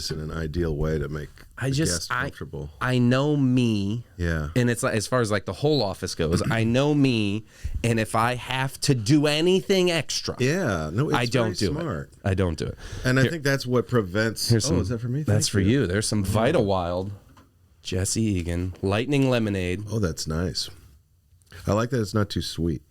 this in an ideal way to make the guest comfortable. I know me. Yeah. And it's like, as far as like the whole office goes, I know me, and if I have to do anything extra, I don't do it. I don't do it. And I think that's what prevents. Is that for me? That's for you. There's some Vital Wild, Jesse Egan, Lightning Lemonade. Oh, that's nice. I like that it's not too sweet.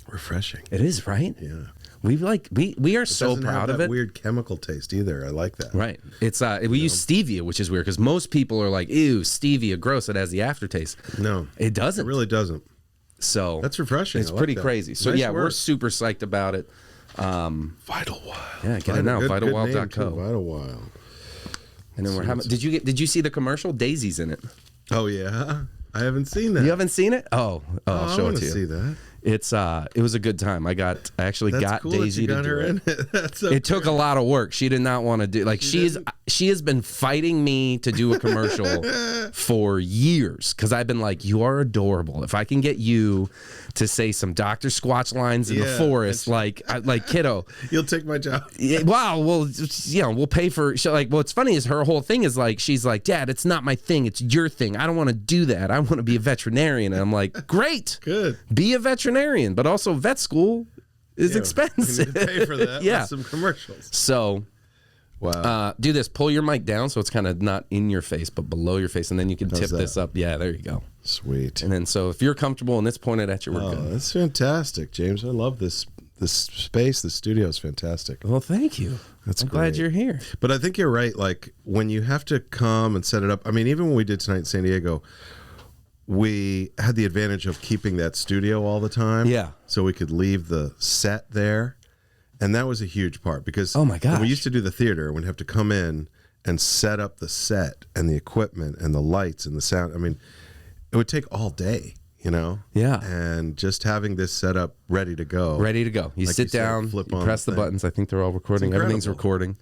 Refreshing. It is, right? Yeah. We are so proud of it. Weird chemical taste either. I like that. Right. It's we use stevia, which is weird because most people are like, ew, stevia, gross. It has the aftertaste. No, it doesn't. It really doesn't. So that's refreshing. It's pretty crazy. So nice yeah, work. we're super psyched about it. Vital Wild. Yeah, get it now. VitalWild.co. Vital Wild. And then we're having. Did you see the commercial? Daisy's in it. Oh yeah, I haven't seen that. You haven't seen it? Oh, I'll show it to you. See that. It was a good time. I actually got cool Daisy that you got to do her it. In it. That's so it took a lot of work. She did not want to do she has been fighting me to do a commercial for years because I've been like, you are adorable. If I can get you to say some Dr. Squatch lines in the forest, like kiddo, you'll take my job. Wow. Well, we'll pay for. What's funny is her whole thing is like, she's like, Dad, it's not my thing. It's your thing. I don't want to do that. I want to be a veterinarian. And I'm like, great, good. Be a veterinarian, but also vet school is expensive. You need to pay for that. Yeah. With some commercials. So. Wow. Do this. Pull your mic down so it's kind of not in your face, but below your face, and then you can tip this up. Yeah, there you go. Sweet. And then so if you're comfortable and it's pointed at you, we're good. That's fantastic, James. I love this space. The studio is fantastic. Well, thank you. I'm glad you're here. But I think you're right. Like when you have to come and set it up. I mean, even when we did tonight in San Diego, we had the advantage of keeping that studio all the time. Yeah. So we could leave the set there. And that was a huge part because my gosh, when we used to do the theater, we'd have to come in and set up the set and the equipment and the lights and the sound. I mean, it would take all day, you know? Yeah. And just having this set up ready to go. Ready to go. You like sit down, you press the buttons. I think they're all recording. Everything's recording.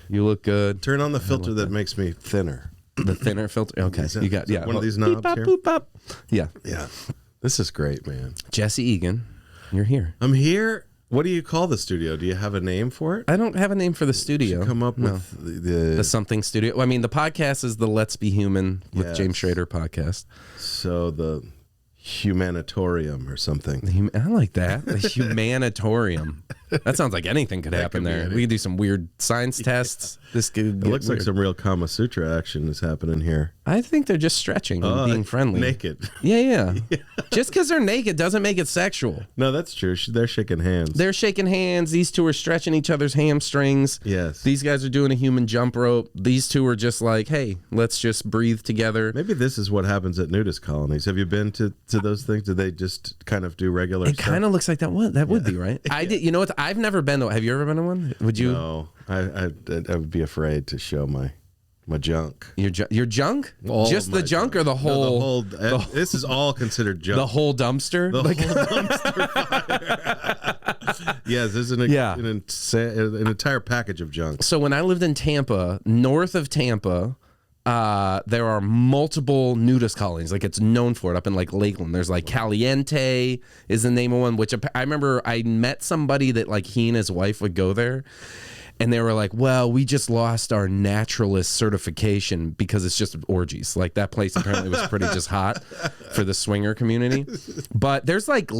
You look good. Turn on the filter that makes me thinner. The thinner filter? Okay. You got one of these knobs here? Boop, bop. Yeah. Yeah. This is great, man. Jesse Egan, you're here. I'm here. What do you call the studio? Do you have a name for it? I don't have a name for the studio. Come up with the something studio. Well, I mean, the podcast is the Let's Be Human with James Schrader podcast. So the Humanitorium or something. I like that. The Humanitorium. That sounds like anything could happen there. We could do some weird science tests. This could It looks like some real Kama Sutra action is happening here. I think they're just stretching and being friendly. Naked. Yeah. Just because they're naked doesn't make it sexual. No, that's true. They're shaking hands. They're shaking hands. These two are stretching each other's hamstrings. Yes. These guys are doing a human jump rope. These two are just like, hey, let's just breathe together. Maybe this is what happens at nudist colonies. Have you been to those things? Do they just kind of do regular stuff? It kind of looks like that. That would be, right? I did. You know what? I've never been to. Have you ever been to one? Would you? No. I would be afraid to show my junk. Your junk? Just the junk or the whole? No, this is all considered junk. The whole dumpster? The whole dumpster fire. Yes, there's an entire package of junk. So when I lived in Tampa, north of Tampa, there are multiple nudist colonies. Like it's known for it up in like Lakeland. There's like Caliente is the name of one, which I remember I met somebody that like he and his wife would go there. And they were like, well, we just lost our naturalist certification because it's just orgies. Like that place apparently was pretty just hot for the swinger community. But there's like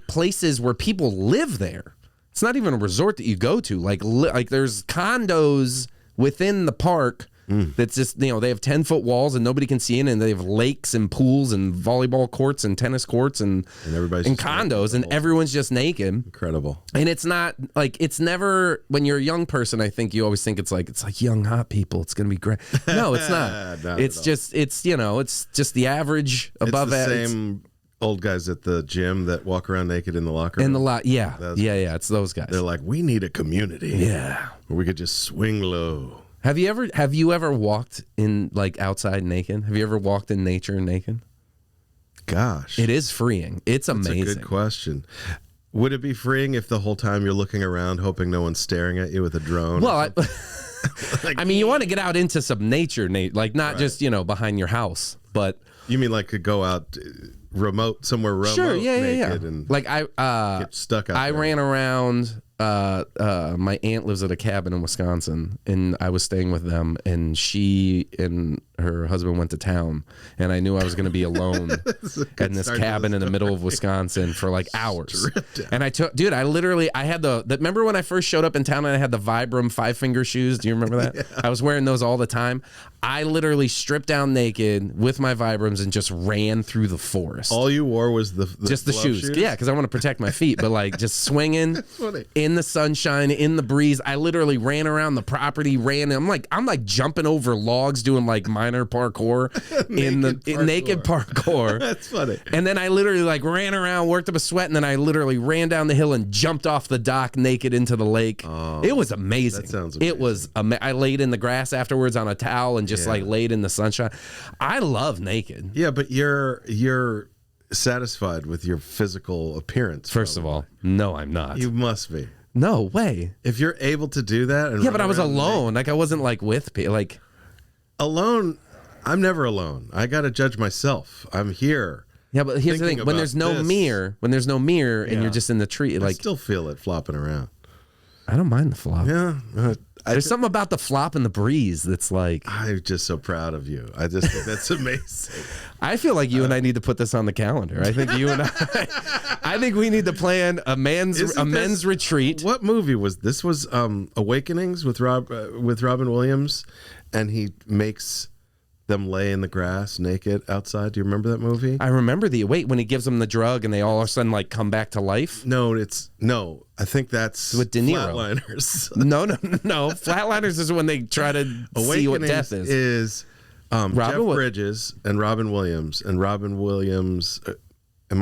places where people live there. It's not even a resort that you go to. Like there's condos within the park that's just, they have 10-foot walls and nobody can see in, and they have lakes and pools and volleyball courts and tennis courts and condos, and everyone's just naked. Incredible. And it's not like, it's never, when you're a young person, I think you always think it's like young hot people, it's gonna be great. No, it's not. It's just it's just the average above average. It's the same old guys at the gym that walk around naked in the locker room. In the lot, yeah. It's those guys. They're like, we need a community. Yeah. Where we could just swing low. Have you ever walked in like outside naked? Have you ever walked in nature naked? Gosh. It is freeing. It's amazing. That's a good question. Would it be freeing if the whole time you're looking around hoping no one's staring at you with a drone? Well, I mean, you want to get out into some nature, like not just, behind your house, but you mean like could go out somewhere remote naked and like I get stuck out I there. ran around my aunt lives at a cabin in Wisconsin, and I was staying with them, and she and her husband went to town, and I knew I was going to be alone in this cabin in the middle of Wisconsin for like hours. And I had remember when I first showed up in town and I had the Vibram 5-finger shoes? Do you remember that? Yeah. I was wearing those all the time. I literally stripped down naked with my Vibrams and just ran through the forest. All you wore was just the shoes. Yeah, because I want to protect my feet, but like just swinging in the sunshine, in the breeze. I literally ran around the property, I'm like jumping over logs, doing like minor parkour in naked parkour. That's funny. And then I literally like ran around, worked up a sweat, and then I literally ran down the hill and jumped off the dock naked into the lake. Oh, it was amazing. That sounds amazing. It was. I laid in the grass afterwards on a towel and just like laid in the sunshine. I love naked. Yeah, but you're satisfied with your physical appearance. First of all, no, I'm not. You must be. No way. If you're able to do that, and but I was alone. Like I wasn't like with people. Like alone. I'm never alone. I got to judge myself. I'm here. Yeah, but here's the thing: when there's no mirror, and you're just in the tree, like I still feel it flopping around. I don't mind the flop. Yeah. There's something about the flop and the breeze that's like... I'm just so proud of you. I just think that's amazing. I feel like you and I need to put this on the calendar. I think you and I think we need to plan a men's retreat. What movie was this? Was Awakenings with Robin Williams, and he makes them lay in the grass naked outside. Do you remember that movie? I remember when he gives them the drug and they all of a sudden like come back to life. No, I think that's with De Niro. Flatliners. No. Flatliners is when they try to see what death is. Is Jeff Bridges and Robin Williams am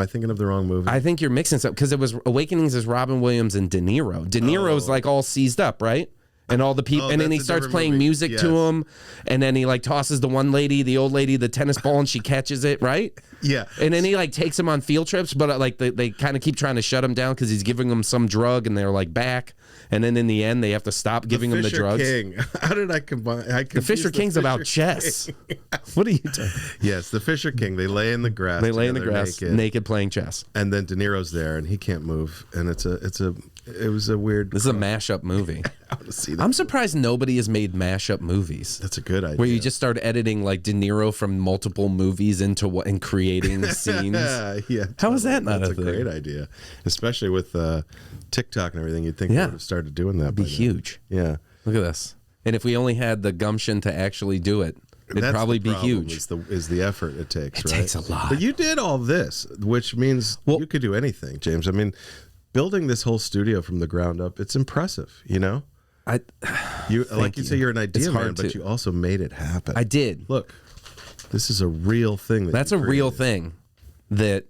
I thinking of the wrong movie? I think you're mixing something because it was Awakenings is Robin Williams and De Niro. De Niro's like all seized up, right? And all the people, and then he starts playing music to him, and then he like tosses the one lady, the old lady, the tennis ball, and she catches it, right? Yeah. And then he like takes him on field trips, but like they kind of keep trying to shut him down because he's giving them some drug, and they're like back, and then in the end they have to stop giving him the drugs. King. How did I combine? The Fisher King's about chess. What are you doing? Yes, the Fisher King. They lay in the grass. They lay in the grass, naked playing chess, and then De Niro's there, and he can't move, and it was a weird. This is a mashup movie. I want to see that. I'm surprised nobody has made mashup movies. That's a good idea. Where you just start editing like De Niro from multiple movies into and creating scenes. Yeah. How is that not a thing? That's a great idea, especially with TikTok and everything. You'd think they would have started doing that. It'd be huge. Yeah. Look at this. And if we only had the gumption to actually do it, it'd probably be huge. Is the effort it takes, right? It takes a lot. But you did all this, which means you could do anything, James. I mean, building this whole studio from the ground up, it's impressive, you know? You say you're an idea man, but you also made it happen. I did. Look, this is a real thing. That's a real thing that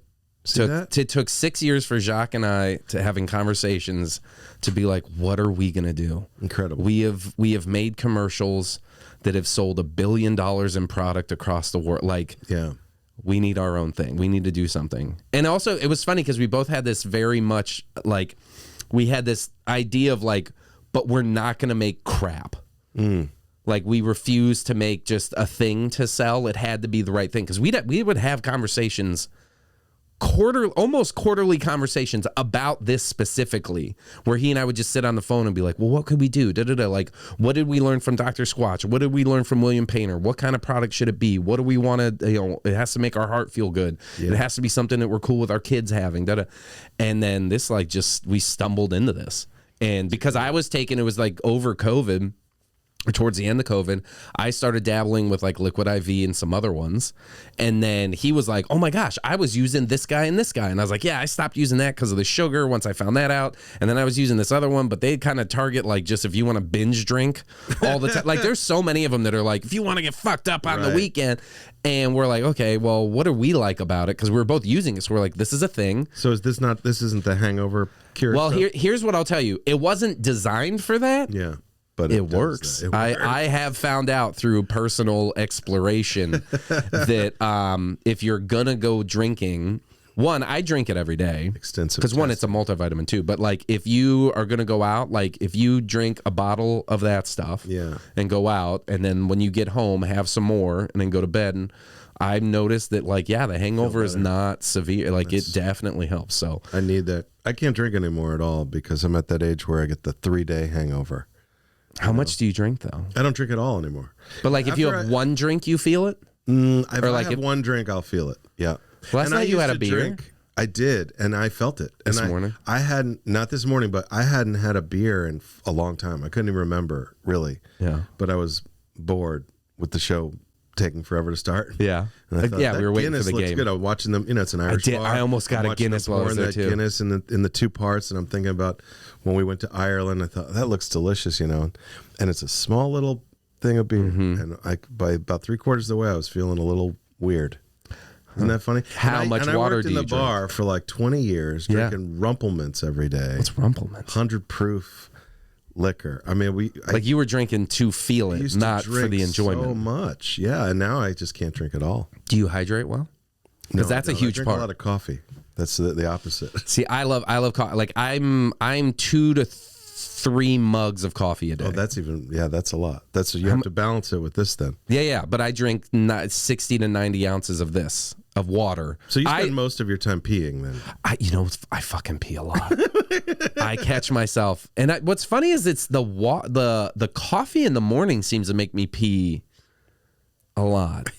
it took 6 years for Jacques and I to having conversations to be like, what are we going to do? Incredible. We have made commercials that have sold $1 billion in product across the world. Like, yeah. We need our own thing. We need to do something. And also, it was funny because we both had this very much like, we had this idea of like, but we're not going to make crap. Like we refuse to make just a thing to sell. It had to be the right thing because we would have conversations, almost quarterly conversations about this specifically, where he and I would just sit on the phone and be like, well, what could we do? Like, what did we learn from Dr. Squatch? What did we learn from William Painter? What kind of product should it be? What do we want to, it has to make our heart feel good. Yeah. It has to be something that we're cool with our kids having. And then this, like, we stumbled into this. And because I was it was like over COVID, or towards the end of COVID, I started dabbling with like Liquid IV and some other ones. And then he was like, oh my gosh, I was using this guy and this guy. And I was like, yeah, I stopped using that because of the sugar once I found that out. And then I was using this other one, but they kind of target like just if you want to binge drink all the time. Like there's so many of them that are like, if you want to get fucked up on the weekend. And we're like, okay, well, what do we like about it? Because we're both using it. So we're like, this is a thing. So this isn't the hangover cure? Well, here's what I'll tell you. It wasn't designed for that. Yeah. But it works. I have found out through personal exploration that if you're gonna go drinking, one, I drink it every day. Extensive. Because one, it's a multivitamin too. But like, if you are going to go out, like if you drink a bottle of that stuff and go out, and then when you get home, have some more and then go to bed. And I've noticed that like, the hangover is not severe. Like it definitely helps. So I need that. I can't drink anymore at all because I'm at that age where I get the 3-day hangover. How much do you drink though? I don't drink at all anymore. But like, if you have one drink, you feel it? If I have one drink, I'll feel it. Yeah. Last night you had a beer? I did, and I felt it. This morning? I hadn't, not this morning, but I hadn't had a beer in a long time. I couldn't even remember, really. Yeah. But I was bored with the show taking forever to start. Yeah. And I thought, we were waiting Guinness for the looks game. good. I'm watching them. It's an Irish bar. I almost got a Guinness while I was there too. Guinness in the 2 parts, and I'm thinking about when we went to Ireland. I thought that looks delicious, and it's a small little thing of beer. And by about 3/4 of the way, I was feeling a little weird. Isn't that funny? How much water do you drink? I worked in the bar for like 20 years, drinking Rumplements every day. What's Rumplements? 100 proof liquor. I mean, you were drinking to feel it, not for the enjoyment. So much, and now I just can't drink at all. Do you hydrate well? Because that's a huge I drink part. A lot of coffee. That's the opposite. See, I love coffee. Like I'm 2 to 3 mugs of coffee a day. Oh, that's a lot. You have to balance it with this then. Yeah. But I drink 60 to 90 ounces of water. So you spend most of your time peeing then? I fucking pee a lot. I catch myself, and what's funny is it's the coffee in the morning seems to make me pee a lot.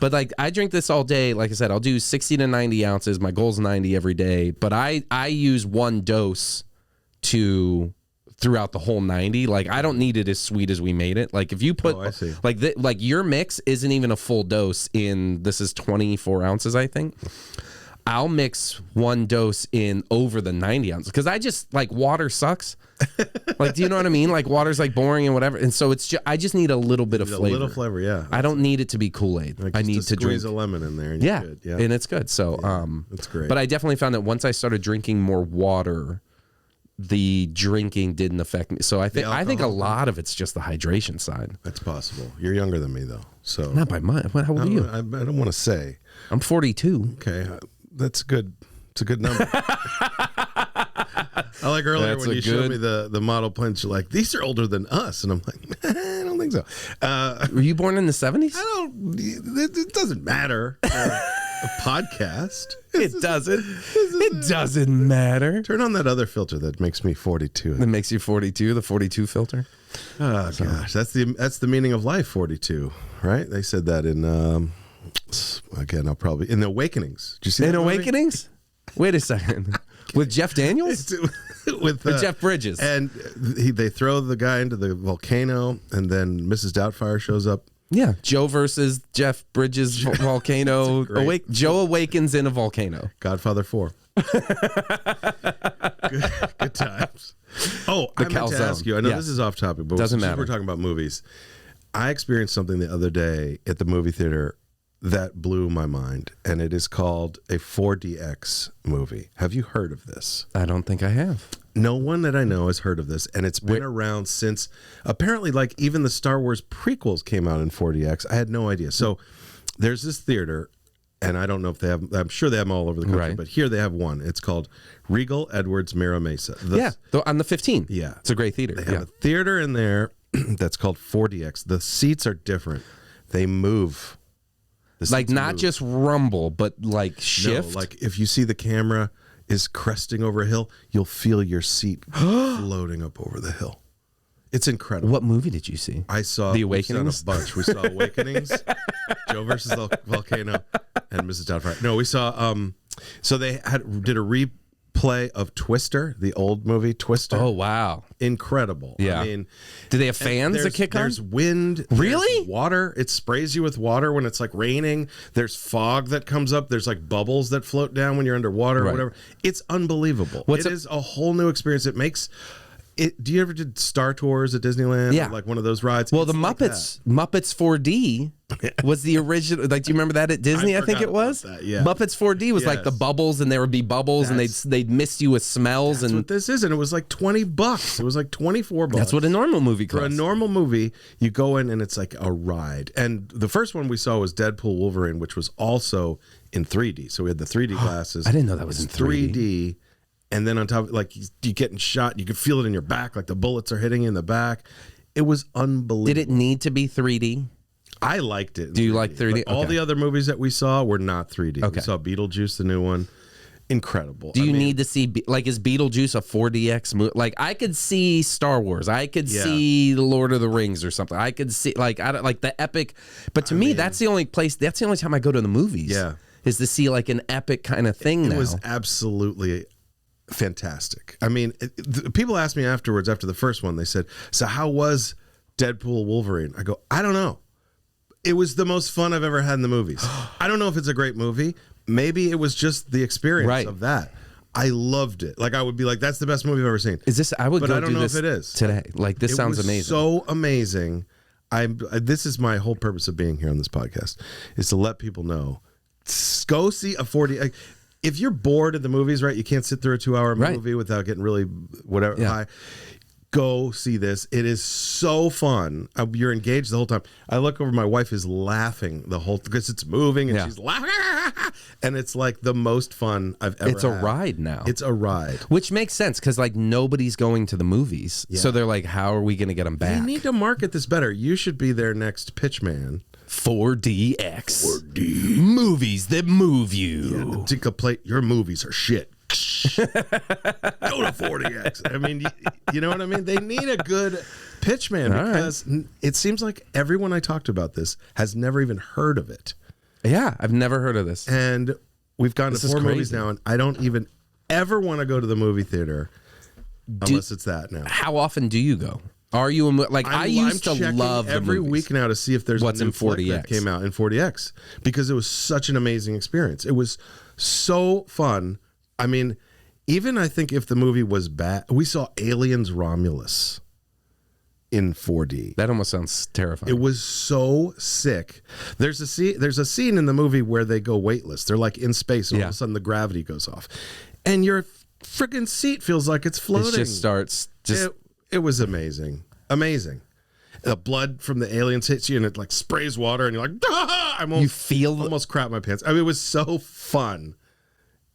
But like I drink this all day. Like I said, I'll do 60 to 90 ounces. My goal's 90 every day. But I use 1 dose throughout the whole 90. Like I don't need it as sweet as we made it. Like if you put like your mix isn't even a full dose in. This is 24 ounces, I think. I'll mix 1 dose in over the 90 ounces because I just like water sucks. Like, do you know what I mean? Like water's like boring and whatever. And so I just need a little bit of flavor. A little flavor, yeah. I don't need it to be Kool-Aid. Like I need to drink a lemon in there. And yeah, you're good. Yeah, and it's good. So it's great. But I definitely found that once I started drinking more water, the drinking didn't affect me. So I think a lot of it's just the hydration side. That's possible. You're younger than me though, so not by much. How old are you? I don't want to say. I'm 42. Okay, that's good. It's a good number. I like earlier when you showed me the model planes. You're like, these are older than us, and I'm like, I don't think so. Were you born in the 70s? It doesn't matter. A podcast. It doesn't matter. Turn on that other filter that makes me 42. That makes you 42, the 42 filter. Oh gosh, that's the meaning of life, 42, right? They said that in again, I'll probably in the Awakenings. Did you see that movie? Awakenings? Wait a second. With Jeff Daniels? with Jeff Bridges. And they throw the guy into the volcano, and then Mrs. Doubtfire shows up. Yeah, Joe versus Jeff Bridges volcano. Joe awakens in a volcano. Godfather 4. good times. Oh, I meant to ask you. I know this is off topic, but doesn't matter. We're talking about movies. I experienced something the other day at the movie theater that blew my mind, and it is called a 4DX movie. Have you heard of this? I don't think I have. No one that I know has heard of this, and it's been around since apparently like even the Star Wars prequels came out in 4DX. I had no idea. So there's this theater, and I don't know if they have, I'm sure they have them all over the country, but here they have one. It's called Regal Edwards Mira Mesa. On the 15. Yeah. It's a great theater. They have a theater in there that's called 4DX. The seats are different. They move. Like not just rumble, but like shift. No, like if you see the camera is cresting over a hill, you'll feel your seat floating up over the hill. It's incredible. What movie did you see? I saw The Awakenings. A bunch. We saw Awakenings, Joe versus the Volcano, and Mrs. Doubtfire. No, we saw. So they did a replay of Twister, the old movie Twister. Oh wow, incredible! Yeah, I mean, do they have fans that kick on? There's wind. Really? There's water. It sprays you with water when it's like raining. There's fog that comes up. There's like bubbles that float down when you're underwater or whatever. It's unbelievable. It is a whole new experience. Do you ever did Star Tours at Disneyland? Yeah. Or like one of those rides? Well, the Muppets 4D was the original. Like, do you remember that at Disney? I think it was. Yeah. Muppets 4D was like the bubbles, and there would be bubbles, and they'd mist you with smells. That's what this is, and it was like $20. It was like $24. That's what a normal movie costs. For a normal movie, you go in and it's like a ride. And the first one we saw was Deadpool Wolverine, which was also in 3D. So we had the 3D glasses. I didn't know that was in 3D. And then on top, like, you getting shot, you could feel it in your back, like the bullets are hitting you in the back. It was unbelievable. Did it need to be 3D? I liked it. Do you like 3D? All the other movies that we saw were not 3D. Okay. We saw Beetlejuice, the new one. Incredible. Do you need to see, like, is Beetlejuice a 4DX movie? Like, I could see Star Wars. I could see The Lord of the Rings or something. I could see, like, I don't, like the epic. But to me, that's the only time I go to the movies. Yeah. Is to see, like, an epic kind of thing now. It was absolutely fantastic. I mean, people asked me afterwards, after the first one, they said, so how was Deadpool Wolverine? I go, I don't know. It was the most fun I've ever had in the movies. I don't know if it's a great movie. Maybe it was just the experience of that. I loved it. Like, I would be like, that's the best movie I've ever seen. Is this, I would but go I don't do know this if it is. Today. Like, this sounds amazing. So amazing. This is my whole purpose of being here on this podcast, is to let people know, go see a 4D. If you're bored at the movies, right, you can't sit through a 2-hour movie without getting really high. Go see this. It is so fun. You're engaged the whole time. I look over, my wife is laughing the whole, because it's moving and she's laughing, and it's like the most fun I've ever had. It's a ride now. It's a ride. Which makes sense, because like nobody's going to the movies. Yeah. So they're like, how are we going to get them back? They need to market this better. You should be their next pitch man. 4DX. 4D. Movies that move you. Yeah, take a plate. Your movies are shit. Go to 40X. I mean, you know what I mean? They need a good pitch man, because it seems like everyone I talked about this has never even heard of it. Yeah, I've never heard of this. And we've gone to 4 movies now, and I don't even ever want to go to the movie theater unless it's that now. How often do you go? Are you like I used to love every week now to see if there's what's a new in 40X that came out in 40X, because it was such an amazing experience. It was so fun. I mean, even I think if the movie was bad, we saw Aliens Romulus in 4D. That almost sounds terrifying. It was so sick. There's a scene in the movie where they go weightless. They're like in space, and all of a sudden the gravity goes off, and your freaking seat feels like it's floating. It just starts. It was amazing. Amazing. The blood from the aliens hits you, and it like sprays water, and you're like, ah! You feel almost crap my pants. I mean, it was so fun.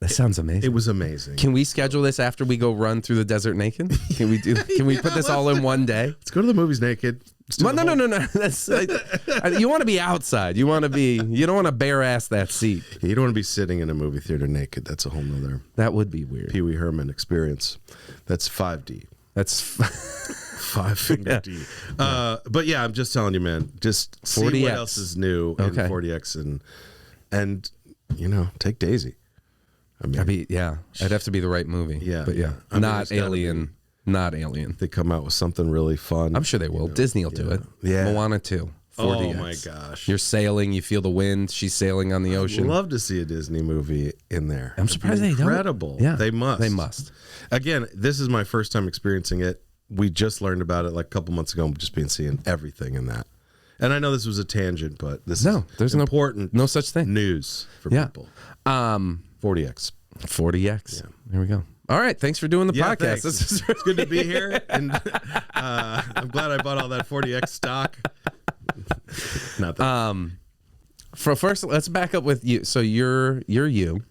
That sounds amazing. It was amazing. Can we schedule this after we go run through the desert naked? Can we do? Can we put this all in one day? Let's go to the movies naked. No. That's you want to be outside. You want to be. You don't want to bare ass that seat. You don't want to be sitting in a movie theater naked. That's a whole nother. That would be weird. Pee Wee Herman experience. That's 5D. That's 5-finger D. But yeah, I'm just telling you, man. Just 40X. See what else is new in 40X, and you know, take Daisy. I mean, I'd have to be the right movie. Yeah, but yeah, I mean, not Alien. Not Alien. They come out with something really fun. I'm sure they will. Disney will do it. Yeah. Moana 2. 40X. Oh my gosh. You're sailing, you feel the wind, she's sailing on the ocean. I'd love to see a Disney movie in there. I'm surprised they don't. Incredible. Yeah. They must. They must. Again, this is my first time experiencing it. We just learned about it like a couple months ago. Just been seeing everything in that. And I know this was a tangent, but this is important. No such thing. News for people. 40X. 40X. Yeah. There we go. All right. Thanks for doing the podcast. It's good to be here. And I'm glad I bought all that 40X stock. Not that. For first, let's back up with you. So you're you,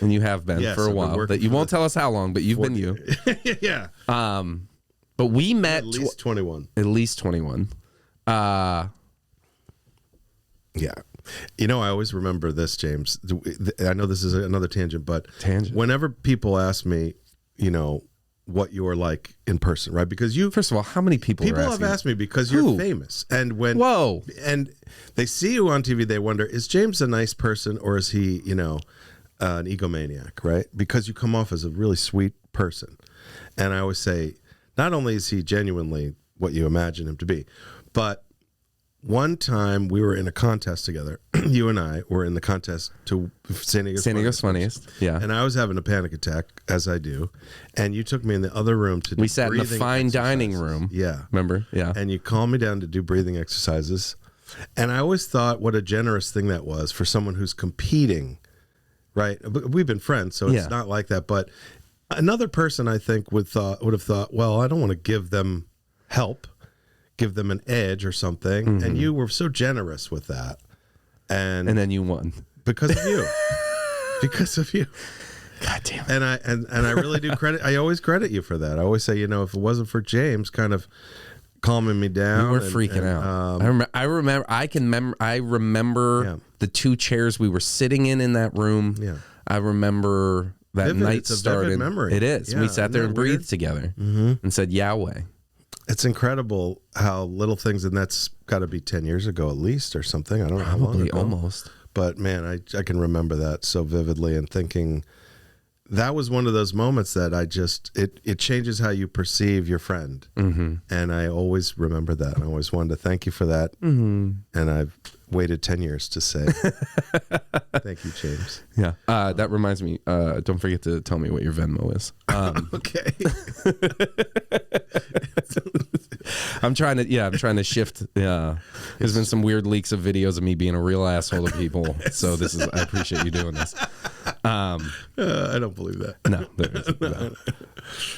and you have been for a while. That you won't tell us how long, but you've been you. Yeah. But we met at least 21. At least 21. Yeah. You know, I always remember this, James. I know this is another tangent, but whenever people ask me, you know, what you are like in person, right? Because first of all, how many people have asked me because you're famous, and and they see you on TV, they wonder, is James a nice person, or is he, you know, an egomaniac, right? Because you come off as a really sweet person, and I always say, not only is he genuinely what you imagine him to be, but one time we were in a contest together. You and I were in the contest to San Diego's Funniest. Yeah. And I was having a panic attack, as I do. And you took me in the other room to do We sat in the fine dining room. Yeah. Remember? Yeah. And you calmed me down to do breathing exercises. And I always thought what a generous thing that was for someone who's competing, right? We've been friends, so it's not like that. But another person, I think, would have thought, well, I don't want to give them help, give them an edge or something. Mm-hmm. And you were so generous with that. And then you won. Because of you. Because of you. God damn it. And I really do credit, I always credit you for that. I always say, if it wasn't for James kind of calming me down. We were freaking out. I remember the 2 chairs we were sitting in that room. Yeah. I remember that night started. Vivid memory. It is. Yeah, we sat there and breathed together and said Yahweh. It's incredible how little things, and that's got to be 10 years ago at least or something. I don't know how long ago. Almost. But man, I can remember that so vividly and thinking that was one of those moments that it changes how you perceive your friend. Mm-hmm. And I always remember that. And I always wanted to thank you for that. Mm-hmm. And I've waited 10 years to say thank you, James. Yeah. That reminds me, don't forget to tell me what your Venmo is. Okay. I'm trying to shift. Yeah. There's been some weird leaks of videos of me being a real asshole to people. So I appreciate you doing this. I don't believe that. No, there isn't. No.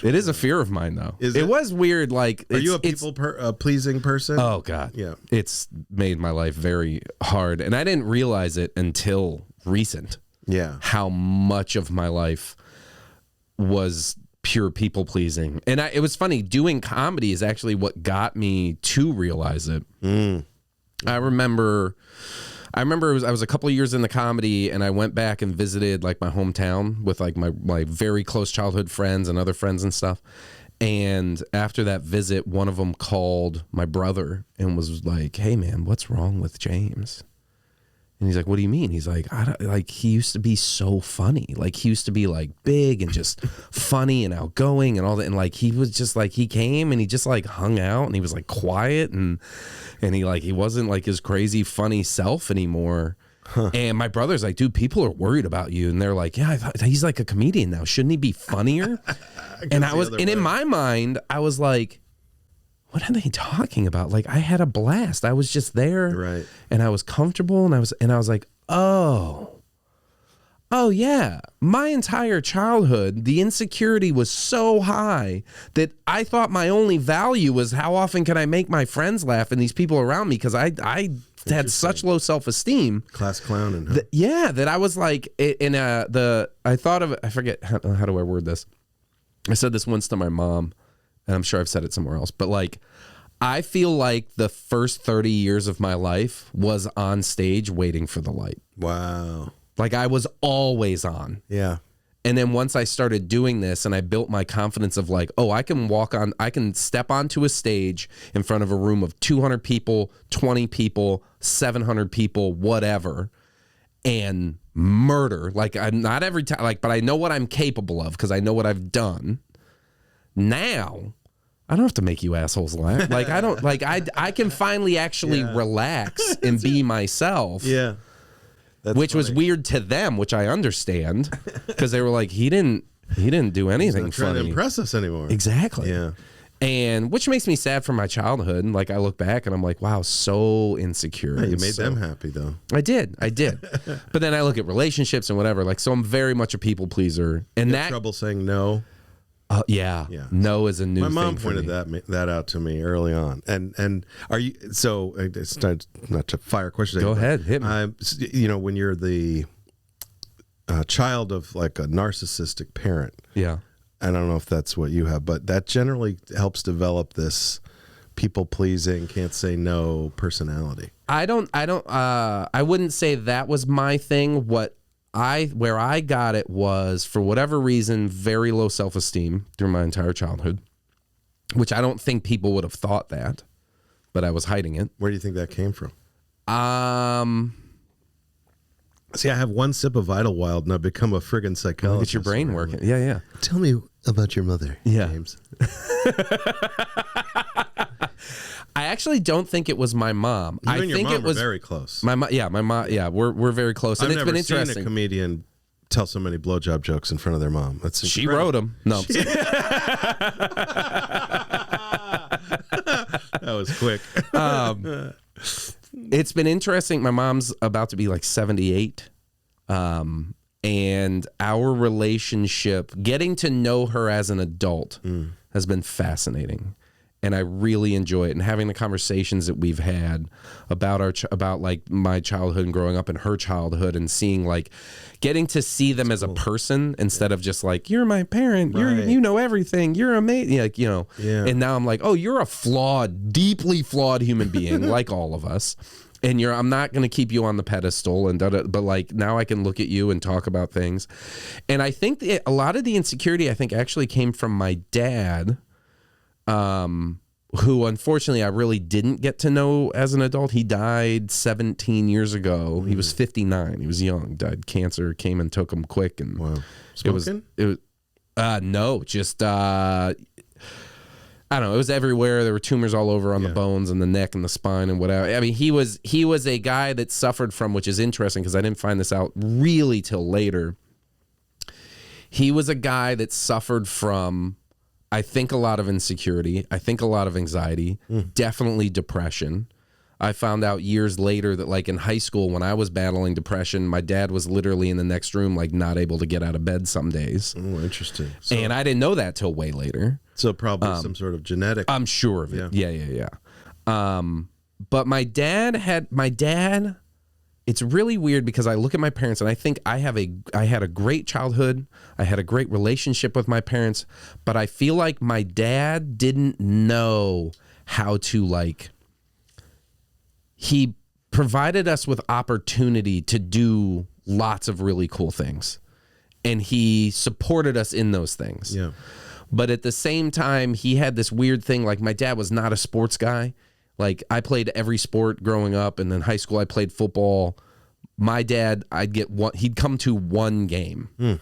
It is a fear of mine, though. It was weird. Like, are you a people pleasing person? Oh God, yeah. It's made my life very hard, and I didn't realize it until recent. Yeah, how much of my life was pure people pleasing, and it was funny. Doing comedy is actually what got me to realize it. I remember I was a couple of years in the comedy, and I went back and visited like my hometown with like my very close childhood friends and other friends and stuff. And after that visit, one of them called my brother and was like, "Hey man, what's wrong with James?" And he's like, "What do you mean?" He's like, he used to be so funny. Like he used to be like big and just funny and outgoing and all that. And like, he was just like, he came and he just like hung out and he was like quiet and he wasn't like his crazy funny self anymore. Huh. And my brother's like, "Dude, people are worried about you." And they're like, "Yeah, he's like a comedian now. Shouldn't he be funnier?" And in my mind, I was like, what are they talking about? Like, I had a blast. I was just there, right? And I was comfortable, and I was like, oh yeah. My entire childhood, the insecurity was so high that I thought my only value was how often can I make my friends laugh and these people around me, because I had such low self-esteem. Class clowning. Huh? That I was like, I thought of, I forget how do I word this. I said this once to my mom, and I'm sure I've said it somewhere else, but like, I feel like the first 30 years of my life was on stage waiting for the light. Wow. Like I was always on. Yeah. And then once I started doing this and I built my confidence of like, oh, I can step onto a stage in front of a room of 200 people, 20 people, 700 people, whatever, and murder. Like I'm not every time, like, but I know what I'm capable of because I know what I've done. Now, I don't have to make you assholes laugh. Like I don't, like I can finally actually relax and be myself. Yeah. Which was weird to them, which I understand, because they were like, he didn't do anything He's not trying funny to impress us anymore. Exactly. Yeah. And which makes me sad for my childhood. And like I look back and I'm like, wow, so insecure. Yeah, you made them happy though. I did. But then I look at relationships and whatever. Like, so I'm very much a people pleaser. And that trouble saying no. Yeah. No is a new thing. My mom pointed that out to me early on. And are you, so it's not to fire questions. Go ahead, hit me. When you're the child of like a narcissistic parent. Yeah. I don't know if that's what you have, but that generally helps develop this people pleasing, can't say no personality. I wouldn't say that was my thing. Where I got it was, for whatever reason, very low self-esteem through my entire childhood, which I don't think people would have thought that, but I was hiding it. Where do you think that came from? See, I have one sip of Idlewild and I've become a friggin' psychologist. Get your brain working. Yeah. Tell me about your mother, yeah. James. I actually don't think it was my mom. You I and your think mom it was are very close. my mom. Yeah, my mom. Yeah, we're very close, and I've it's never been seen interesting. a comedian tell so many blowjob jokes in front of their mom. That's She wrote them. No, that was quick. It's been interesting. My mom's about to be like 78. And our relationship, getting to know her as an adult, has been fascinating, and I really enjoy it. And having the conversations that we've had about about like my childhood and growing up and her childhood, and seeing like getting to see them as a person instead of just like, you're my parent, you know everything, you're amazing, like, you know. And now I'm like, oh, you're a flawed, deeply flawed human being, like all of us. And I'm not going to keep you on the pedestal, but like now I can look at you and talk about things. And I think a lot of the insecurity, I think, actually came from my dad, who unfortunately I really didn't get to know as an adult. He died 17 years ago. He was 59. He was young. Died cancer. Came and took him quick. And wow. Smoking? It was no, just I don't know. It was everywhere. There were tumors all over on the bones and the neck and the spine and whatever. I mean, he was a guy that suffered from, which is interesting because I didn't find this out really till later. He was a guy that suffered from, I think, a lot of insecurity. I think a lot of anxiety, definitely depression. I found out years later that, like, in high school when I was battling depression, my dad was literally in the next room, like, not able to get out of bed some days. Oh, interesting. And I didn't know that till way later. So probably some sort of genetic. I'm sure of it. Yeah. But my dad, it's really weird because I look at my parents and I think I had a great childhood. I had a great relationship with my parents, but I feel like my dad didn't know how to, like, he provided us with opportunity to do lots of really cool things, and he supported us in those things. Yeah. But at the same time, he had this weird thing. Like, my dad was not a sports guy. Like, I played every sport growing up, and in high school I played football. My dad, he'd come to one game.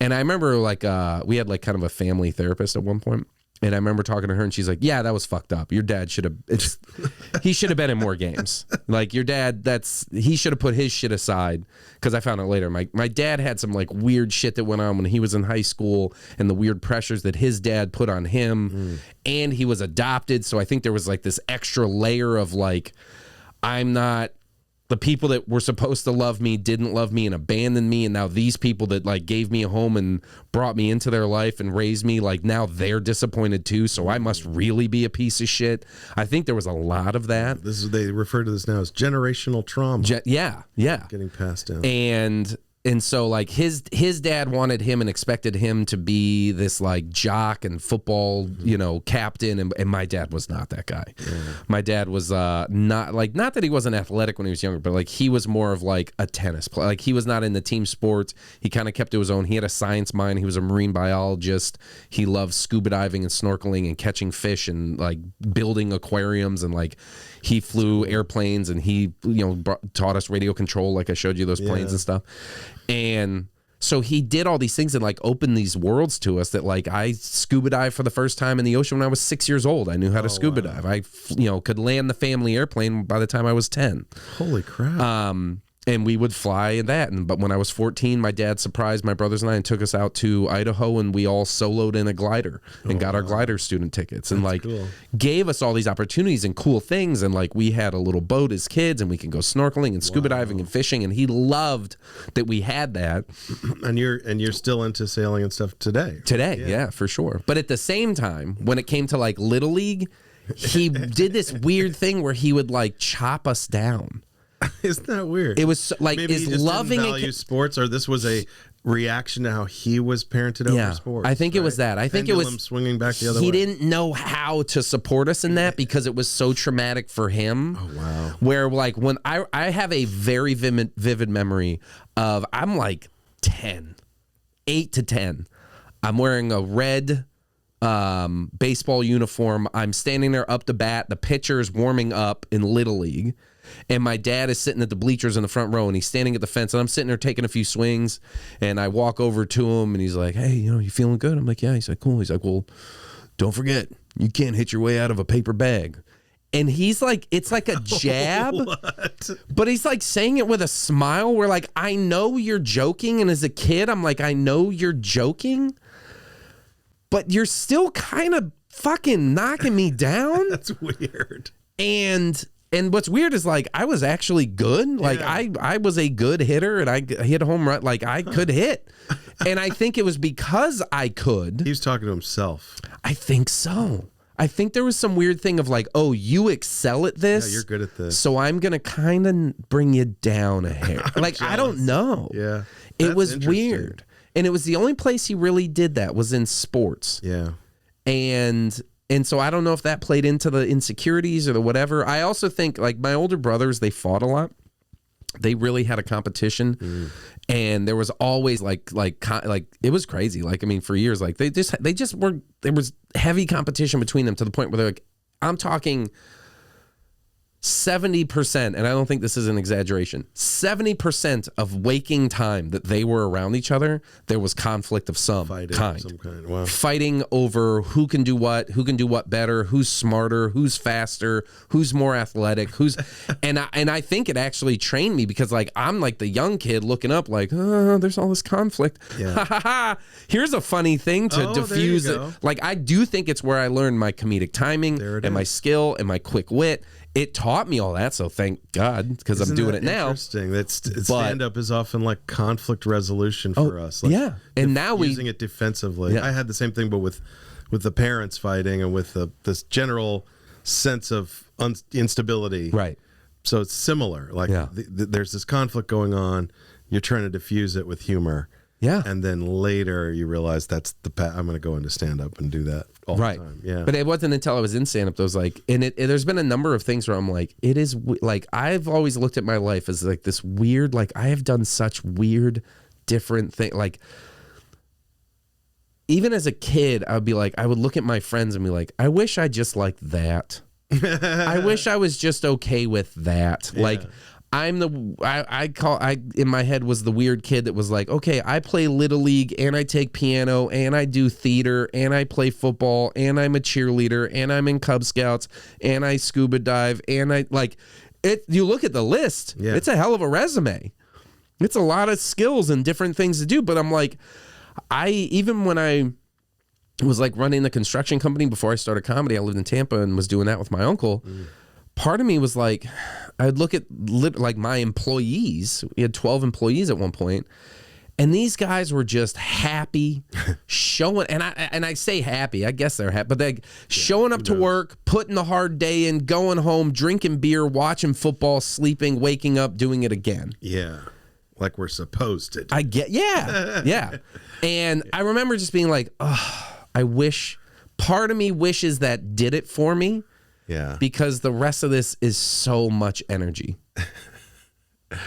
And I remember, like, we had, like, kind of a family therapist at one point. And I remember talking to her, and she's like, yeah, that was fucked up. Your dad he should have been in more games. Like, your dad, he should have put his shit aside. Because I found out later, my dad had some, like, weird shit that went on when he was in high school, and the weird pressures that his dad put on him. And he was adopted. So I think there was, like, this extra layer of, like, the people that were supposed to love me didn't love me and abandoned me, and now these people that, like, gave me a home and brought me into their life and raised me, like, now they're disappointed too, so I must really be a piece of shit. I think there was a lot of that. They refer to this now as generational trauma. Yeah. Getting passed down. And so, like, his dad wanted him and expected him to be this, like, jock and football, you know, captain, and my dad was not that guy. My dad was not that he wasn't athletic when he was younger, but, like, he was more of, like, a tennis player. Like, he was not in the team sports. He kind of kept to his own. He had a science mind. He was a marine biologist. He loved scuba diving and snorkeling and catching fish and, like, building aquariums, and, like, he flew airplanes, and he, you know, taught us radio control, like I showed you those planes and stuff. And so he did all these things and, like, opened these worlds to us that, like, I scuba dived for the first time in the ocean when I was 6 years old. I knew how to scuba dive. I, you know, could land the family airplane by the time I was 10. Holy crap. And we would fly in that. But when I was 14, my dad surprised my brothers and I and took us out to Idaho, and we all soloed in a glider and got our glider student tickets. And, like, cool. Gave us all these opportunities and cool things. And, like, we had a little boat as kids, and we could go snorkeling and scuba diving and fishing. And he loved that we had that. And you're still into sailing and stuff today. Yeah, for sure. But at the same time, when it came to, like, Little League, he did this weird thing where he would, like, chop us down. Isn't that weird? It was like, maybe he just didn't value sports, or this was a reaction to how he was parented over sports. I think it was that. I think it was swinging back the other way. He didn't know how to support us in that because it was so traumatic for him. Oh wow! Where, like, when I have a very vivid memory of, I'm like 8 to 10. I'm wearing a red baseball uniform. I'm standing there up to bat. The pitcher is warming up in Little League. And my dad is sitting at the bleachers in the front row, and he's standing at the fence, and I'm sitting there taking a few swings, and I walk over to him, and he's like, hey, you know, you feeling good? I'm like, yeah. He's like, cool. He's like, well, don't forget, you can't hit your way out of a paper bag. And he's like, it's like a jab, but he's like saying it with a smile where like, I know you're joking. And as a kid, I'm like, I know you're joking, but you're still kind of fucking knocking me down. That's weird. And what's weird is like, I was actually good. Like I was a good hitter and I hit a home run. Like I could hit. And I think it was because I could. He was talking to himself. I think so. I think there was some weird thing of like, oh, you excel at this. Yeah, you're good at this. So I'm going to kind of bring you down a hair. Like, jealous. I don't know. Yeah. It was weird. And it was the only place he really did that was in sports. Yeah. And so I don't know if that played into the insecurities or the whatever. I also think like my older brothers, they fought a lot. They really had a competition, and there was always like it was crazy. Like I mean, for years, like they just were. There was heavy competition between them to the point where they're like, I'm talking 70%, and I don't think this is an exaggeration. 70% of waking time that they were around each other, there was conflict of some kind. Wow. Fighting over who can do what better, who's smarter, who's faster, who's more athletic, who's and I think it actually trained me because like I'm like the young kid looking up like, oh, there's all this conflict. Yeah. Here's a funny thing to diffuse it. Like I do think it's where I learned my comedic timing and my skill and my quick wit. It taught me all that, so thank God, because I'm doing it now. Interesting. Stand-up is often like conflict resolution for us. Like and now we're using it defensively. Yeah. I had the same thing, but with the parents fighting and with this general sense of instability. Right. So it's similar. Like there's this conflict going on. You're trying to diffuse it with humor. Yeah. And then later you realize that's the path. I'm going to go into stand-up and do that all the time. Yeah. But it wasn't until I was in stand-up that I was like, and there's been a number of things where I'm like, it is like, I've always looked at my life as like this weird, like I have done such weird, different things. Like even as a kid, I would be like, I would look at my friends and be like, I wish I just liked that. I wish I was just okay with that. Yeah. Like, I'm I in my head was the weird kid that was like, okay, I play Little League and I take piano and I do theater and I play football and I'm a cheerleader and I'm in Cub Scouts and I scuba dive and I like it. You look at the list, it's a hell of a resume. It's a lot of skills and different things to do. But I'm like, even when I was like running the construction company before I started comedy, I lived in Tampa and was doing that with my uncle. Part of me was like, I'd look at like my employees. We had 12 employees at one point, and these guys were just happy, showing. And I say happy, I guess they're happy, but they showing up to work, putting the hard day in, going home, drinking beer, watching football, sleeping, waking up, doing it again. Yeah, like we're supposed to. Yeah. And I remember just being like, oh, I wish. Part of me wishes that did it for me. Yeah. Because the rest of this is so much energy.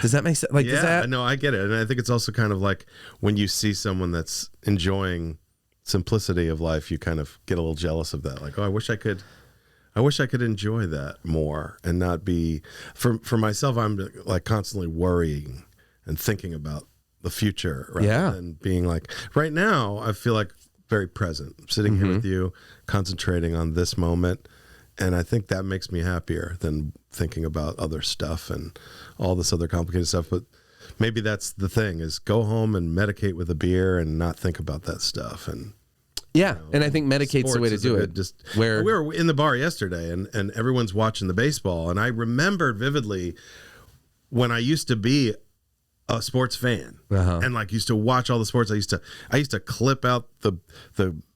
Does that make sense? Like, no, I get it. And I think it's also kind of like when you see someone that's enjoying simplicity of life, you kind of get a little jealous of that. Like, oh, I wish I could enjoy that more and not be, for myself, I'm like constantly worrying and thinking about the future rather than being like, right now, I feel like very present. I'm sitting here with you, concentrating on this moment. And I think that makes me happier than thinking about other stuff and all this other complicated stuff. But maybe that's the thing, is go home and medicate with a beer and not think about that stuff. And and I think medicate's the way to do it. We were in the bar yesterday and everyone's watching the baseball. And I remembered vividly when I used to be a sports fan and like used to watch all the sports. I used to clip out the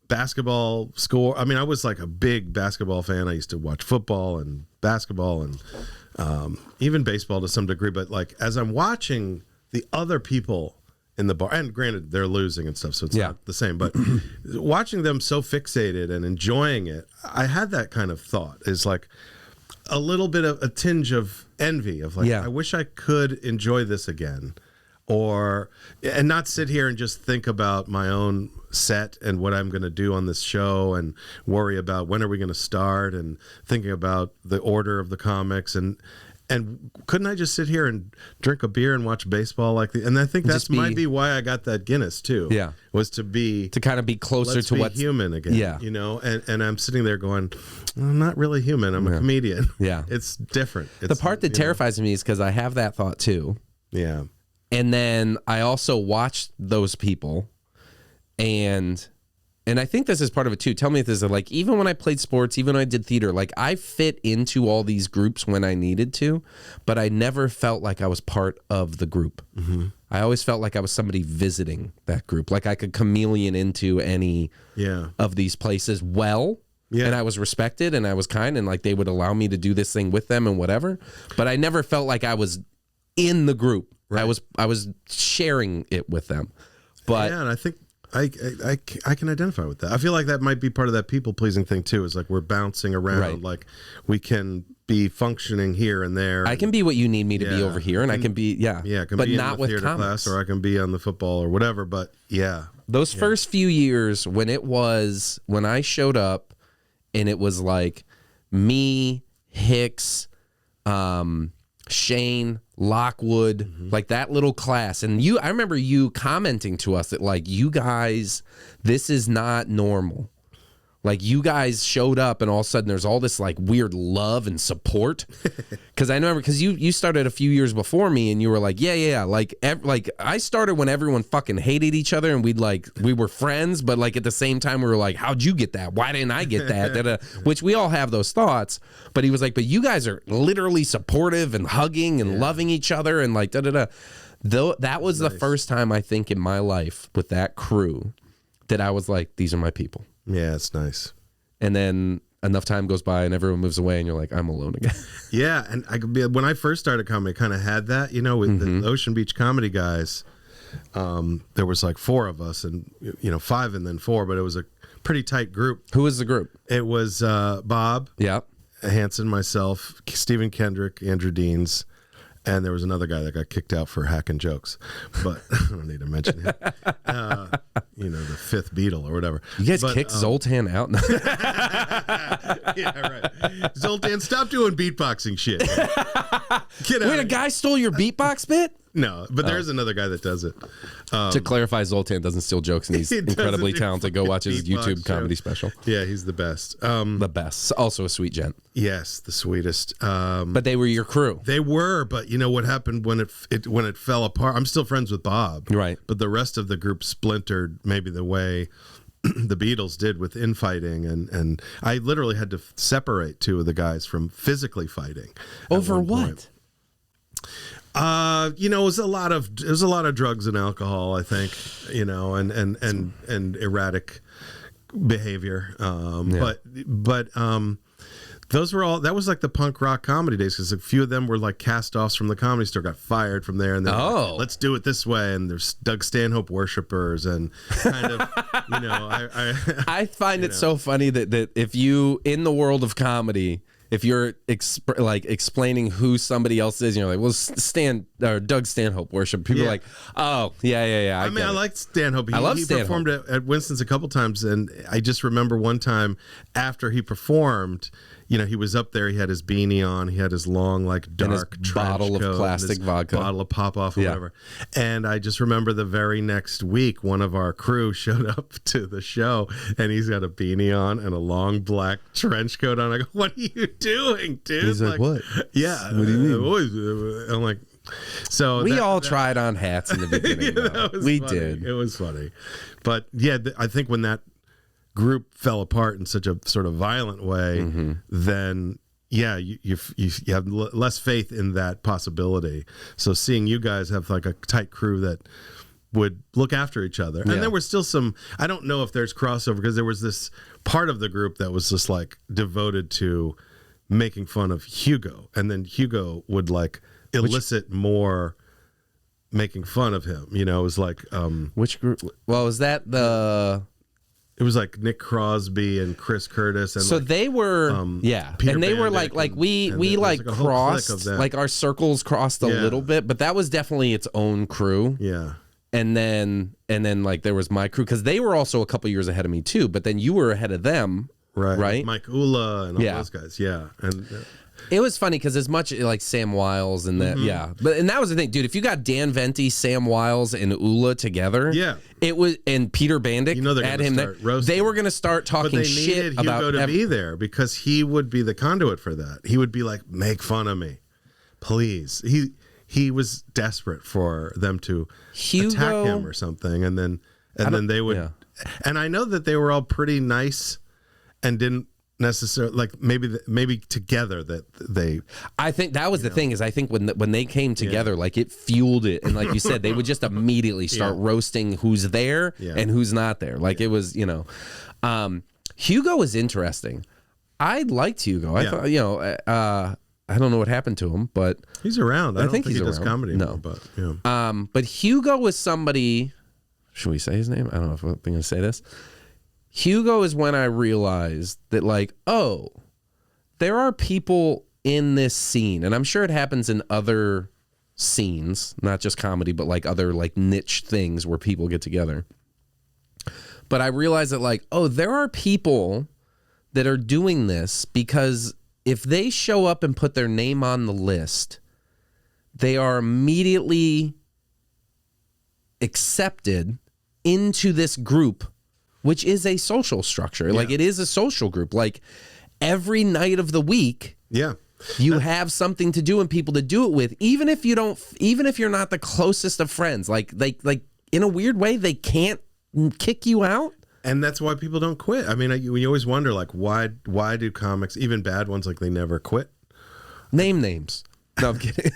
basketball score. I mean, I was like a big basketball fan. I used to watch football and basketball and even baseball to some degree. But like as I'm watching the other people in the bar, and granted they're losing and stuff, so it's not the same, but watching them so fixated and enjoying it, I had that kind of thought, is like a little bit of a tinge of envy of like, I wish I could enjoy this again, and not sit here and just think about my own set and what I'm going to do on this show and worry about when are we going to start and thinking about the order of the comics. And And couldn't I just sit here and drink a beer and watch baseball and I think that might be why I got that Guinness too. Yeah. Was to kind of be closer to what's human again. Yeah. You know, and I'm sitting there going, I'm not really human. I'm a comedian. Yeah. It's different. The part that terrifies me is because I have that thought too. Yeah. And then I also watched those people and I think this is part of it too. Tell me if this is like, even when I played sports, even when I did theater, like I fit into all these groups when I needed to, but I never felt like I was part of the group. Mm-hmm. I always felt like I was somebody visiting that group. Like I could chameleon into any of these places well. Yeah. And I was respected and I was kind and like they would allow me to do this thing with them and whatever. But I never felt like I was in the group. Right. I was sharing it with them. But yeah, and I think I can identify with that. I feel like that might be part of that people pleasing thing too. Is like we're bouncing around, right. Like we can be functioning here and there. I can be what you need me to be over here, and I can be but be not in the with theater class, or I can be on the football or whatever. But those first few years when I showed up, and it was like me, Hicks, Shane, Lockwood, like that little class. And I remember you commenting to us that like, you guys, this is not normal. Like you guys showed up and all of a sudden there's all this like weird love and support. Cause I remember, cause you started a few years before me and you were like, yeah. Like I started when everyone fucking hated each other and we were friends, but like at the same time we were like, how'd you get that? Why didn't I get that? Which we all have those thoughts, but he was like, but you guys are literally supportive and hugging and loving each other and like Though that was the first time I think in my life with that crew that I was like, these are my people. Yeah, it's nice. And then enough time goes by and everyone moves away and you're like, I'm alone again. Yeah, and when I first started comedy, I kind of had that, you know, with the Ocean Beach comedy guys. There was like 4 of us and, 5 and then 4, but it was a pretty tight group. Who was the group? It was Bob, Hanson, myself, Stephen Kendrick, Andrew Deans, and there was another guy that got kicked out for hacking jokes, but I don't need to mention him. The 5th Beatle or whatever. You guys kicked Zoltan out? Yeah, right. Zoltan, stop doing beatboxing shit. Get out. Wait, a guy stole your beatbox bit? No, but there's another guy that does it. To clarify, Zoltan doesn't steal jokes, and he's incredibly talented. Go watch his YouTube comedy special. Yeah, he's the best. The best. Also a sweet gent. Yes, the sweetest. But they were your crew. They were, but you know what happened when it fell apart? I'm still friends with Bob. Right. But the rest of the group splintered maybe the way the Beatles did with infighting, and I literally had to separate 2 of the guys from physically fighting. Over what? It was a lot of drugs and alcohol, I think, and erratic behavior. But that was like the punk rock comedy days, because a few of them were like cast-offs from the Comedy Store, got fired from there, and they're like, let's do it this way. And there's Doug Stanhope worshipers and kind of, I find it so funny that if you, in the world of comedy, if you're explaining who somebody else is, and you're like, well, Doug Stanhope worship. People are like, oh, yeah. I liked Stanhope. I love he Stanhope. Performed at Winston's a couple times, and I just remember one time after he performed, he was up there. He had his beanie on. He had his long, dark and his bottle of plastic vodka, bottle of Pop-Off, or whatever. And I just remember the very next week, one of our crew showed up to the show, and he's got a beanie on and a long black trench coat on. I go, "What are you doing, dude?" He's like, "What?" Yeah. What do you mean? I'm like, so we all tried on hats in the beginning. We funny. did. It was funny, but I think when that group fell apart in such a sort of violent way, then you have less faith in that possibility. So seeing you guys have like a tight crew that would look after each other, and there was still some, I don't know if there's crossover, because there was this part of the group that was just like devoted to making fun of Hugo, and then Hugo would like elicit more making fun of him. It was like which group? Well, is that the? It was like Nick Crosby and Chris Curtis, and so they were Peter and they were Bandic like we like crossed, like our circles crossed a little bit, but that was definitely its own crew. Yeah. And then like there was my crew, because they were also a couple years ahead of me too, but then you were ahead of them, right? Mike Ula and all those guys, and It was funny because as much like Sam Wiles and that, and that was the thing, dude. If you got Dan Venti, Sam Wiles, and Ula together, it was, and Peter Bandic, at him there, they were going to start talking shit about Hugo to be there because he would be the conduit for that. He would be like, make fun of me, please. He was desperate for them to attack him or something, and then they would. Yeah. And I know that they were all pretty nice and didn't necessarily like maybe together that they. I think that was the thing is I think when they came together, like it fueled it, and like you said, they would just immediately start roasting who's there and who's not there. Like it was, Hugo was interesting. I liked Hugo. I thought, I don't know what happened to him, but he's around. I don't think he does comedy anymore, but but Hugo was somebody. Should we say his name? I don't know if I'm going to say this. Hugo is when I realized that, like, oh, there are people in this scene, and I'm sure it happens in other scenes, not just comedy, but like other like niche things where people get together. But I realized that, like, oh, there are people that are doing this because if they show up and put their name on the list, they are immediately accepted into this group, which is a social structure. Like it is a social group. Like every night of the week, you have something to do and people to do it with, even if you're not the closest of friends. Like in a weird way, they can't kick you out. And that's why people don't quit. I mean, you always wonder, like, why do comics, even bad ones, like they never quit? Name names. No, I'm kidding.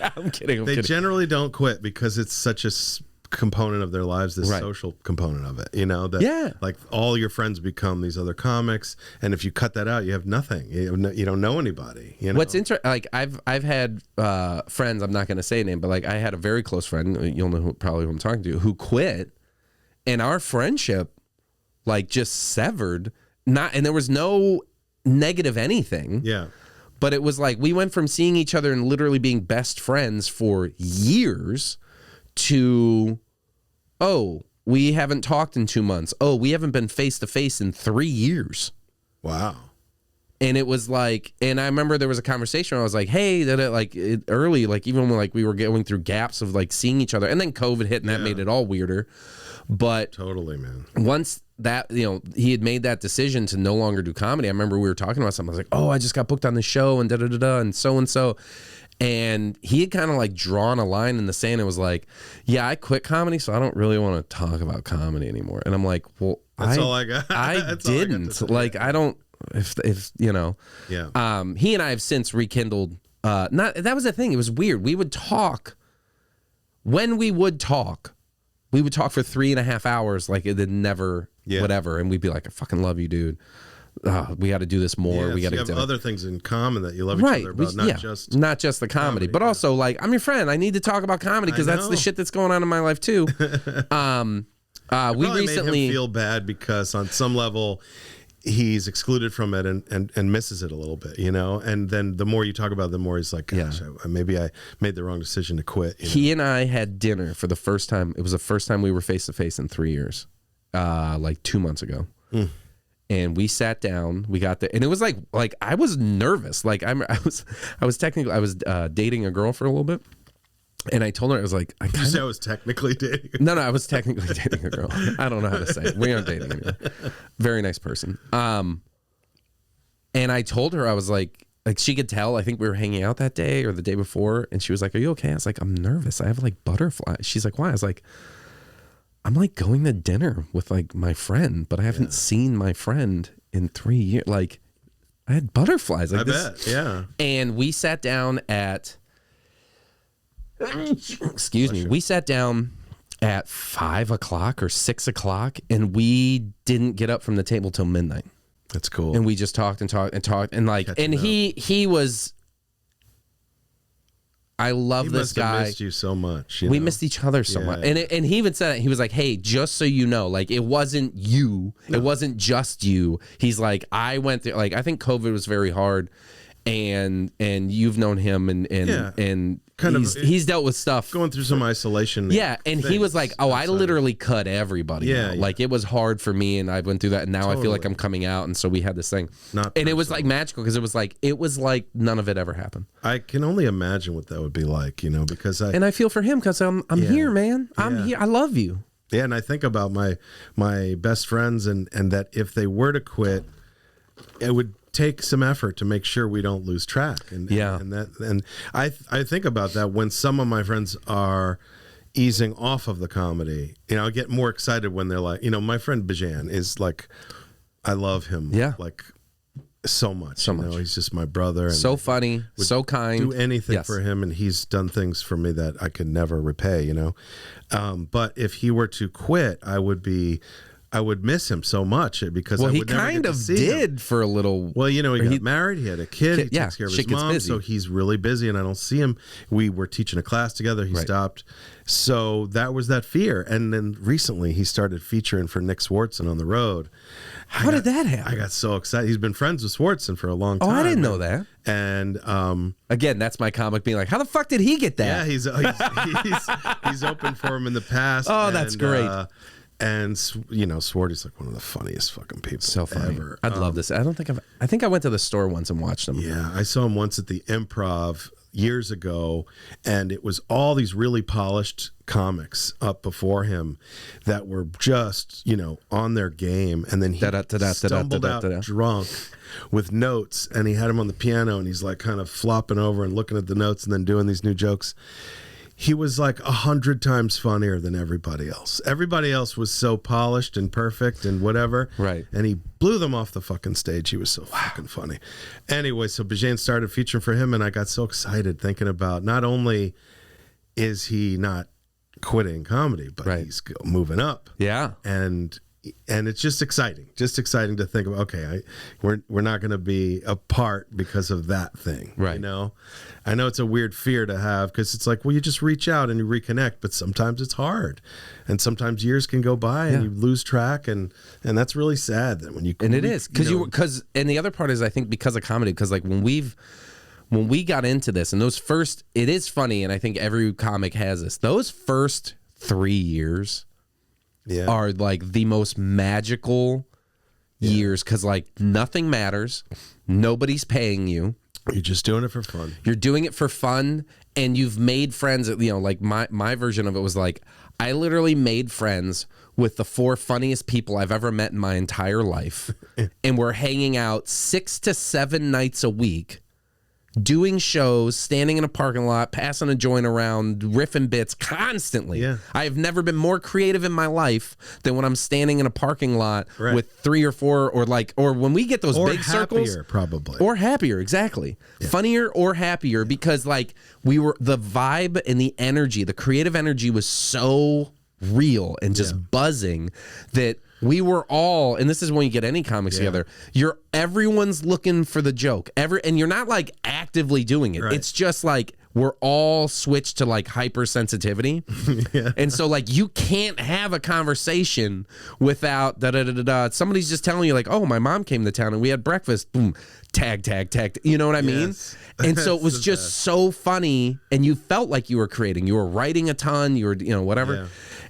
I'm kidding. They generally don't quit because it's such a component of their lives, this social component of it, that like all your friends become these other comics, and if you cut that out, you have nothing. You don't know anybody. What's interesting, like I've had friends, I'm not going to say a name, but like I had a very close friend, you'll know probably who I'm talking to, who quit, and our friendship like just severed. And there was no negative anything. Yeah. But it was like we went from seeing each other and literally being best friends for years to, oh, we haven't talked in 2 months. Oh, we haven't been face to face in 3 years. Wow. And it was like, and I remember there was a conversation where I was like, hey, early, like even when like we were going through gaps of like seeing each other, and then COVID hit and that made it all weirder. But totally, man. Once that, he had made that decision to no longer do comedy, I remember we were talking about something. I was like, oh, I just got booked on the show and da-da-da-da and so. And he had kind of like drawn a line in the sand and was like, yeah, I quit comedy, so I don't really want to talk about comedy anymore. And I'm like, well, that's all I got. I didn't. Like, I don't, if Yeah. He and I have since rekindled, that was the thing. It was weird. We would talk. When we would talk for 3.5 hours, like it had never, whatever. And we'd be like, I fucking love you, dude. We got to do this more. Yeah, we got to have other things in common that you love each other about, not just the comedy, but also like, I'm your friend. I need to talk about comedy because that's the shit that's going on in my life too. We recently made him feel bad because on some level he's excluded from it and misses it a little bit, and then the more you talk about it, the more he's like, gosh, maybe I made the wrong decision to quit. He and I had dinner for the first time. It was the first time we were face to face in 3 years, like 2 months ago. And we sat down, we got there, and it was like I was nervous. Like I was dating a girl for a little bit, and I told her, I was like, I was technically dating. No, I was technically dating a girl. I don't know how to say it. We aren't dating anymore. Very nice person. And I told her, I was like she could tell. I think we were hanging out that day or the day before, and she was like, "Are you okay?" I was like, "I'm nervous. I have like butterflies." She's like, "Why?" I was like, I'm like going to dinner with like my friend, but I haven't seen my friend in 3 years. Like I had butterflies. Like I bet, yeah. And we sat down at, we sat down at 5 o'clock or 6 o'clock, and we didn't get up from the table till midnight. That's cool. And we just talked and like, and he was. I love this guy. He missed you so much. We missed each other so much. And he even said it. He was like, hey, just so you know, like it wasn't you. No. It wasn't just you. He's like, I went through, like, I think COVID was very hard. and you've known him, and kind he's dealt with stuff, going through some isolation. Yeah, and he was like, "Oh, I literally cut everybody. Yeah, out. Like it was hard for me, and I went through that, and now I feel like I'm coming out." And so we had this thing, it was like magical because it was like none of it ever happened. I can only imagine what that would be like, because I feel for him because I'm here, man. I'm here. I love you. Yeah, and I think about my best friends, and that if they were to quit, it would take some effort to make sure we don't lose track. And I think about that when some of my friends are easing off of the comedy. I get more excited when they're like, my friend Bajan is like, I love him. Yeah. Like so much. He's just my brother. And so funny, so kind. Do anything for him, and he's done things for me that I could never repay. But if he were to quit, I would miss him so much because I would never kind get of to see did him. For a little. Well, he got married, he had a kid, he takes care of his mom, busy. so he's really busy, and I don't see him. We were teaching a class together, he stopped. So that was that fear. And then recently he started featuring for Nick Swartzen on the road. How did that happen? I got so excited. He's been friends with Swartzen for a long time. Oh, I didn't know that. And again, that's my comic being like, how the fuck did he get that? Yeah, he's opened for him in the past. Oh, that's great. And Swarty's like one of the funniest fucking people so funny. Ever. I'd love this. I think I went to the store once and watched him. Yeah, I saw him once at the Improv years ago, and it was all these really polished comics up before him that were just on their game, and then he stumbled out drunk with notes, and he had him on the piano, and he's like kind of flopping over and looking at the notes and then doing these new jokes. He was like 100 times funnier than everybody else. Everybody else was so polished and perfect and whatever. Right. And he blew them off the fucking stage. He was so fucking funny. Anyway, so Bajan started featuring for him, and I got so excited thinking about not only is he not quitting comedy, but he's moving up. Yeah. And it's just exciting to think about. Okay, we're not going to be apart because of that thing, right? I know it's a weird fear to have because it's like, well, you just reach out and you reconnect, but sometimes it's hard, and sometimes years can go by and you lose track, and that's really sad. That when you and it is because and the other part is I think because of comedy, because like when we got into this and it is funny, and I think every comic has this. Those first 3 years. Yeah. Are like the most magical years because like nothing matters, nobody's paying you. You're just doing it for fun. You're doing it for fun, and you've made friends. Like my version of it was like I literally made friends with the 4 funniest people I've ever met in my entire life, and we're hanging out 6 to 7 nights a week. Doing shows, standing in a parking lot, passing a joint around, riffing bits constantly. Yeah. I have never been more creative in my life than when I'm standing in a parking lot with 3 or 4, or when we get those big circles. Probably. Or happier, exactly. Yeah. Funnier or happier because like the vibe and the energy, the creative energy was so real and just buzzing that we were all, and this is when you get any comics together, everyone's looking for the joke. And you're not like actively doing it. Right. It's just like we're all switched to like hypersensitivity. And so like you can't have a conversation without somebody's just telling you like, oh, my mom came to town and we had breakfast. Boom. Tag. You know what I mean? And so it was just so funny, and you felt like you were creating. You were writing a ton. You were, whatever. Yeah.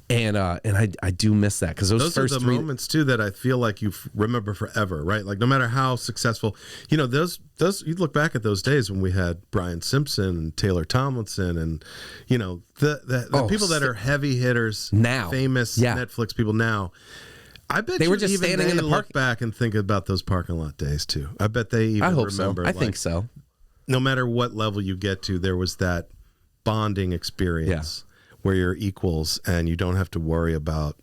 And I do miss that because those first are the moments too that I feel like you remember forever, right? Like no matter how successful, those you look back at those days when we had Brian Simpson and Taylor Tomlinson and the people that are heavy hitters now, famous Netflix people now. I bet they were just standing in the park. Look back and think about those parking lot days too. I bet they even remember. So. I think so. No matter what level you get to, there was that bonding experience. Yeah. Where you're equals and you don't have to worry about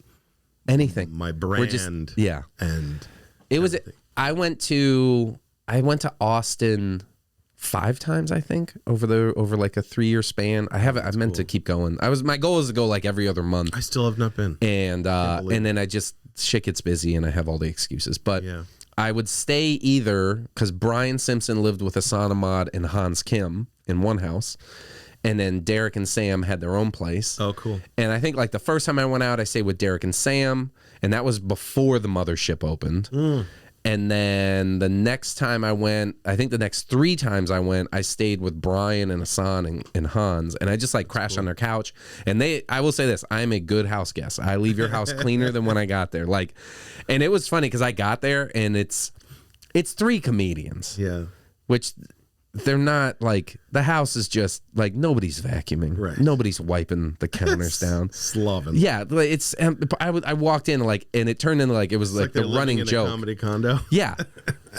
anything. My brand. And it was. I went to Austin 5 times, I think, over like a 3-year span. I meant to keep going. My goal is to go like every other month. I still have not been. And then I just shit gets busy and I have all the excuses. But I would stay either because Brian Simpson lived with Hassan Ahmad and Hans Kim in one house. And then Derek and Sam had their own place. Oh, cool. And I think like the first time I went out, I stayed with Derek and Sam, and that was before the mothership opened. And then the next time I went, I think the next 3 times I went, I stayed with Brian and Hassan and Hans, and I just like crashed on their couch. And I will say this, I'm a good house guest. I leave your house cleaner than when I got there. Like, and it was funny because I got there and it's 3 comedians. Yeah. Which they're not like, the house is just like, nobody's vacuuming. Right. Nobody's wiping the counters down. Sloven. Yeah. It's, I walked in like, and it turned into like, it was like the running joke. A comedy condo. Yeah.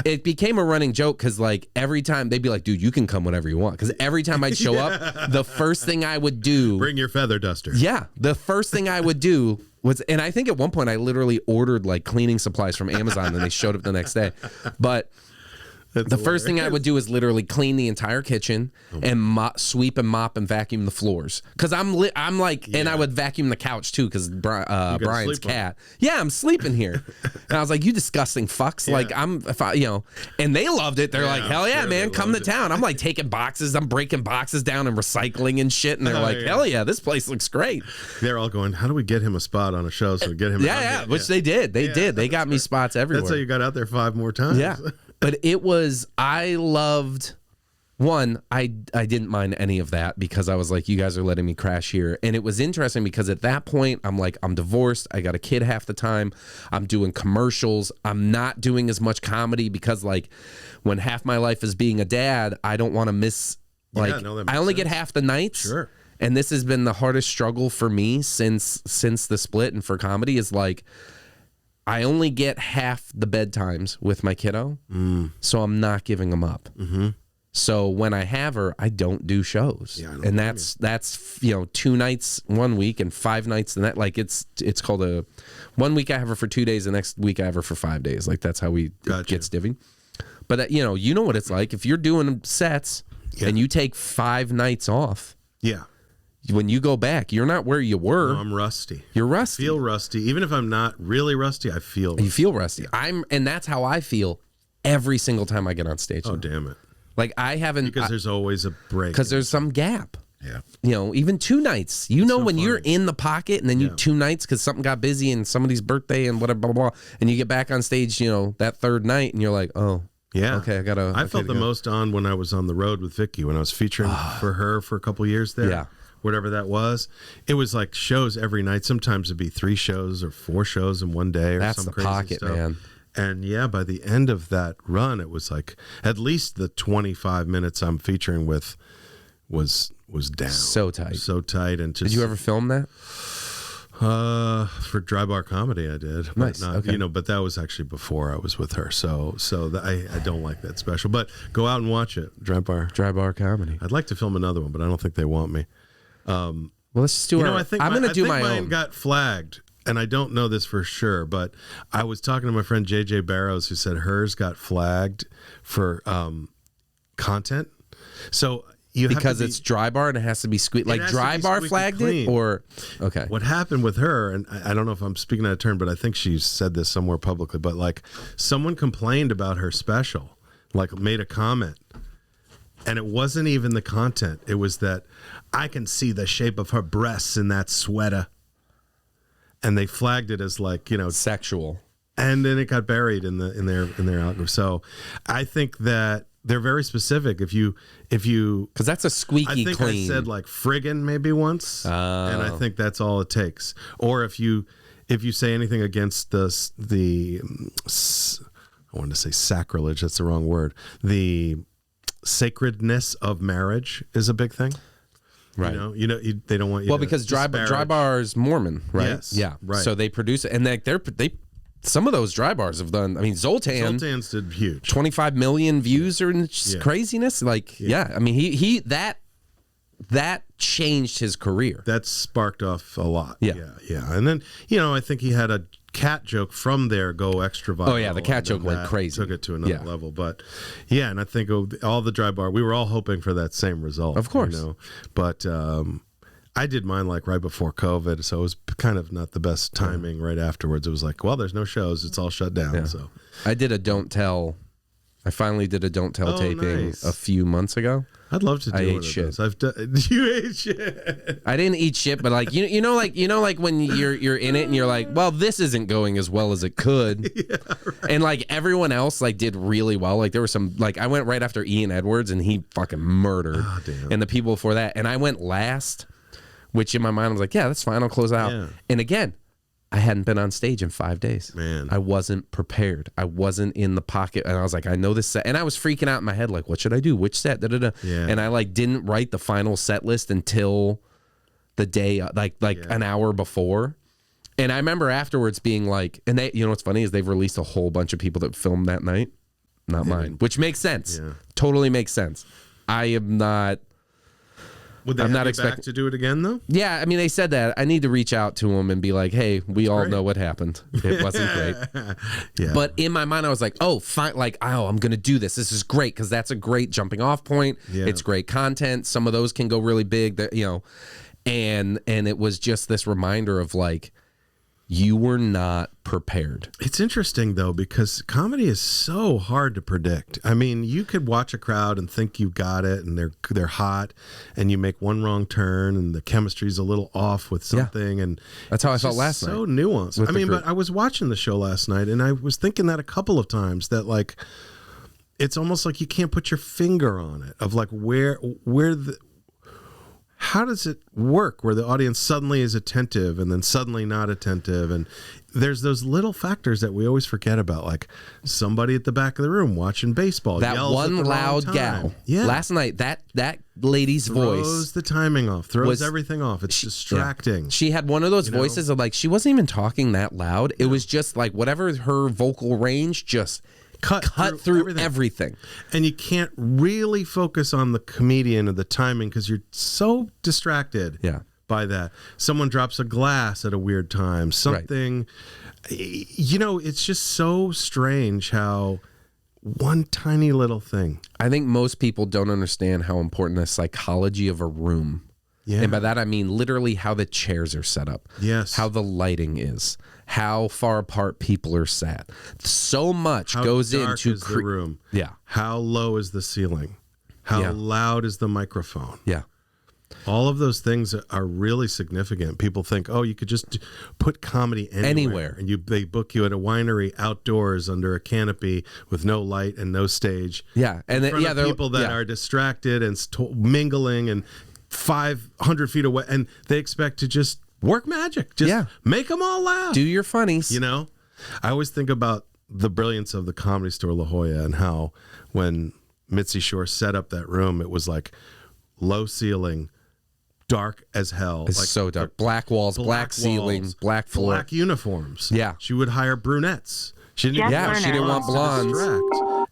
It became a running joke because like every time they'd be like, dude, you can come whenever you want. Because every time I'd show up, the first thing I would do. Bring your feather duster. Yeah. The first thing I would do was, and I think at one point I literally ordered like cleaning supplies from Amazon and they showed up the next day. But the first thing I would do is literally clean the entire kitchen and sweep and mop and vacuum the floors. Because I'm like, and I would vacuum the couch too because Brian's cat. Yeah, I'm sleeping here. And I was like, you disgusting fucks. Yeah. Like, and they loved it. They're like, hell yeah, man, come to town. I'm like taking boxes. I'm breaking boxes down and recycling and shit. And they're like, hell yeah, this place looks great. They're all going, how do we get him a spot on a show so we get him? Yeah, which they did. They did. They got me spots everywhere. That's how you got out there 5 more times. Yeah. But it was, I loved, one, I didn't mind any of that because I was like, you guys are letting me crash here. And it was interesting because at that point, I'm like, I'm divorced. I got a kid half the time. I'm doing commercials. I'm not doing as much comedy because like when half my life is being a dad, I don't want to miss, like, I only get half the nights. Sure. And this has been the hardest struggle for me since the split and for comedy is like, I only get half the bedtimes with my kiddo, so I'm not giving them up. Mm-hmm. So when I have her, I don't do shows, and that's 2 nights 1 week and 5 nights the next. Like it's called a 1 week I have her for 2 days, the next week I have her for 5 days. Like that's how we get divvied. But you know what it's like if you're doing sets and you take 5 nights off. Yeah. When you go back, you're not where you were. No, I'm rusty. You're rusty. I feel rusty. Even if I'm not really rusty, I feel rusty. You feel rusty. Yeah. And that's how I feel every single time I get on stage. Oh, damn it. Like I haven't. Because there's always a break. Because there's some gap. Yeah. Even 2 nights. When funny. You're in the pocket and then you 2 nights because something got busy and somebody's birthday and whatever, blah, blah, blah. And you get back on stage, that 3rd night and you're like, oh. Yeah. Okay, I felt the most on when I was on the road with Vicky, when I was featuring for her for a couple years there. Yeah. Whatever that was, it was like shows every night. Sometimes it'd be 3 shows or 4 shows in one day, or that's some the crazy pocket, stuff. Man. And by the end of that run, it was like at least the 25 minutes I'm featuring with was down. So tight, and just. Did you ever film that? For Dry Bar Comedy, I did. Nice. Okay. But that was actually before I was with her. So I don't like that special. But go out and watch it. Dry Bar Comedy. I'd like to film another one, but I don't think they want me. Well, let's just do I think I'm going to do my mine own. Got flagged, and I don't know this for sure, but I was talking to my friend JJ Barrows, who said hers got flagged for content. So because it's Dry Bar and it has to be squeak. Like Dry Bar flagged clean. it, or okay. What happened with her, and I don't know if I'm speaking out of turn, but I think she said this somewhere publicly. But like someone complained about her special, like made a comment. And it wasn't even the content. It was that I can see the shape of her breasts in that sweater. And they flagged it as like, sexual. And then it got buried in their algorithm. So I think that they're very specific. If you because that's a squeaky clean. I think clean. I said like friggin' maybe once. And I think that's all it takes. Or if you say anything against the I wanted to say sacrilege, that's the wrong word. The sacredness of marriage is a big thing, right? They don't want you. Well, because Dry Bar is Mormon, right? Yes, yeah, right. So they produce it, and they some of those Dry Bars have done. I mean, Zoltan's did huge, 25 million views or craziness. Like, I mean, he that changed his career. That sparked off a lot. Yeah. And then I think he had a cat joke from there go extra viral. Oh yeah, the cat joke went crazy. Took it to another level. But and I think all the Dry Bar, we were all hoping for that same result. Of course. But I did mine like right before COVID, so it was kind of not the best timing right afterwards. It was like, well, there's no shows, it's all shut down. Yeah. So I did a Don't Tell I finally did a Don't Tell taping a few months ago. I'd love to do one of those. I've done. You ate shit. I didn't eat shit, but like you know, like when you're in it and you're like, well, this isn't going as well as it could, yeah, right. And like everyone else like did really well. Like there were some like I went right after Ian Edwards and he fucking murdered, and the people before that, and I went last, which in my mind I was like, yeah, that's fine, I'll close out. Yeah. And again, I hadn't been on stage in 5 days. Man, I wasn't prepared. I wasn't in the pocket. And I was like, I know this set. And I was freaking out in my head, like, what should I do? Which set? Da, da, da. Yeah. And I like didn't write the final set list until the day, like an hour before. And I remember afterwards being like, and they, you know what's funny is they've released a whole bunch of people that filmed that night. Not mine, which makes sense. Yeah. Totally makes sense. I am not. Would they have you back to do it again, though? Yeah, I mean, they said that. I need to reach out to them and be like, hey, we all know what happened. It wasn't great. Yeah. But in my mind, I was like, oh, fine. Like, oh, I'm going to do this. This is great because that's a great jumping off point. Yeah. It's great content. Some of those can go really big, that, you know. And it was just this reminder of like, you were not prepared. It's interesting, though, because comedy is so hard to predict. I mean, you could watch a crowd and think you got it, and they're hot, and you make one wrong turn, and the chemistry's a little off with something. Yeah. And that's how I felt last night. So nuanced. I mean, but I was watching the show last night, and I was thinking that a couple of times, that like, it's almost like you can't put your finger on it, of like how does it work where the audience suddenly is attentive and then suddenly not attentive? And there's those little factors that we always forget about, like somebody at the back of the room watching baseball. That one loud gal. Yeah. Last night, that lady's voice. Throws the timing off, throws everything off. It's distracting. Yeah. She had one of those voices of like, she wasn't even talking that loud. It was just like whatever her vocal range just cut through everything. And you can't really focus on the comedian or the timing because you're so distracted by that. Someone drops a glass at a weird time. Something, you know, it's just so strange how one tiny little thing. I think most people don't understand how important the psychology of a room. Yeah. And by that, I mean literally how the chairs are set up. Yes. How the lighting is. How far apart people are sat. So much goes into the room. Yeah. How low is the ceiling? How loud is the microphone? Yeah. All of those things are really significant. People think, oh, you could just put comedy anywhere. And they book you at a winery outdoors under a canopy with no light and no stage. Yeah. And then, there are people that are distracted and mingling and 500 feet away, and they expect to just work magic. Just make them all laugh. Do your funnies. You know? I always think about the brilliance of the Comedy Store La Jolla and how when Mitzi Shore set up that room, it was like low ceiling, dark as hell. It's like, so dark. Black walls, black ceiling, black floor. Black uniforms. Yeah. She would hire brunettes. She didn't want blondes.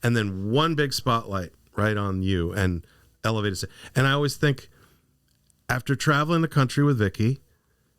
And then one big spotlight right on you and elevated. And I always think, after traveling the country with Vicky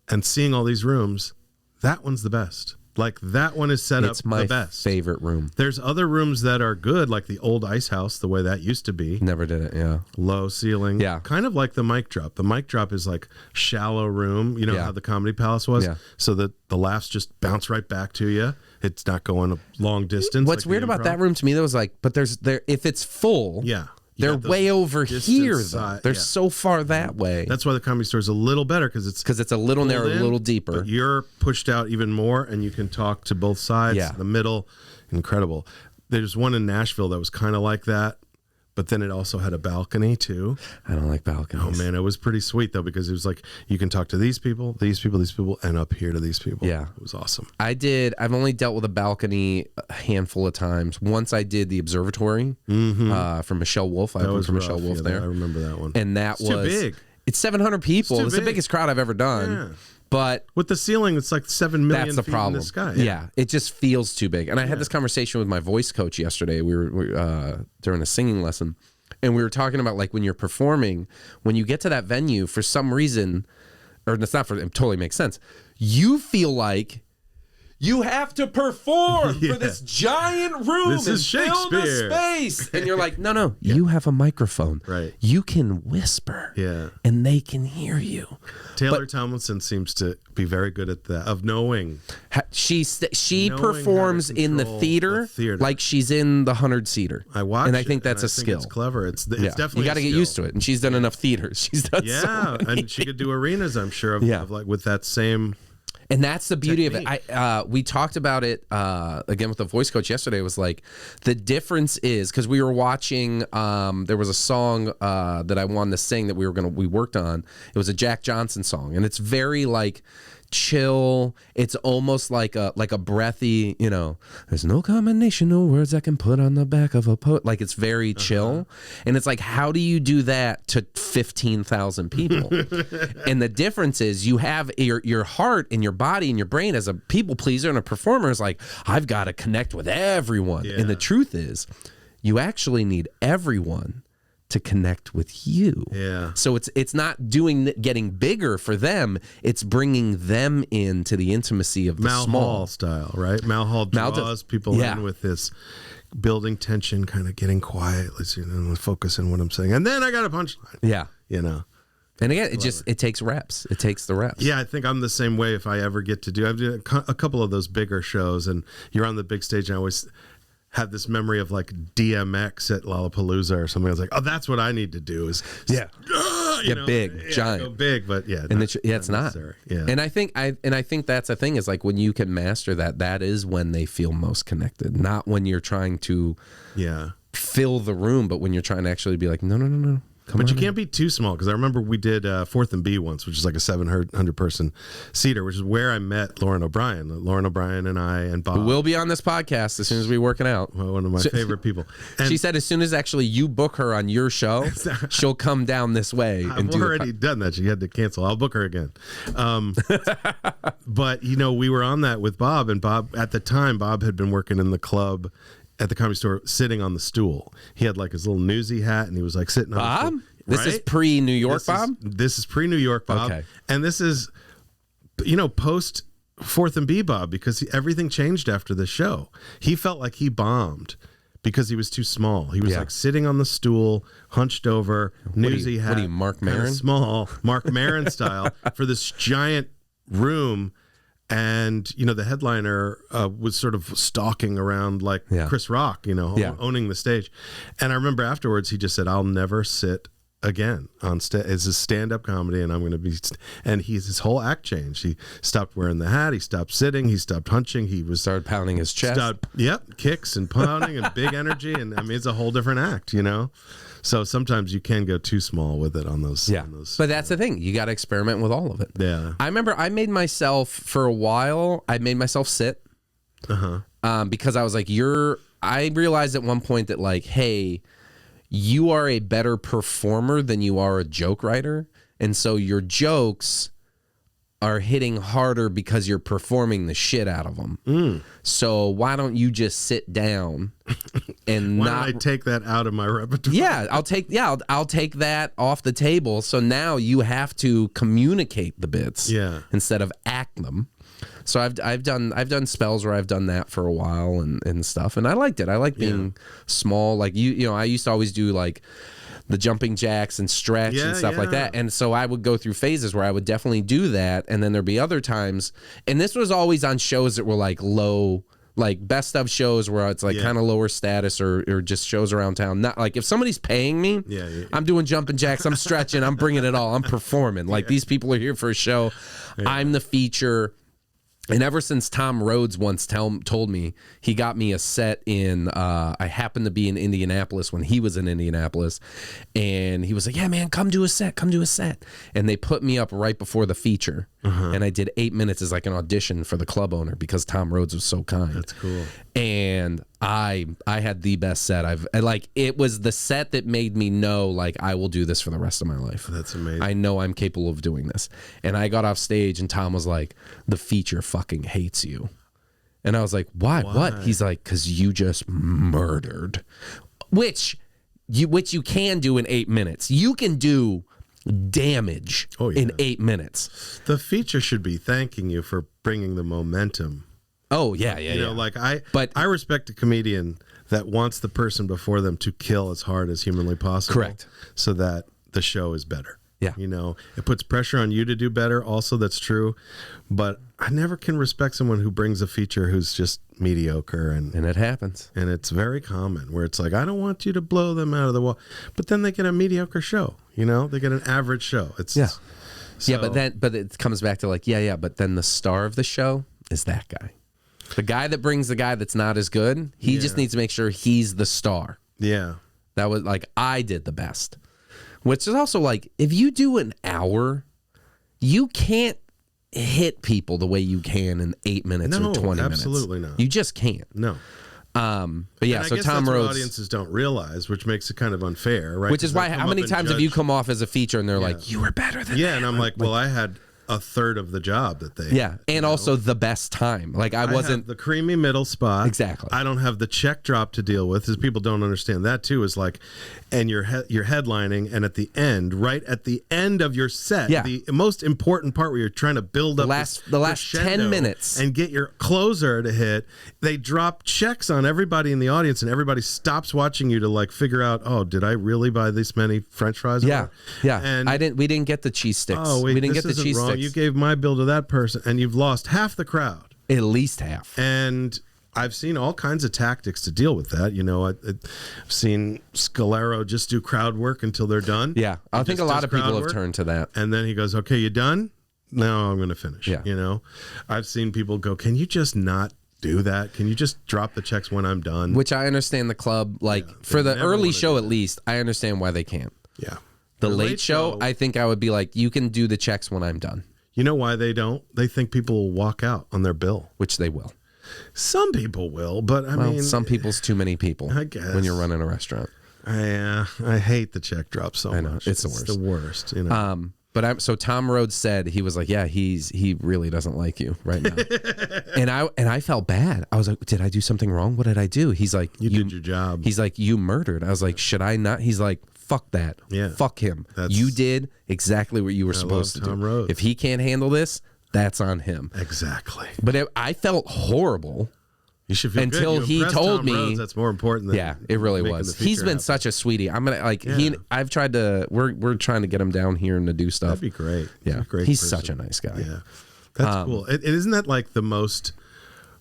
and seeing all these rooms, that one's the best. Like, that one is set up the best. It's my favorite room. There's other rooms that are good, like the old Ice House, the way that used to be. Never did it, yeah. Low ceiling. Yeah. Kind of like the mic drop. The mic drop is like shallow room. You know how the Comedy Palace was? Yeah. So that the laughs just bounce right back to you. It's not going a long distance. What's weird about that room to me, though, is like, but if it's full. Yeah. They're way over here, though. They're so far that way. That's why the Comedy Store is a little better, because it's a little narrow, a little deeper. But you're pushed out even more, and you can talk to both sides. Yeah. The middle, incredible. There's one in Nashville that was kind of like that, but then it also had a balcony too. I don't like balconies. Oh man, it was pretty sweet though, because it was like you can talk to these people, and up here to these people. Yeah, it was awesome. I've only dealt with a balcony a handful of times. Once I did the Observatory from Michelle Wolf. I opened for Michelle Wolf there. I remember that one. And that was too big. It's 700 people. It's the biggest crowd I've ever done. Yeah. But with the ceiling, it's like 7 million that's the feet problem. In the sky. Yeah, it just feels too big. And I had this conversation with my voice coach yesterday. We were during a singing lesson, and we were talking about like when you're performing, when you get to that venue, for some reason, or it's not for it totally makes sense. You feel like you have to perform for this giant room. This is and fill the space. And you're like, no, you have a microphone. Right. You can whisper. Yeah. And they can hear you. Taylor Tomlinson seems to be very good at that, of knowing. She performs in the theater like she's in the 100-seater. I watch, and I think that's a skill. It's clever. It's definitely you got to get used to it. And she's done enough theaters. She's done and she could do arenas, I'm sure, of like with that same. And that's the beauty of it. We talked about it again with the voice coach yesterday. It was like the difference is because we were watching. There was a song that I wanted to sing that we worked on. It was a Jack Johnson song, and it's very like chill. It's almost like a breathy. There's no combination of words I can put on the back of a poet. Like it's very chill, and it's like how do you do that to 15,000 people? And the difference is you have your heart and your body and your brain as a people pleaser and a performer is like I've got to connect with everyone. And the truth is you actually need everyone to connect with you. Yeah. So it's not getting bigger for them. It's bringing them into the intimacy of the Mal small Hall style, right? Mal Hall draws people in with this building tension, kind of getting quiet. Let's focus on what I'm saying, and then I got a punchline. Yeah. And again, it takes reps. It takes the reps. Yeah, I think I'm the same way. If I ever get to do, I've done a couple of those bigger shows, and you're on the big stage. And I always have this memory of like DMX at Lollapalooza or something. I was like, oh, that's what I need to do is big, giant, go big, but it's not. Yeah, and I think that's the thing is like when you can master that is when they feel most connected, not when you're trying to fill the room, but when you're trying to actually be like, no. But you can't be too small because I remember we did 4th and B once, which is like a 700-person seater, which is where I met Lauren O'Brien. Lauren O'Brien and I and Bob. Who will be on this podcast as soon as we work it out. Well, one of my favorite people. And she said as soon as actually you book her on your show, she'll come down this way. I've already done that. She had to cancel. I'll book her again. But, we were on that with Bob, and Bob, at the time, Bob had been working in the club at the Comedy Store sitting on the stool. He had like his little newsy hat and he was like sitting on Bob? the stool. This is pre-New York Bob? This is pre-New York Bob. Okay. And this is, post 4th and B Bob because everything changed after the show. He felt like he bombed because he was too small. He was like sitting on the stool, hunched over, newsy hat. What are you, Mark Maron? Small, Mark Maron style for this giant room. And, the headliner was sort of stalking around like Chris Rock, owning the stage. And I remember afterwards, he just said, I'll never sit again on stage. It's a stand-up comedy, and I'm going to be... And his whole act changed. He stopped wearing the hat. He stopped sitting. He stopped hunching. He started pounding his chest. Kicks and pounding and big energy. And, it's a whole different act, So sometimes you can go too small with it on those. Yeah. But that's the thing. You got to experiment with all of it. Yeah. I remember I made myself, for a while, sit. Because I was like, I realized at one point that like, hey, you are a better performer than you are a joke writer. And so your jokes are hitting harder because you're performing the shit out of them. So why don't you just sit down and why don't I take that out of my repertoire? Yeah, I'll take that off the table. So now you have to communicate the bits instead of act them. So I've done spells where I've done that for a while and stuff, and I liked it. I like being small. Like I used to always do like the jumping jacks and stretch and stuff like that. And so I would go through phases where I would definitely do that, and then there'd be other times. And this was always on shows that were like low, like best of shows where it's like kind of lower status or just shows around town. Not like if somebody's paying me, I'm doing jumping jacks, I'm stretching, I'm bringing it all, I'm performing. Like these people are here for a show. I'm the feature. And ever since Tom Rhodes once told me, he got me a set in, I happened to be in Indianapolis when he was in Indianapolis. And he was like, yeah, man, come do a set. And they put me up right before the feature. And I did 8 minutes as like an audition for the club owner because Tom Rhodes was so kind. That's cool. And I had the best set it was the set that made me know like I will do this for the rest of my life. That's amazing. I know I'm capable of doing this. And I got off stage and Tom was like, the feature fucking hates you. And I was like, why? What? He's like, because you just murdered. Which you can do in 8 minutes. You can do damage in 8 minutes. The feature should be thanking you for bringing the momentum Oh yeah, You know, like I respect a comedian that wants the person before them to kill as hard as humanly possible. Correct. So that the show is better. Yeah. You know, it puts pressure on you to do better. Also, that's true. But I never can respect someone who brings a feature who's just mediocre. And it happens. And it's very common where it's like, I don't want you to blow them out of the wall. But then they get a mediocre show. You know, they get an average show. It's yeah, but it comes back to like, but then the star of the show is that guy. The guy that brings the guy that's not as good, he just needs to make sure he's the star. Yeah. That was like, I did the best. Which is also like, if you do an hour, you can't hit people the way you can in 8 minutes or 20 minutes. Absolutely not. You just can't. No. But yeah, and so I guess Tom that's Rhodes, what audiences don't realize, which makes it kind of unfair, right? Which is why, how many times have you come off as a feature and they're like, you were better than that? And I'm like, well, I had a third of the job that they and also the best time. Like I wasn't have the creamy middle spot. Exactly. I don't have the check drop to deal with, because people don't understand that too. Is like, and you're headlining, and at the end, right at the end of your set, the most important part where you're trying to build up the last 10 minutes and get your closer to hit, they drop checks on everybody in the audience, and everybody stops watching you to like figure out, oh, did I really buy this many French fries? And we didn't get the cheese sticks. Oh, wait, we didn't get the cheese sticks. You gave my bill to that person, and you've lost half the crowd. At least half. And I've seen all kinds of tactics to deal with that. You know, I've seen Scalero just do crowd work until they're done. Yeah, I think a lot of people have turned to that. And then he goes, okay, you done? Now I'm going to finish. Yeah. You know, I've seen people go, can you just not do that? Can you just drop the checks when I'm done? Which I understand the club, like for the early show at least, I understand why they can't. Yeah. The late show, I think I would be like, you can do the checks when I'm done. You know why they don't? They think people will walk out on their bill. Which they will. Some people will, but I mean... some people's too many people. I guess. When you're running a restaurant. I hate the check drop so much. I know, it's the worst. The worst, you know. So Tom Rhodes said, he was like, yeah, he really doesn't like you right now. and I felt bad. I was like, did I do something wrong? What did I do? He's like, you did your job. He's like, you murdered. I was like, should I not? He's like, fuck that. Yeah. Fuck him. You did exactly what you were supposed to do. Rhodes. If he can't handle this, that's on him. Exactly. But I felt horrible. You should feel until good. he told me Rhodes, that's more important than it really was. He's been such a sweetie. I'm gonna like I've tried to we're trying to get him down here and to do stuff. That'd be great. Yeah. He's such a nice guy. Yeah. That's cool. Isn't that like the most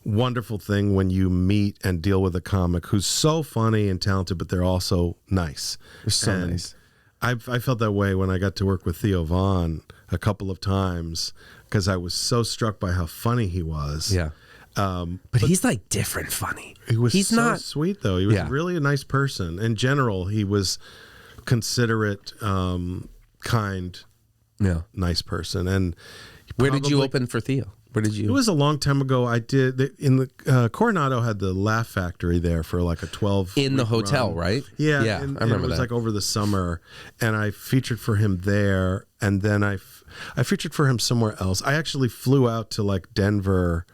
wonderful thing when you meet and deal with a comic who's so funny and talented, but they're also nice. They're so nice. I felt that way when I got to work with Theo Von a couple of times, because I was so struck by how funny he was. Yeah. But he's like different funny. He's not sweet though. He was really a nice person. In general, he was considerate, kind, nice person. And where did you open for Theo? Where did you? It was a long time ago. I did in the Coronado had the Laugh Factory there for like a 12 in the hotel, run. Right? Yeah, I remember it was like over the summer, and I featured for him there, and then I featured for him somewhere else. I actually flew out to like Denver,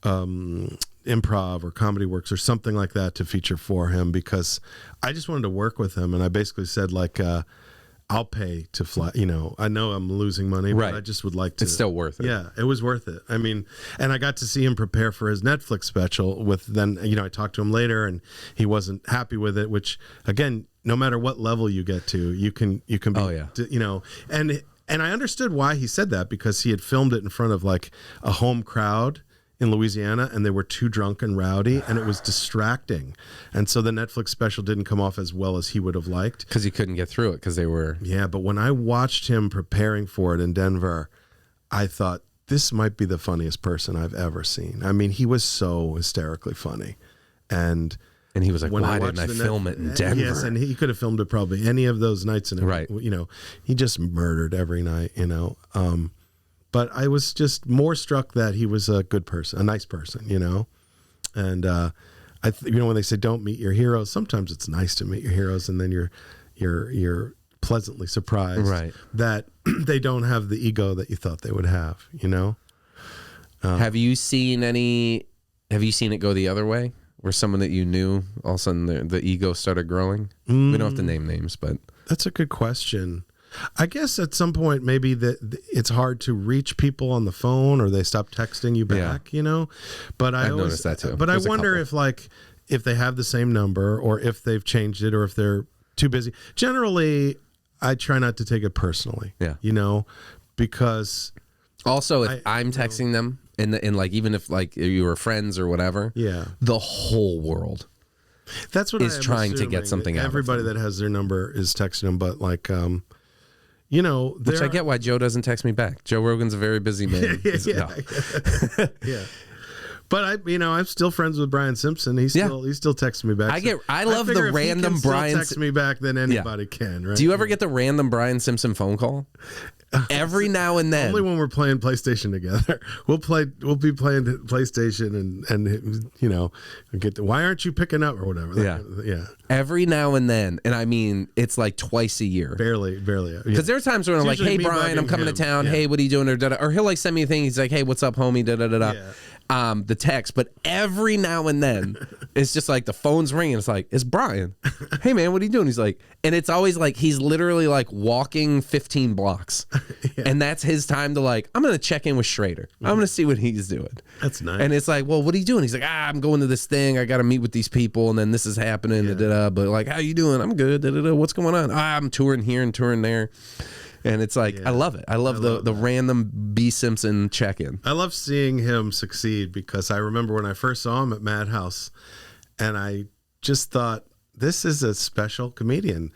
Improv or Comedy Works or something like that to feature for him, because I just wanted to work with him, and I basically said like, I'll pay to fly. You know, I know I'm losing money, but I just would like to. It's still worth it. Yeah, it was worth it. I mean, and I got to see him prepare for his Netflix special. I talked to him later, and he wasn't happy with it. Which, again, no matter what level you get to, you can be. You know, and I understood why he said that, because he had filmed it in front of like a home crowd in Louisiana, and they were too drunk and rowdy, and it was distracting. And so the Netflix special didn't come off as well as he would have liked. Because he couldn't get through it, because they were... Yeah, but when I watched him preparing for it in Denver, I thought, this might be the funniest person I've ever seen. I mean, he was so hysterically funny. And he was like, why didn't I film it in Denver? Yes, and he could have filmed it probably any of those nights. Right. You know, he just murdered every night, you know. But I was just more struck that he was a good person, a nice person, you know. And when they say don't meet your heroes, sometimes it's nice to meet your heroes, and then you're pleasantly surprised that they don't have the ego that you thought they would have, you know. Have you seen it go the other way, where someone that you knew all of a sudden the ego started growing? We don't have to name names, but that's a good question. I guess at some point maybe that it's hard to reach people on the phone, or they stop texting you back, you know. But I've noticed that too. But I wonder if they have the same number, or if they've changed it, or if they're too busy. Generally, I try not to take it personally. Yeah. You know, because also if I'm texting them, and like even if like you were friends or whatever, the whole world is trying to get something out. Everybody that has their number is texting them, but like you know, which I get why Joe doesn't text me back. Joe Rogan's a very busy man. Yeah. But I'm still friends with Brian Simpson. He still texts me back. I love the random Brian text me back than anybody can. Right? Do you ever get the random Brian Simpson phone call? Every now and then. Only when we're playing PlayStation together. We'll be playing PlayStation and you know, why aren't you picking up or whatever. Yeah. Every now and then, and I mean it's like twice a year. Barely. Because there are times when I'm like, hey Brian, I'm coming to town. Hey, what are you doing? Or he'll like send me a thing. He's like, hey, what's up, homie? The text, but every now and then it's just like the phone's ringing. It's like, it's Brian. Hey man, what are you doing? He's like, and it's always like he's literally like walking 15 blocks, and that's his time to like, I'm gonna check in with Schrader. I'm gonna see what he's doing. That's nice. And it's like, well, what are you doing? He's like, I'm going to this thing. I got to meet with these people, and then this is happening. But like, how you doing? I'm good. What's going on? I'm touring here and touring there. And it's like, I love it. I love the random B. Simpson check-in. I love seeing him succeed, because I remember when I first saw him at Madhouse, and I just thought, this is a special comedian.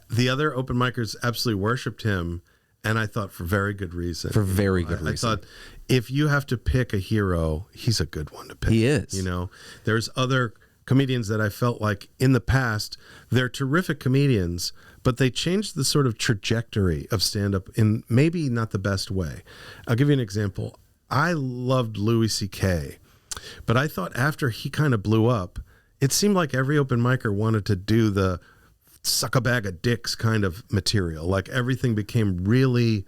The other open micers absolutely worshipped him, and I thought for very good reason. I thought, if you have to pick a hero, he's a good one to pick. He is. You know, there's other comedians that I felt like in the past, they're terrific comedians, but they changed the sort of trajectory of stand-up in maybe not the best way. I'll give you an example. I loved Louis C.K., but I thought after he kind of blew up, it seemed like every open micer wanted to do the suck a bag of dicks kind of material. Like everything became really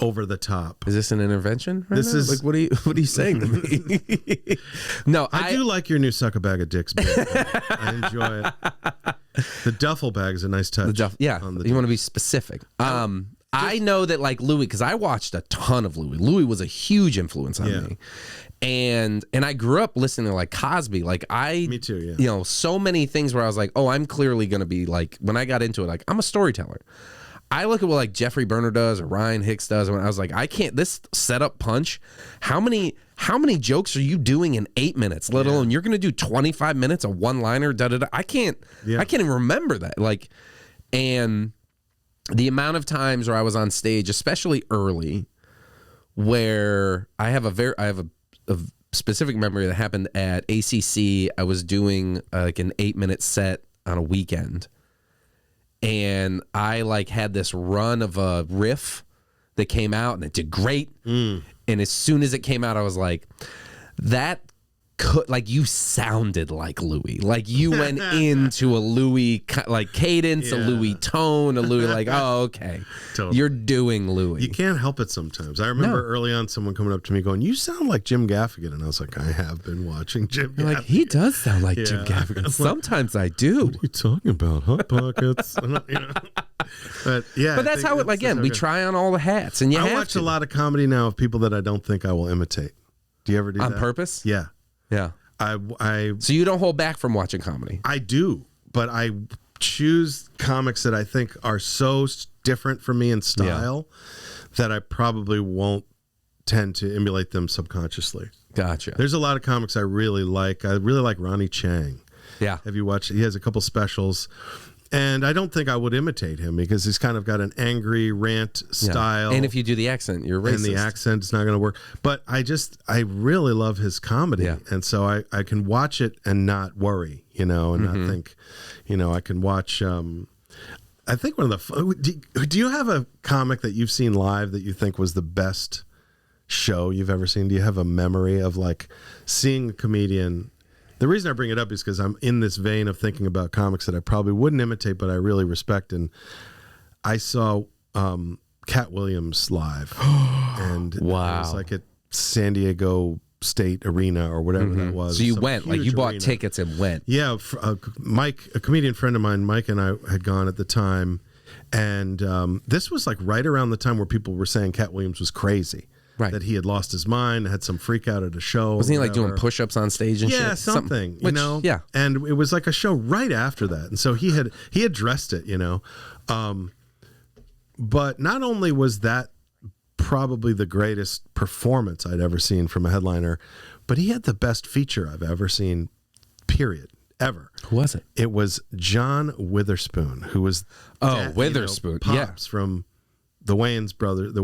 over the top. Is this an intervention? This is like, what are you saying to me? No, I do like your new suck a bag of dicks bag. I enjoy it. The duffel bag is a nice touch. You want to be specific. I know that like Louis, because I watched a ton of Louis. Louis was a huge influence on me. And I grew up listening to like Cosby. Like me too, yeah. You know, so many things where I was like, oh, I'm clearly going to be like, when I got into it, like I'm a storyteller. I look at what like Jeffrey Berner does or Ryan Hicks does, and I was like, I can't, this setup punch, how many jokes are you doing in 8 minutes, let alone you're going to do 25 minutes, a one-liner, I can't even remember that. Like, and the amount of times where I was on stage, especially early, where I have a specific memory that happened at ACC. I was doing like an 8-minute set on a weekend. And I like had this run of a riff that came out, and it did great. And as soon as it came out, I was like, that could, like, you sounded like Louis. Like you went into a Louis like cadence, a Louis tone, a Louis like, oh, okay. Totally. You're doing Louis. You can't help it sometimes. I remember early on someone coming up to me going, you sound like Jim Gaffigan. And I was like, I have been watching Jim Gaffigan. Like, he does sound like Jim Gaffigan. Sometimes I do. What are you talking about? Hot Pockets? But that's how it, again, we try on all the hats. And I watch a lot of comedy now of people that I don't think I will imitate. Do you ever do that? On purpose? Yeah. Yeah. So you don't hold back from watching comedy? I do, but I choose comics that I think are so different from me in style that I probably won't tend to emulate them subconsciously. Gotcha. There's a lot of comics I really like. I really like Ronnie Chang. Yeah. Have you watched? He has a couple specials. And I don't think I would imitate him because he's kind of got an angry rant style. And if you do the accent, you're racist. And the accent's not going to work. But I really love his comedy. Yeah. And so I can watch it and not worry, and not think, I can watch. I think one of the, do you have a comic that you've seen live that you think was the best show you've ever seen? Do you have a memory of like seeing a comedian? The reason I bring it up is because I'm in this vein of thinking about comics that I probably wouldn't imitate, but I really respect. And I saw Cat Williams live, and it was like at San Diego State Arena or whatever that was. So you went, like you bought tickets and went. Yeah, Mike, a comedian friend of mine, Mike and I had gone at the time, And this was like right around the time where people were saying Cat Williams was crazy. Right. That he had lost his mind, had some freak out at a show. Wasn't he like doing push-ups on stage and shit? Yeah, something, you know? Yeah. And it was like a show right after that. And so he addressed it, you know? But not only was that probably the greatest performance I'd ever seen from a headliner, but he had the best feature I've ever seen, period, ever. Who was it? It was John Witherspoon, who was Witherspoon, Pops from the Wayans brothers,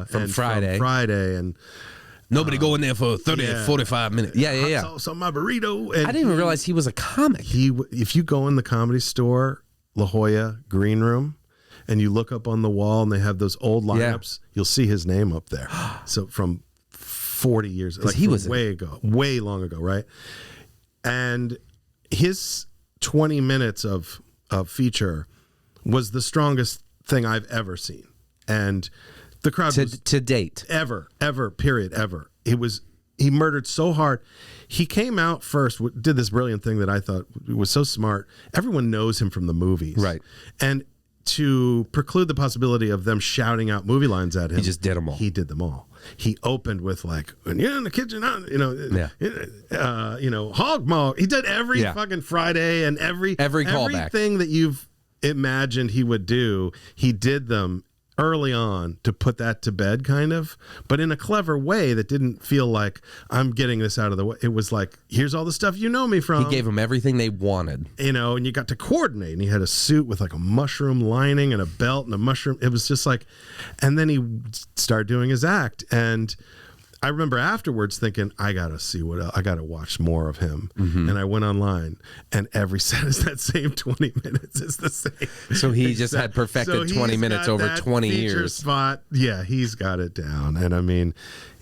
from Friday. And nobody go in there for 45 minutes. Yeah. Sauce on my burrito. And I didn't even realize he was a comic. If you go in the Comedy Store, La Jolla Green Room, and you look up on the wall and they have those old lineups, you'll see his name up there. So from 40 years, like he was way long ago, right? And his 20 minutes of feature was the strongest thing I've ever seen. And the crowd was to date. Ever, period, ever. He murdered so hard. He came out first, did this brilliant thing that I thought was so smart. Everyone knows him from the movies. Right. And to preclude the possibility of them shouting out movie lines at him, he just did them all. He did them all. He opened with like, when you're in the kitchen, hog maw. He did every fucking Friday and every callback. Everything that you've imagined he would do, he did them early on to put that to bed, kind of, but in a clever way that didn't feel like I'm getting this out of the way. It was like, here's all the stuff you know me from. He gave them everything they wanted, and you got to coordinate. And he had a suit with like a mushroom lining and a belt and a mushroom. It was just like, and then he started doing his act. And I remember afterwards thinking, I gotta see I gotta watch more of him. Mm-hmm. And I went online, and every set is that same 20 minutes. It's the same. So he just had perfected 20 minutes over 20 years. Spot. Yeah, he's got it down. And I mean,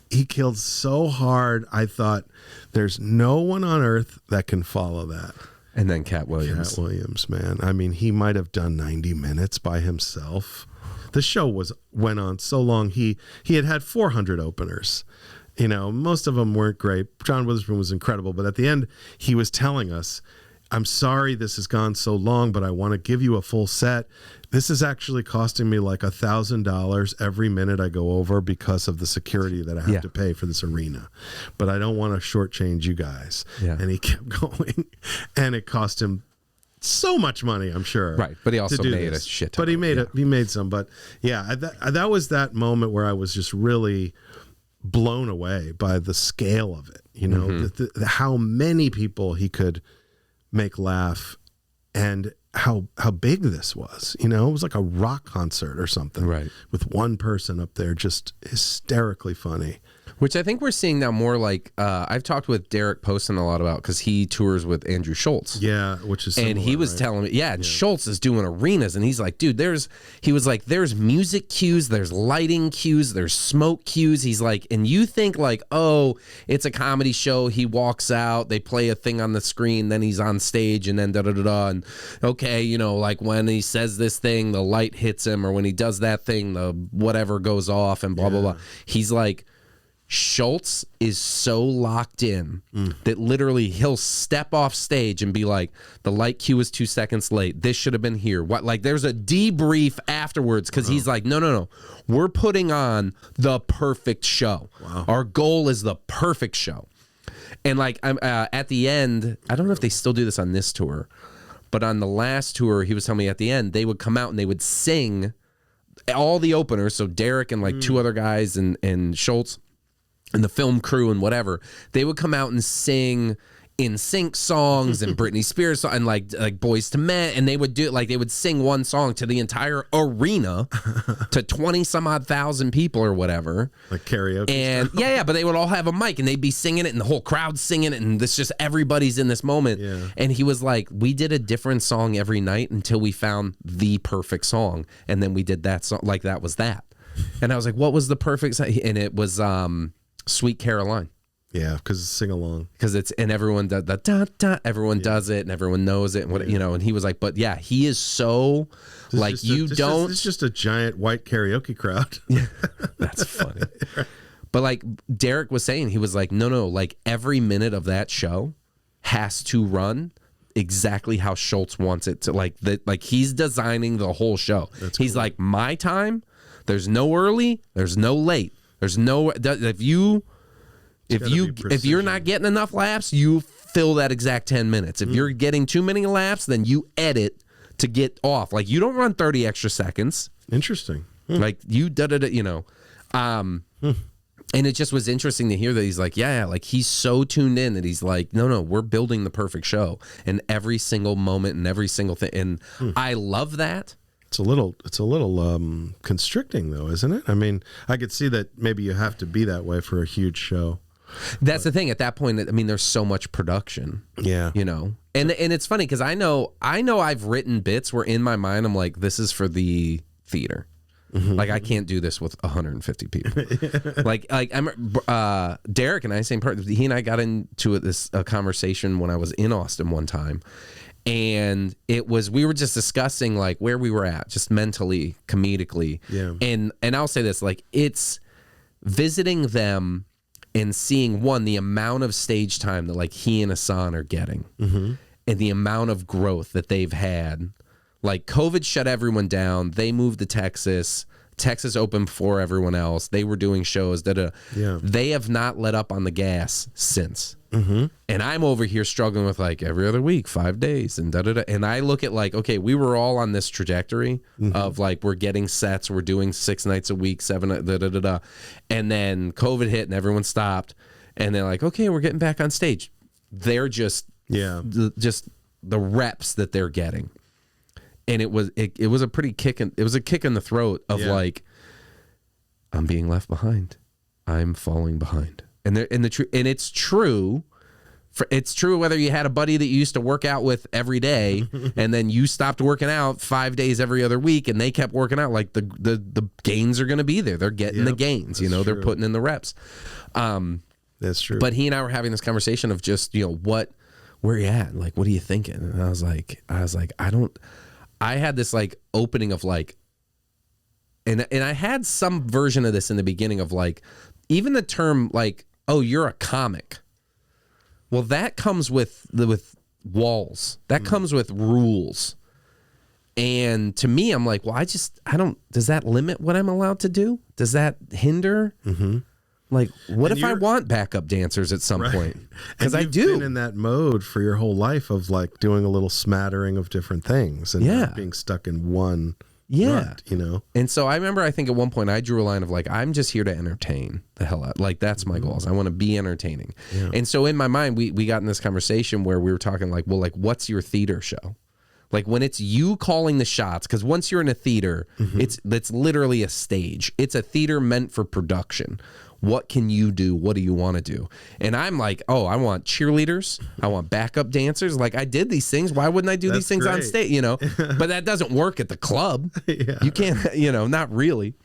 he killed so hard. I thought, there's no one on earth that can follow that. And then Cat Williams. Cat Williams, man. I mean, he might have done 90 minutes by himself. The show went on so long. He had 400 openers. You know, most of them weren't great. John Witherspoon was incredible, but at the end, he was telling us, I'm sorry this has gone so long, but I want to give you a full set. This is actually costing me like $1,000 every minute I go over because of the security that I have to pay for this arena. But I don't want to shortchange you guys. Yeah. And he kept going, and it cost him so much money, I'm sure. Right, but he also made a shit ton. But he made some. But yeah, that was that moment where I was just really blown away by the scale of it. You know, mm-hmm. How many people he could make laugh, and how big this was. You know, it was like a rock concert or something, right? With one person up there, just hysterically funny. Which I think we're seeing now more like, I've talked with Derek Poston a lot about, because he tours with Andrew Schultz. Yeah, which is similar, and he was telling me, and Schultz is doing arenas, and he's like, dude, there's music cues, there's lighting cues, there's smoke cues. He's like, and you think like, oh, it's a comedy show, he walks out, they play a thing on the screen, then he's on stage, and then da-da-da-da, and okay, you know, like when he says this thing, the light hits him, or when he does that thing, the whatever goes off, and blah, blah, blah. He's like, Schultz is so locked in that literally he'll step off stage and be like, the light cue is 2 seconds late. This should have been here. What? Like, there's a debrief afterwards, because he's like, no. We're putting on the perfect show. Wow. Our goal is the perfect show. And like, I'm at the end, I don't know if they still do this on this tour, but on the last tour, he was telling me at the end, they would come out and they would sing all the openers. So Derek and like two other guys and Schultz and the film crew and whatever, they would come out and sing In Sync songs and Britney Spears songs and like Boys to Men, and they would do like they would sing one song to the entire arena to 20 some odd thousand people or whatever, like karaoke. And but they would all have a mic and they'd be singing it, and the whole crowd singing it, and this just everybody's in this moment. Yeah. And he was like, we did a different song every night until we found the perfect song, and then we did that song. Like that was that. And I was like, what was the perfect song? And it was Sweet Caroline. Yeah, because it's sing along. Because it's, and everyone does the da da, everyone does it, and everyone knows it, and what, you know. And he was like, but yeah, he is so this like is you don't. It's just a giant white karaoke crowd. That's funny. But like Derek was saying, he was like, no, like every minute of that show has to run exactly how Schultz wants it to, like he's designing the whole show. He's like, my time, there's no early, there's no late, there's no, if you're not getting enough laps, you fill that exact 10 minutes. If you're getting too many laps, then you edit to get off. Like, you don't run 30 extra seconds. Interesting. Like, you you know. And it just was interesting to hear that he's like, yeah, like he's so tuned in that he's like, no, we're building the perfect show, and every single moment and every single thing. And I love that. It's a little constricting though, isn't it? I mean, I could see that maybe you have to be that way for a huge show. That's the thing. At that point, I mean, there's so much production. Yeah. You know, and it's funny because I know I've written bits where in my mind I'm like, this is for the theater. Like, I can't do this with 150 people. like I'm Derek and I, same part. He and I got into a conversation when I was in Austin one time, and we were just discussing like where we were at, just mentally, comedically. Yeah. And I'll say this, like, it's visiting them and seeing the amount of stage time that like he and Hassan are getting, and the amount of growth that they've had. Like, COVID shut everyone down. They moved to Texas. Texas opened before everyone else. They were doing shows that they have not let up on the gas since. And I'm over here struggling with like every other week, 5 days, and da-da-da. And I look at like, okay, we were all on this trajectory of like, we're getting sets, we're doing 6 nights a week, 7, da-da-da-da. And then COVID hit and everyone stopped. And they're like, okay, we're getting back on stage. They're just the reps that they're getting. And it was a pretty kick in the throat of like, I'm being left behind, I'm falling behind, and it's true. It's true whether you had a buddy that you used to work out with every day, and then you stopped working out 5 days every other week, and they kept working out. Like, the gains are going to be there. They're getting the gains. You know, they're putting in the reps. That's true. But he and I were having this conversation of just, you know, where you at? Like, what are you thinking? And I was like, I had this like opening of like, and I had some version of this in the beginning of like, even the term like, oh, you're a comic. Well, that comes with walls. That comes with rules. And to me, I'm like, well, does that limit what I'm allowed to do? Does that hinder? Like, what if I want backup dancers at some point? Because I do. You've been in that mode for your whole life of like doing a little smattering of different things and not being stuck in one rut, you know? And so I remember, I think at one point I drew a line of like, I'm just here to entertain the hell out. Like, that's my goals. I want to be entertaining. Yeah. And so in my mind, we got in this conversation where we were talking like, well, like, what's your theater show? Like, when it's you calling the shots, because once you're in a theater, it's literally a stage. It's a theater meant for production. What can you do? What do you want to do? And I'm like, oh, I want cheerleaders. I want backup dancers. Like, I did these things. Why wouldn't I do these things on stage? You know, but that doesn't work at the club. You can't, you know, not really.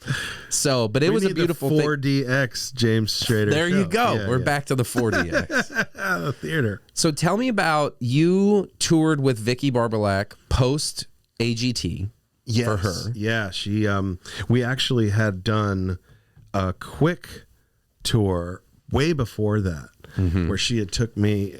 So, but it was a beautiful thing. 4DX James Schrader. There you go. We're back to the 4DX. The theater. So tell me about, you toured with Vicky Barbalak post AGT for her. Yeah, she. We actually had done a quick tour way before that, where she took me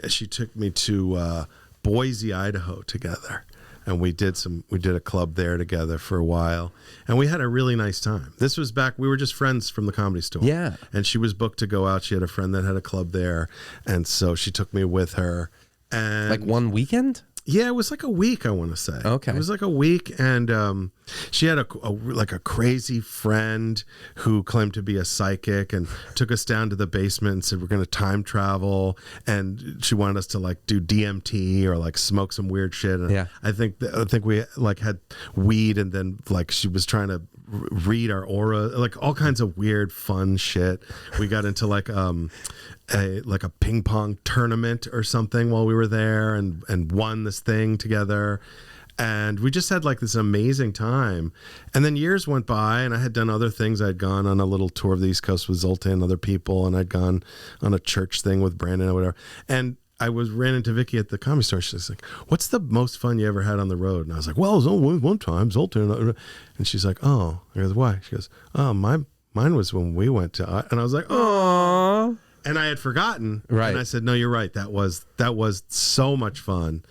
to Boise, Idaho together, and we did a club there together for a while, and we had a really nice time. This was back, we were just friends from the Comedy Store, and she was booked to go out. She had a friend that had a club there, and so she took me with her. And like one weekend? Yeah, it was like a week, I want to say. Okay. It was like a week, and she had a crazy friend who claimed to be a psychic and took us down to the basement and said we're going to time travel, and she wanted us to like do DMT or like smoke some weird shit. And I think we like had weed, and then like she was trying to read our aura, like all kinds of weird fun shit. We got into like a ping pong tournament or something while we were there, and won this thing together, and we just had like this amazing time. And then years went by, and I had done other things. I'd gone on a little tour of the East Coast with Zoltan and other people, and I'd gone on a church thing with Brandon or whatever, and I ran into Vicky at the Comedy Store. She's like, what's the most fun you ever had on the road? And I was like, well, it was only one time, Zoltan. And she's like, oh. I goes, why? She goes, oh, mine was when we went to, and I was like, oh. And I had forgotten. Right. And I said, no, you're right. That was so much fun.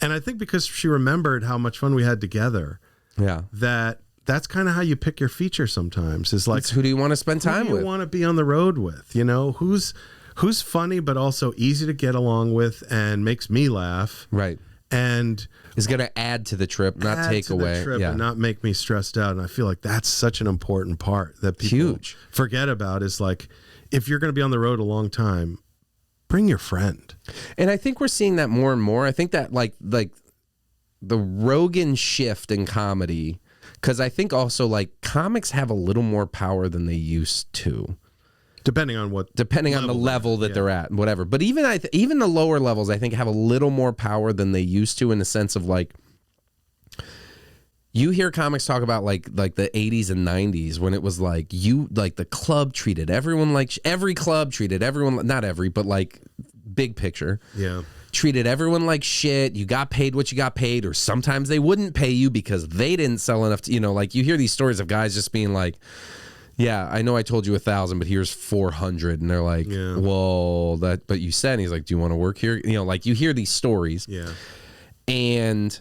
And I think because she remembered how much fun we had together. Yeah. That's kind of how you pick your feature sometimes. Is like, who do you want to spend time with? Who do you want to be on the road with? You know, who's funny but also easy to get along with and makes me laugh. Right. And is going to add to the trip, not take away. And not make me stressed out. And I feel like that's such an important part that people forget about is like, if you're going to be on the road a long time, bring your friend. And I think we're seeing that more and more. I think that like the Rogan shift in comedy, because I think also like comics have a little more power than they used to. Depending on the level that they're at, whatever. But even even the lower levels, I think, have a little more power than they used to, in the sense of like, you hear comics talk about like the 80s and 90s when it was like the club treated everyone like every club treated everyone, not every, but like big picture. Yeah. Treated everyone like shit. You got paid what you got paid, or sometimes they wouldn't pay you because they didn't sell enough to, like you hear these stories of guys just being like, yeah, I know I told you 1,000, but here's 400. And they're like, well, but you said, and he's like, do you want to work here? Like you hear these stories. Yeah. And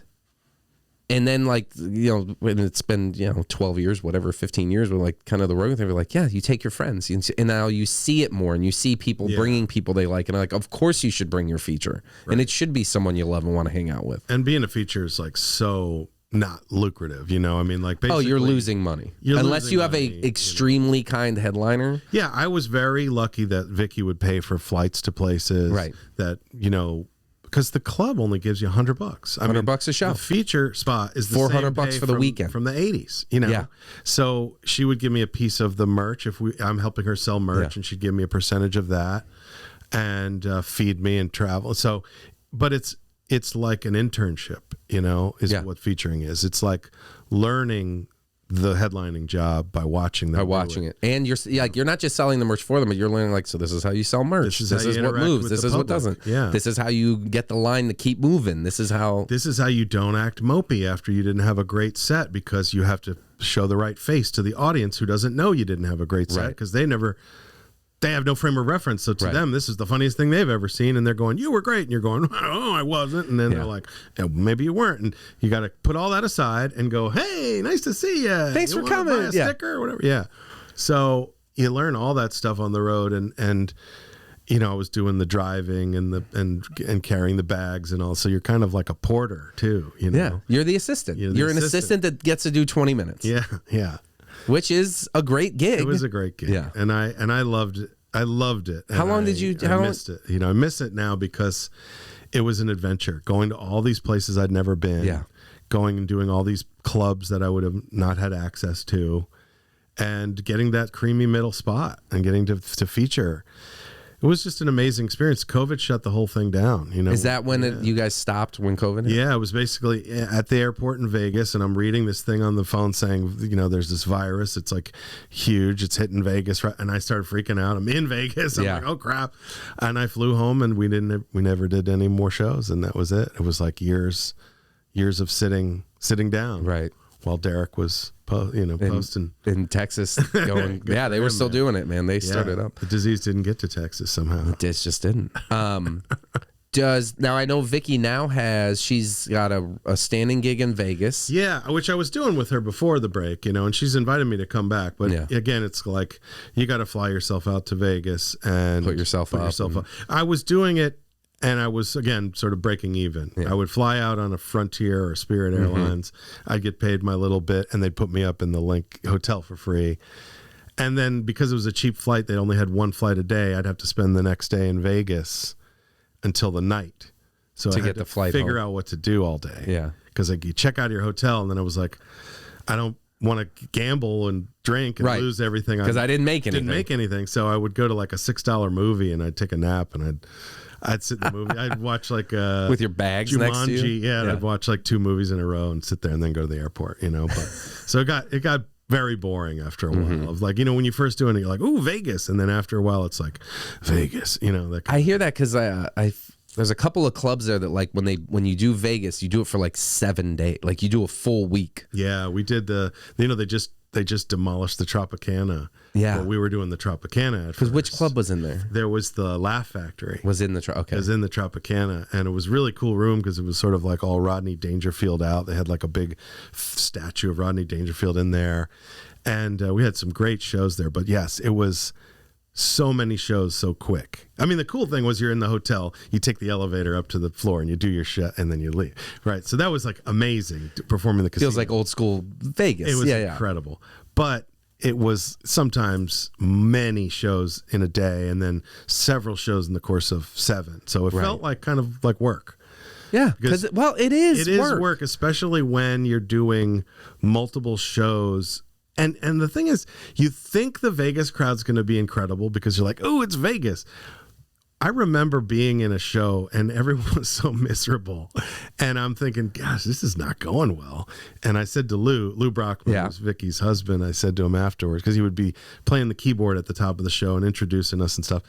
then like, when it's been, 12 years, whatever, 15 years, with like kind of the Rogan thing, we're like, yeah, you take your friends. And now you see it more, and you see people bringing people they like. And I'm like, of course you should bring your feature. Right. And it should be someone you love and want to hang out with. And being a feature is like so not lucrative, I mean, like basically, you're losing money unless you have a extremely kind headliner. Yeah, I was very lucky that Vicky would pay for flights to places, right? That because the club only gives you $100. $100 a show. The feature spot is the $400 for the weekend from the 80s. Yeah. So she would give me a piece of the merch if I'm helping her sell merch, and she'd give me a percentage of that, and feed me and travel. So, but it's like an internship, is what featuring is. It's like learning the headlining job by watching them. And you're not just selling the merch for them, but you're learning like, so this is how you sell merch. This is what moves. This is what doesn't. Yeah. This is how you get the line to keep moving. This is how you don't act mopey after you didn't have a great set, because you have to show the right face to the audience who doesn't know you didn't have a great set, because they have no frame of reference. So to them, this is the funniest thing they've ever seen. And they're going, you were great. And you're going, oh, I wasn't. And then they're like, maybe you weren't. And you got to put all that aside and go, hey, nice to see you. Thanks for coming. Buy a sticker or whatever. Yeah. So you learn all that stuff on the road. And I was doing the driving and carrying the bags and all. So you're kind of like a porter too, Yeah. You're the assistant. You're an assistant that gets to do 20 minutes. Yeah. Yeah. Which is a great gig. It was a great gig. Yeah. And I loved it. I loved it. How long did you? I missed it. I miss it now because it was an adventure. Going to all these places I'd never been. Yeah. Going and doing all these clubs that I would have not had access to, and getting that creamy middle spot and getting to feature. It was just an amazing experience. COVID shut the whole thing down. Is that when you guys stopped when COVID hit? Yeah, it was basically at the airport in Vegas, and I'm reading this thing on the phone saying, there's this virus. It's like huge. It's hitting Vegas, right? And I started freaking out. I'm in Vegas. I'm like, oh crap! And I flew home, and we never did any more shows, and that was it. It was like years of sitting down, right? While Derek was posting in Texas, going, yeah, they were still doing it, man. They started up. The disease didn't get to Texas somehow. It just didn't. Now I know Vicky she's got a standing gig in Vegas. Yeah, which I was doing with her before the break, and she's invited me to come back. But again, it's like you got to fly yourself out to Vegas and put yourself up. I was doing it. And I was, again, sort of breaking even. Yeah. I would fly out on a Frontier or Spirit Airlines. I'd get paid my little bit, and they'd put me up in the Link Hotel for free. And then because it was a cheap flight, they only had one flight a day. I'd have to spend the next day in Vegas until the night. So I had to figure out what to do all day. Yeah. Because you check out of your hotel, and then I was like, I don't want to gamble and drink and lose everything. Because I didn't make anything. So I would go to like a $6 movie, and I'd take a nap, and I'd sit in the movie. I'd watch like with your bags Jumanji, next to you. Yeah, I'd watch like 2 movies in a row and sit there and then go to the airport. But so it got very boring after a while. Of like when you first doing it, you're like, ooh, Vegas, and then after a while, it's like Vegas. I hear that because there's a couple of clubs there that like when you do Vegas, you do it for like 7 days, like you do a full week. Yeah, we did they just demolished the Tropicana. Yeah. Well, we were doing the Tropicana at Because first. which club was in there? There was the Laugh Factory. Was in the It was in the Tropicana, and it was a really cool room because it was sort of like all Rodney Dangerfield out. They had like a big statue of Rodney Dangerfield in there, and we had some great shows there. But yes, it was so many shows so quick. I mean, the cool thing was you're in the hotel, you take the elevator up to the floor and you do your shit and then you leave. Right. So that was like amazing performing the casino. Feels like old school Vegas. It was incredible. But it was sometimes many shows in a day and then several shows in the course of 7. So it felt like kind of like work. Yeah, because it is work, especially when you're doing multiple shows. And the thing is, you think the Vegas crowd's going to be incredible because you're like, oh, it's Vegas. I remember being in a show and everyone was so miserable. And I'm thinking, gosh, this is not going well. And I said to Lou Brockman, who's Vicky's husband, I said to him afterwards, because he would be playing the keyboard at the top of the show and introducing us and stuff.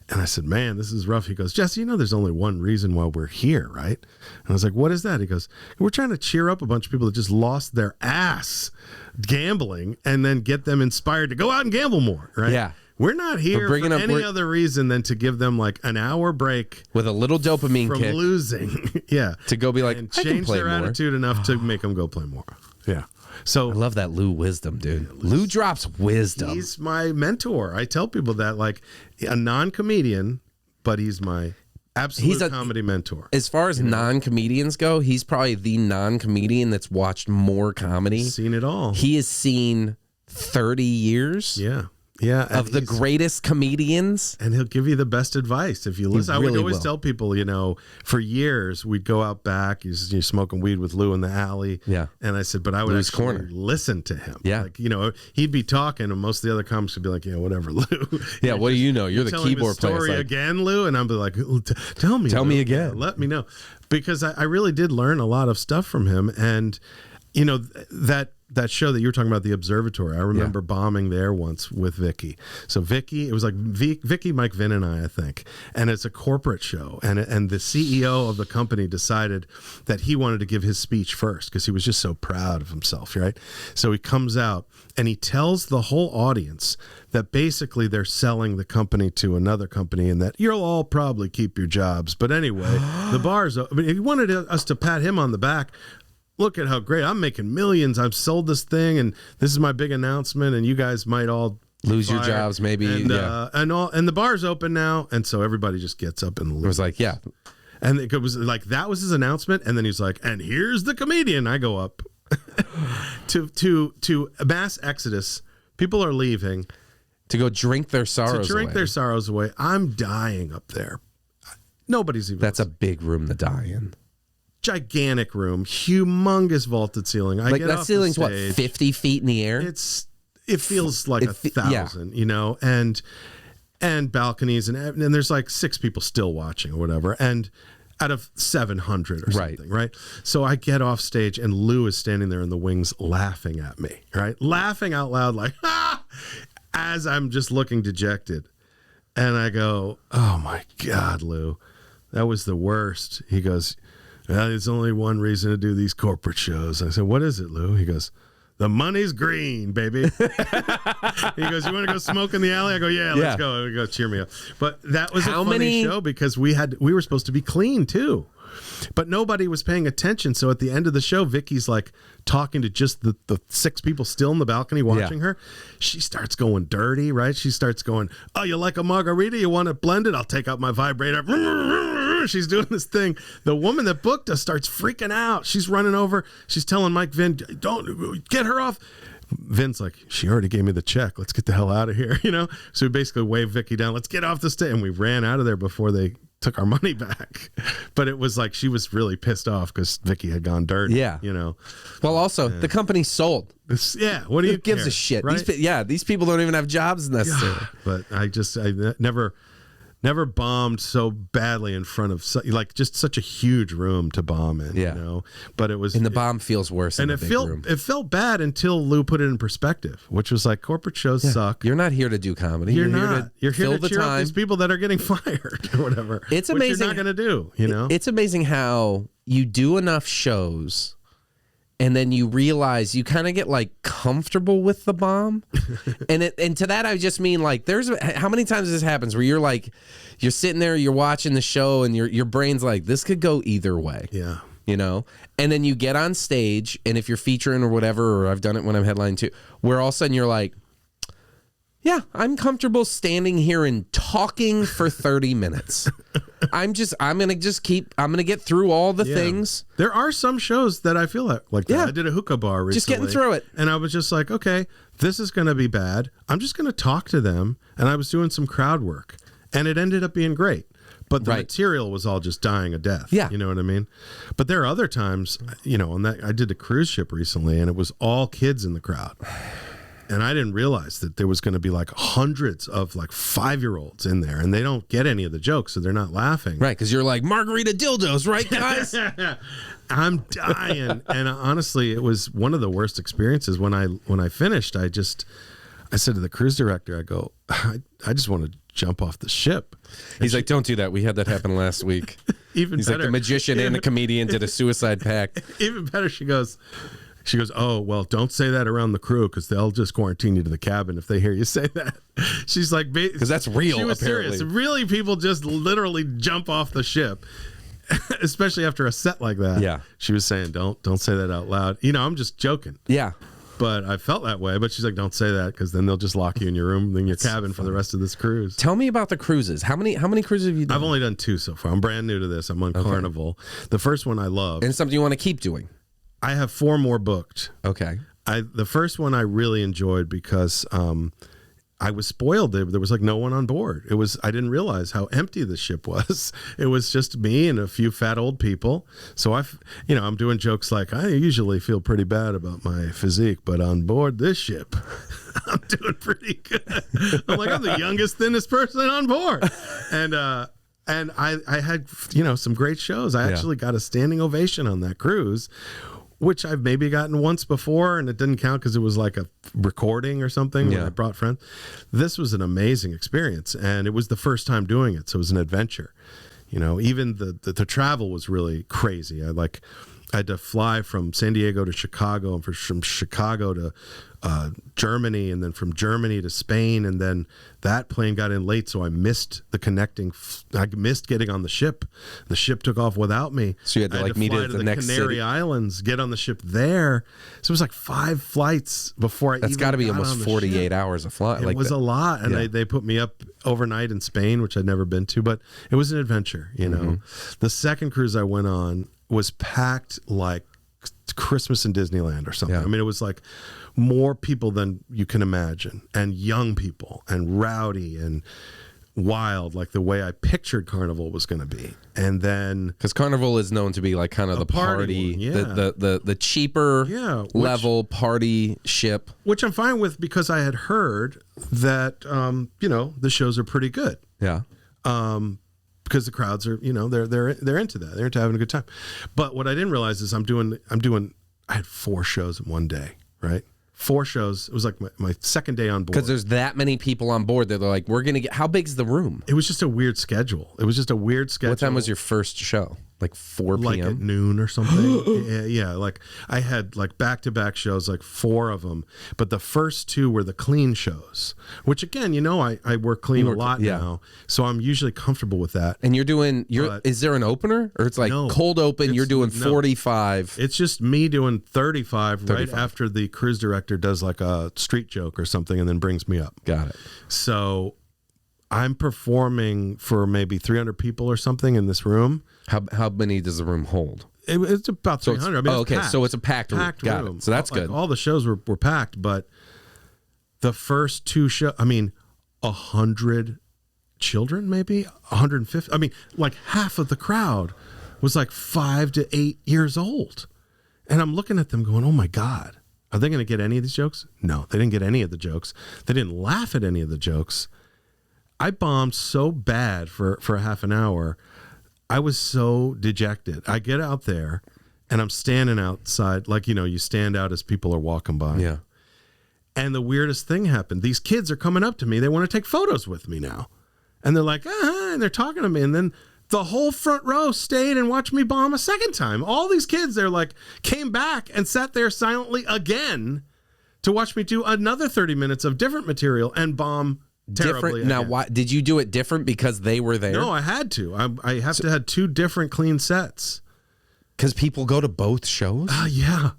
And I said, man, this is rough. He goes, Jesse, you know, there's only one reason why we're here, right? And I was like, what is that? He goes, we're trying to cheer up a bunch of people that just lost their ass gambling and then get them inspired to go out and gamble more, right? Yeah. We're not here for any other reason than to give them like an hour break with a little dopamine from kick losing. Yeah. To go be like, and change their attitude enough to make them go play more. Yeah. So I love that Lou wisdom, dude. Lou drops wisdom. He's my mentor. I tell people that, like, a non-comedian, but he's my absolute comedy mentor. As far as non-comedians go, he's probably the non-comedian that's watched more comedy. Seen it all. He has seen 30 years. Yeah. Yeah, of the greatest comedians. And he'll give you the best advice if you listen. I would always tell people, you know, for years we'd go out back, you're smoking weed with Lou in the alley. Yeah. And I said, but I would actually listen to him. Yeah. Like, you know, he'd be talking and most of the other comics would be like, yeah, whatever, Lou. Yeah, what do you know? You're the keyboard player. Story again, Lou? And I'd be like, tell me. Tell me again. Yeah, let me know. Because I really did learn a lot of stuff from him. And, you know, that show that you were talking about, the Observatory, I remember bombing there once with Vicky. So Vicky, it was like Vicky, Mike Vinn, and I think. And it's a corporate show. And the CEO of the company decided that he wanted to give his speech first because he was just so proud of himself, right? So he comes out and he tells the whole audience that basically they're selling the company to another company and that you'll all probably keep your jobs. But anyway, the bar's open. He wanted us to pat him on the back. Look at how great I'm making millions. I've sold this thing, and this is my big announcement. And you guys might all lose your jobs, maybe. And and the bar's open now, and so everybody just gets up and leaves. It was like, yeah, and it was like that was his announcement, and then he's like, and here's the comedian. I go up to mass exodus. People are leaving to go drink their sorrows. Their sorrows away. I'm dying up there. Nobody's even. That's a big room to die in. Gigantic room, humongous vaulted ceiling. I get that off ceiling's the stage, what, 50 feet in the air? It feels like 1,000, you know, and balconies and there's like 6 people still watching or whatever, and out of 700 or something, right? So I get off stage and Lou is standing there in the wings laughing at me, right? Laughing out loud like, ha! As I'm just looking dejected. And I go, oh my God, Lou, that was the worst. He goes, there's only one reason to do these corporate shows. I said, what is it, Lou? He goes, the money's green, baby. He goes, you want to go smoke in the alley? I go, yeah, let's go. We go, cheer me up. But that was a funny show because we were supposed to be clean too. But nobody was paying attention. So at the end of the show, Vicky's like talking to just the 6 people still in the balcony watching her. She starts going dirty, right? She starts going, oh, you like a margarita? You want it blended? I'll take out my vibrator. She's doing this thing. The woman that booked us starts freaking out. She's running over. She's telling Mike Vinn, don't get her off. Vin's like, she already gave me the check. Let's get the hell out of here, you know? So we basically waved Vicky down. Let's get off the stage. And we ran out of there before they took our money back. But it was like she was really pissed off because Vicky had gone dirty. Yeah. You know? Well, also, the company sold. What do you gives a shit? Right? These people don't even have jobs necessarily. But I never bombed so badly in front of just such a huge room to bomb in, you know. But it was, and the bomb feels worse. And it felt bad until Lou put it in perspective, which was like, corporate shows suck. You're not here to do comedy. You're here to cheer up these people that are getting fired or whatever. It's amazing. You're not going to do, you know. It's amazing how you do enough shows, and then you realize you kind of get like comfortable with the bomb. and to that I just mean like how many times this happens where you're sitting there, you're watching the show, and your brain's like, this could go either way. Yeah. You know, and then you get on stage, and if you're featuring or whatever, or I've done it when I'm headlining too, where all of a sudden you're like, yeah, I'm comfortable standing here and talking for 30 minutes. I'm going to get through all the things. There are some shows that I feel like that. Yeah. I did a hookah bar recently. Just getting through it. And I was just like, okay, this is going to be bad. I'm just going to talk to them. And I was doing some crowd work, and it ended up being great. But the material was all just dying a death. Yeah. You know what I mean? But there are other times, on that, I did a cruise ship recently, and it was all kids in the crowd. And I didn't realize that there was going to be like hundreds of like 5-year-olds in there, and they don't get any of the jokes, so they're not laughing. Right, because you're like, margarita dildos, right, guys? I'm dying. And honestly, it was one of the worst experiences. When I finished, I said to the cruise director, I go, I just want to jump off the ship. And He's like, don't do that. We had that happen last week. He's better. Like, the magician and the comedian did a suicide pact. Even better, she goes, oh, well, don't say that around the crew, because they'll just quarantine you to the cabin if they hear you say that. She's like, because that's real, she was apparently. Serious. Really, people just literally jump off the ship, especially after a set like that. Yeah. She was saying, don't say that out loud. I'm just joking. Yeah. But I felt that way. But she's like, don't say that, because then they'll just lock you in your room, in your cabin for the rest of this cruise. Tell me about the cruises. How many cruises have you done? I've only done 2 so far. I'm brand new to this. I'm on Carnival. The first one I loved. And something you want to keep doing. I have 4 more booked. Okay. The first one I really enjoyed because I was spoiled. There was like no one on board. I didn't realize how empty the ship was. It was just me and a few fat old people. So I'm doing jokes like, I usually feel pretty bad about my physique, but on board this ship, I'm doing pretty good. I'm like, I'm the youngest, thinnest person on board. And I had, some great shows. I actually got a standing ovation on that cruise, which I've maybe gotten once before, and it didn't count because it was like a recording or something when I brought friends. This was an amazing experience, and it was the first time doing it, so it was an adventure. Even the travel was really crazy. I had to fly from San Diego to Chicago, and from Chicago to Germany, and then from Germany to Spain, and then that plane got in late, so I missed the connecting. I missed getting on the ship. The ship took off without me. So you had to meet fly at to the next Canary city. Islands, get on the ship there. So it was like 5 flights before I. That's got to be almost 48 hours of flight. It was a lot, and they put me up overnight in Spain, which I'd never been to, but it was an adventure. The second cruise I went on was packed like Christmas in Disneyland or something. I mean, it was like more people than you can imagine, and young people, and rowdy and wild, like the way I pictured Carnival was going to be. And then, because Carnival is known to be like kind of the party, the cheaper level party ship, which I'm fine with, because I had heard that the shows are pretty good. Because the crowds are, they're into that. They're into having a good time. But what I didn't realize is I had 4 shows in one day, right? 4 shows. It was like my second day on board. Because there's that many people on board that they're like, we're going to get, how big's the room? It was just a weird schedule. What time was your first show? Like 4 p.m.? Like at noon or something. yeah. Like I had like back-to-back shows, like 4 of them. But the first 2 were the clean shows, which again, I work clean a lot now. So I'm usually comfortable with that. And is there an opener? Or it's like cold open, you're doing 45? It's just me doing 35 right after the cruise director does like a street joke or something and then brings me up. Got it. So I'm performing for maybe 300 people or something in this room. How many does the room hold? It's about 300. So it's a packed room. Got it. So that's good. All the shows were packed, but the first 2 shows, 100 children, maybe 150. Like half of the crowd was like 5 to 8 years old. And I'm looking at them going, oh my God, are they going to get any of these jokes? No, they didn't get any of the jokes. They didn't laugh at any of the jokes. I bombed so bad for a half an hour. I was so dejected. I get out there and I'm standing outside, like, you stand out as people are walking by. Yeah. And the weirdest thing happened. These kids are coming up to me. They want to take photos with me now. And they're like, and they're talking to me. And then The whole front row stayed and watched me bomb a second time. All these kids, they're like, came back and sat there silently again to watch me do another 30 minutes of different material and bomb terribly. Now, why did you do it different because they were there? No, I had to. I have to have 2 different clean sets. Because people go to both shows? Yeah.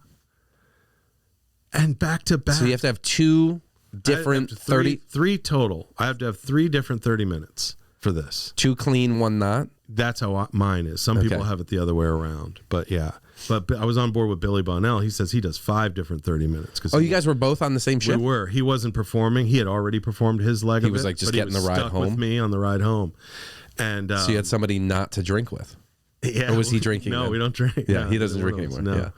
And back to back. So you have to have 2 different 3 total. I have to have 3 different 30 minutes for this. 2 clean, 1 not? That's how mine is. Some people have it the other way around. But yeah. But I was on board with Billy Bonnell. He says he does 5 different 30 minutes. Oh, you guys were both on the same shift? We were. He wasn't performing. He had already performed his leg of it. He was like just getting the ride home? With me on the ride home. And so you had somebody not to drink with? Yeah. Or was he drinking? No, we don't drink. Yeah, he doesn't drink anymore. No.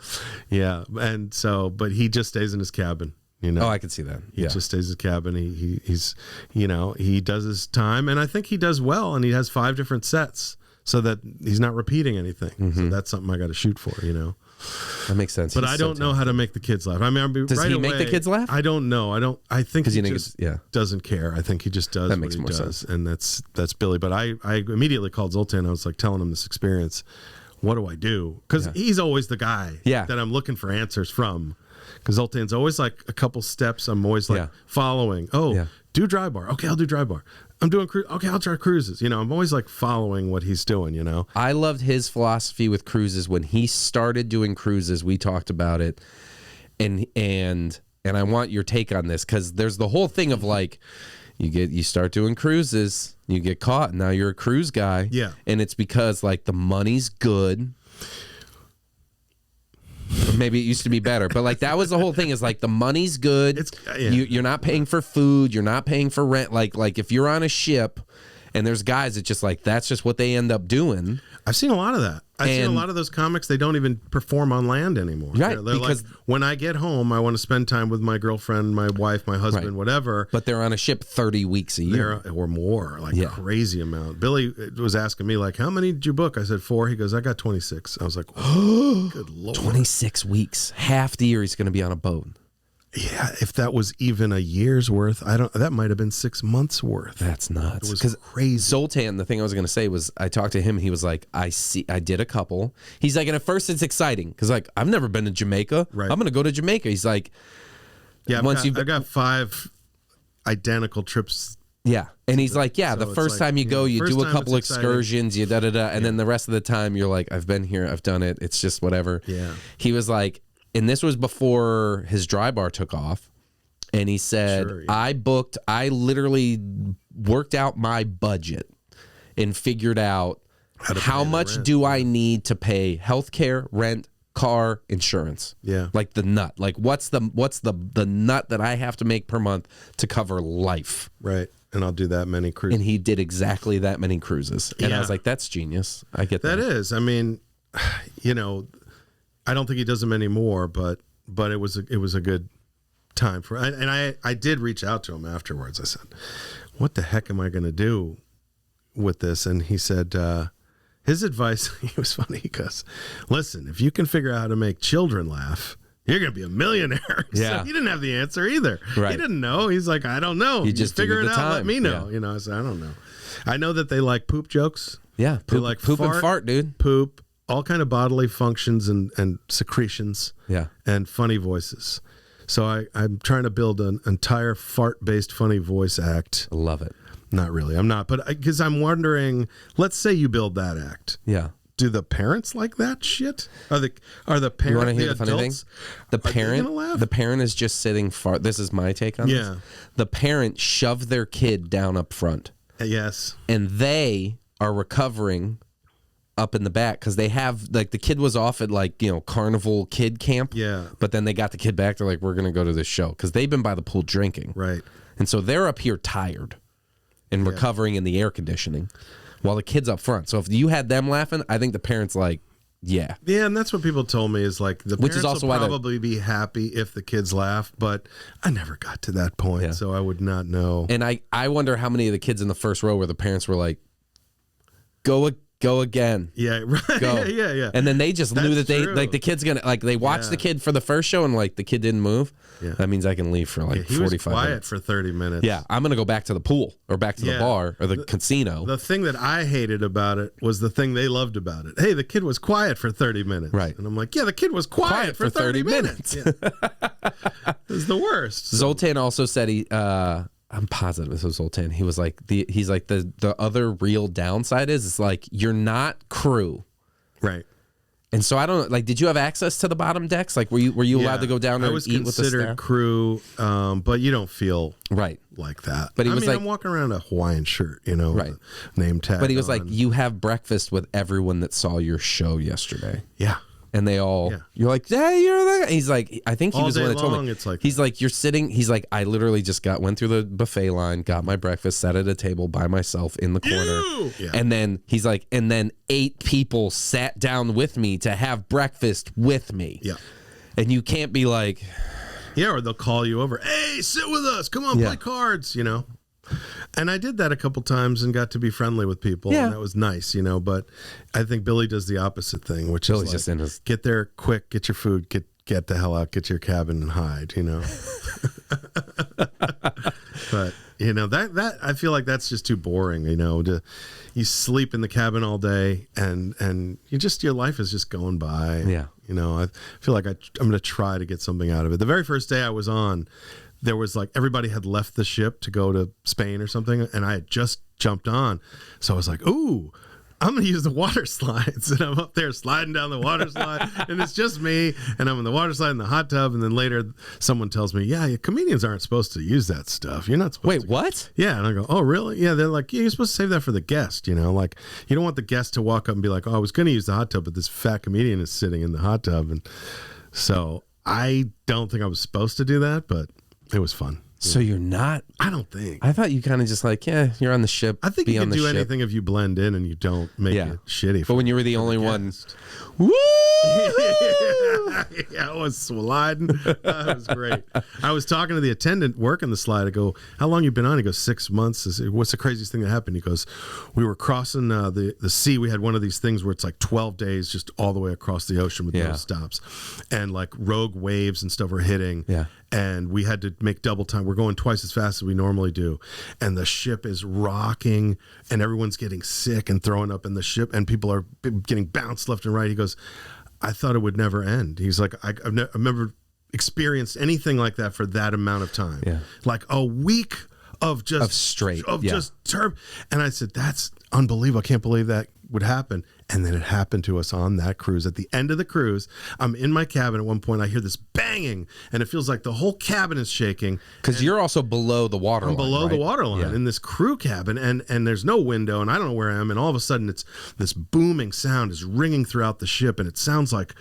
Yeah. And so, but he just stays in his cabin. You know? Oh, I can see that. He just stays in his cabin. He's, you know, he does his time, and I think he does well, and he has 5 different sets so that he's not repeating anything. Mm-hmm. So that's something I got to shoot for, you know. That makes sense. But I don't know how to make the kids laugh. I mean, does he make the kids laugh? I don't know. I think he just yeah. doesn't care. I think he just does that makes what he more does, sense. and that's Billy. But I immediately called Zoltan. I was like telling him this experience. What do I do? Because he's always the guy that I'm looking for answers from. Because Zoltan's always like a couple steps. I'm always like following. Oh, do dry bar. Okay, I'll do dry bar. I'm doing cruise. Okay, I'll try cruises. You know, I'm always like following what he's doing, you know. I loved his philosophy with cruises. When he started doing cruises, we talked about it. And I want your take on this, because there's the whole thing of like, you start doing cruises, you get caught, and now you're a cruise guy. Yeah. And it's because like the money's good. Or maybe it used to be better, but like that was the whole thing, is like the money's good. You're not paying for food, you're not paying for rent. Like if you're on a ship and there's guys that just like, that's just what they end up doing. I've seen a lot of that. I've seen a lot of those comics, they don't even perform on land anymore. Right. They're because like, when I get home, I want to spend time with my girlfriend, my wife, my husband, whatever. But they're on a ship 30 weeks a year. Or more, like crazy amount. Billy was asking me, like, how many did you book? I said 4. He goes, I got 26. I was like, oh, good Lord. 26 weeks. Half the year he's going to be on a boat. Yeah, if that was even a year's worth, that might have been 6 months worth. That's nuts. It was crazy. Zoltan, the thing I was going to say was, I talked to him and he was like, I did a couple. He's like, and at first it's exciting because like, I've never been to Jamaica. Right. I'm going to go to Jamaica. He's like, yeah, I've got 5 identical trips. Yeah. And he's like, yeah, so the first time you go, you do a couple excursions, you da-da-da. And then the rest of the time you're like, I've been here, I've done it. It's just whatever. Yeah. He was like, and this was before his dry bar took off. And he said, I literally worked out my budget and figured out how much do I need to pay healthcare, rent, car, insurance. Yeah. Like the nut. Like what's the nut that I have to make per month to cover life. Right. And I'll do that many cruises. And he did exactly that many cruises. And I was like, that's genius. I get that. That is. I mean, you know, I don't think he does them anymore, but it was a good time for. And I did reach out to him afterwards. I said, "What the heck am I going to do with this?" And he said, his advice. He was funny. He goes, "Listen, if you can figure out how to make children laugh, you're going to be a millionaire." Yeah. So he didn't have the answer either. Right. He didn't know. He's like, "I don't know. You just figure it out. time. Let me know." Yeah. You know. I said, "I don't know." I know that they like poop jokes. Yeah, They like poop and fart, dude. Poop. All kind of bodily functions and secretions, and funny voices. So I'm trying to build an entire fart-based funny voice act. I love it. Not really, I'm not, but because I'm wondering. Let's say you build that act. Yeah. Do the parents like that shit? Are the parents? You want to hear the funny thing? The parent is just sitting far. This is my take on this. The parent shoved their kid down up front. Yes. And they are recovering up in the back because they have like the kid was off at like, you know, carnival kid camp. Yeah. But then they got the kid back. They're like, we're going to go to this show because they've been by the pool drinking. Right. And so they're up here tired and recovering in the air conditioning while the kid's up front. So if you had them laughing, I think the parents like, yeah. Yeah, and that's what people told me is like the parents will probably be happy if the kids laugh, but I never got to that point, so I would not know. And I wonder how many of the kids in the first row where the parents were like, Go again. Yeah, right. Go. Yeah. And then they just knew that true. the kid's gonna they watched the kid for the first show and the kid didn't move. Yeah. That means I can leave for 45 minutes. He was quiet for 30 minutes. Yeah, I'm gonna go back to the pool or back to the bar or the casino. The thing that I hated about it was the thing they loved about it. Hey, the kid was quiet for 30 minutes. Right. And I'm like, yeah, the kid was quiet for 30 minutes. Yeah. It was the worst. Zoltan also said I'm positive this was Zoltan. He was the other real downside is it's like you're not crew. Right. And so I don't did you have access to the bottom decks? Like were you allowed to go down there and eat with the staff? I was considered crew, but you don't feel right like that. But I'm walking around in a Hawaiian shirt, right. Name tag. But he was like, you have breakfast with everyone that saw your show yesterday. Yeah. And they all, you're like, hey, you're the guy. He's like, I think he was the one that told me. It's like, he's like, you're sitting. He's like, I literally just went through the buffet line, got my breakfast, sat at a table by myself in the corner. Yeah. And then he's like, and then 8 people sat down with me to have breakfast with me. Yeah. And you can't be like, yeah, or they'll call you over. Hey, sit with us. Come on, play cards, And I did that a couple times and got to be friendly with people, and that was nice, But I think Billy does the opposite thing, which is just in his... get there quick, get your food, get the hell out, get to your cabin and hide, But that I feel like that's just too boring, you sleep in the cabin all day, and your life is just going by. Yeah, I feel like I'm going to try to get something out of it. The very first day I was on, there was everybody had left the ship to go to Spain or something, and I had just jumped on. So I was like, ooh, I'm going to use the water slides. And I'm up there sliding down the water slide, and it's just me, and I'm in the water slide in the hot tub. And then later someone tells me, yeah, comedians aren't supposed to use that stuff. You're not supposed to. Wait, what? Yeah. And I go, oh, really? Yeah. They're like, yeah, you're supposed to save that for the guest, you don't want the guest to walk up and be like, oh, I was going to use the hot tub, but this fat comedian is sitting in the hot tub. And so I don't think I was supposed to do that, but it was fun. So you're not? I don't think. I thought you kind of just you're on the ship. I think you can do anything if you blend in and you don't make it shitty. But when you were the only one, woo! Yeah, I was sliding. That was great. I was talking to the attendant working the slide. I go, how long you been on? He goes, 6 months. I said, what's the craziest thing that happened? He goes, we were crossing the sea. We had one of these things where it's 12 days just all the way across the ocean with no stops. And rogue waves and stuff were hitting. Yeah. And we had to make double time. We're going twice as fast as we normally do. And the ship is rocking and everyone's getting sick and throwing up in the ship and people are getting bounced left and right. He goes, I thought it would never end. He's like, I've never experienced anything like that for that amount of time. Yeah. A week of just turb. And I said, that's unbelievable. I can't believe that would happen. And then it happened to us on that cruise. At the end of the cruise, I'm in my cabin. At one point, I hear this banging, and it feels like the whole cabin is shaking. Because you're also below the water line. I'm below the water line in this crew cabin, and there's no window, and I don't know where I am. And all of a sudden, it's this booming sound is ringing throughout the ship, and it sounds like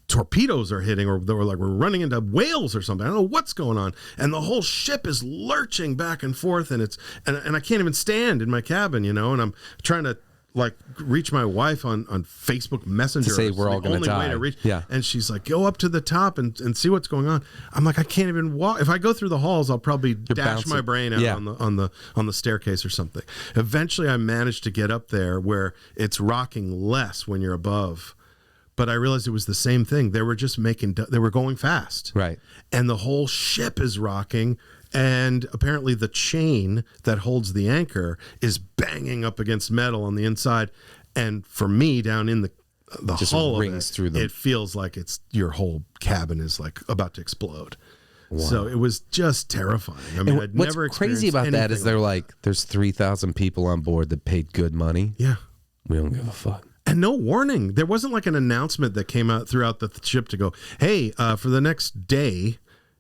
torpedoes are hitting, or we're running into whales or something. I don't know what's going on, and the whole ship is lurching back and forth, and and I can't even stand in my cabin, and I'm trying to reach my wife on Facebook Messenger to say we're all going to die. And she's like, go up to the top and see what's going on. I'm like, I can't even walk. If I go through the halls, I'll probably dash my brain out on the staircase or something. Eventually, I managed to get up there where it's rocking less when you're above. But I realized it was the same thing. They were just they were going fast. Right. And the whole ship is rocking. And apparently the chain that holds the anchor is banging up against metal on the inside. And for me, down in the hull rings through it feels like your whole cabin is about to explode. Wow. So it was just terrifying. I mean, I'd never experienced crazy about that is they're there's 3,000 people on board that paid good money. Yeah. We don't give a fuck. And no warning. There wasn't an announcement that came out throughout the ship to go, hey, for the next day,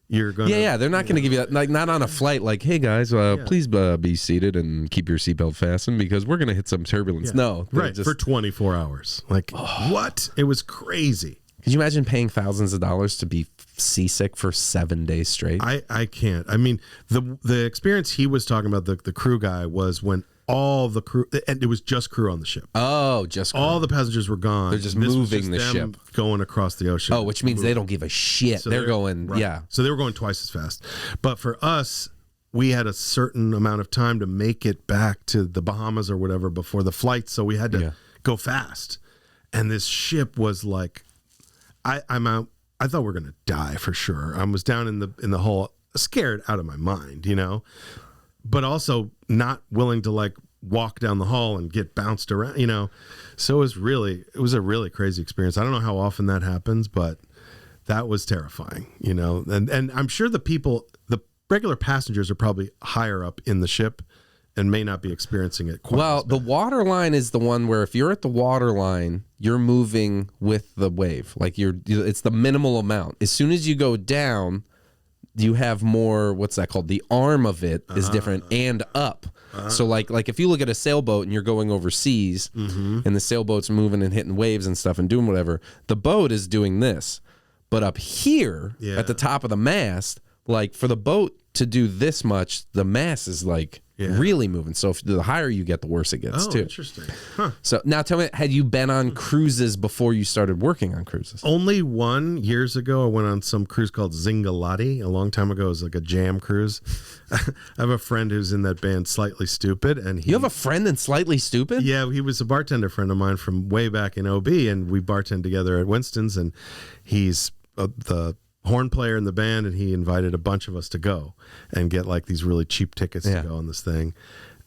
you're going to... they're not going to give you that, not on a flight hey guys, please be seated and keep your seatbelt fastened because we're going to hit some turbulence. No. Right, for 24 hours. What? It was crazy. Could you imagine paying thousands of dollars to be seasick for 7 days straight? I can't. I mean, the experience he was talking about, the crew guy, was when all the crew, and it was just crew on the ship. Oh, just crew. All the passengers were gone. They're just moving the ship, going across the ocean. Oh, which means they don't give a shit. So they're going, So they were going twice as fast. But for us, we had a certain amount of time to make it back to the Bahamas or whatever before the flight. So we had to go fast. And this ship was like, I'm out. I thought we were going to die for sure. I was down in the hull, scared out of my mind, you know, but also not willing to like walk down the hall and get bounced around, you know. So it was a really crazy experience. I don't know how often that happens, but that was terrifying, you know. And I'm sure the regular passengers are probably higher up in the ship and may not be experiencing it quite well. The water line is the one where if you're at the water line, you're moving with the wave. Like it's the minimal amount. As soon as you go down, you have more, what's that called? The arm of it is different and up. So like if you look at a sailboat and you're going overseas and the sailboat's moving and hitting waves and stuff and doing whatever, the boat is doing this. But up here at the top of the mast, like for the boat to do this much, the mast is like really moving. So if the higher you get, the worse it gets too. Interesting. Huh. So now tell me, had you been on cruises before you started working on cruises? Only one. Years ago, I went on some cruise called Zingalati. A long time ago, it was like a jam cruise. I have a friend who's in that band Slightly Stupid. And you have a friend in Slightly Stupid? Yeah, he was a bartender friend of mine from way back in OB, and we bartended together at Winston's, and he's the horn player in the band, and he invited a bunch of us to go and get like these really cheap tickets to go on this thing.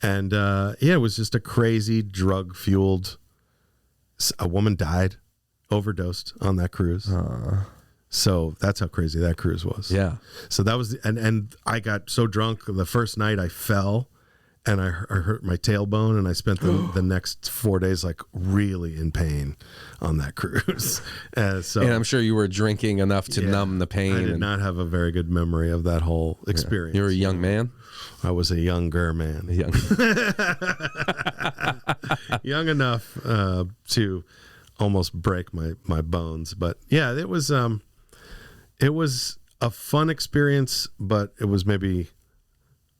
And it was just a crazy drug fueled. A woman died, overdosed on that cruise. So that's how crazy that cruise was. Yeah. So that was and I got so drunk the first night I fell and I hurt my tailbone, and I spent the next 4 days like really in pain on that cruise. And I'm sure you were drinking enough to numb the pain. I did not have a very good memory of that whole experience. You were a young man? I was a younger man. Young enough to almost break my bones. But yeah, it was a fun experience, but it was maybe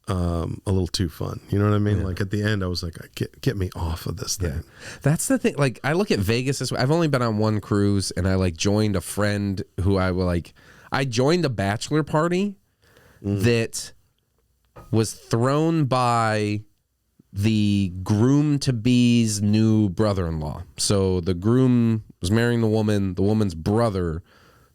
a little too fun. You know what I mean? Like at the end, I was like, get me off of this thing. That's the thing. Like I look at Vegas this way. I've only been on one cruise, and I like joined a friend who I joined a bachelor party that was thrown by the groom-to-be's new brother-in-law. So the groom was marrying the woman's brother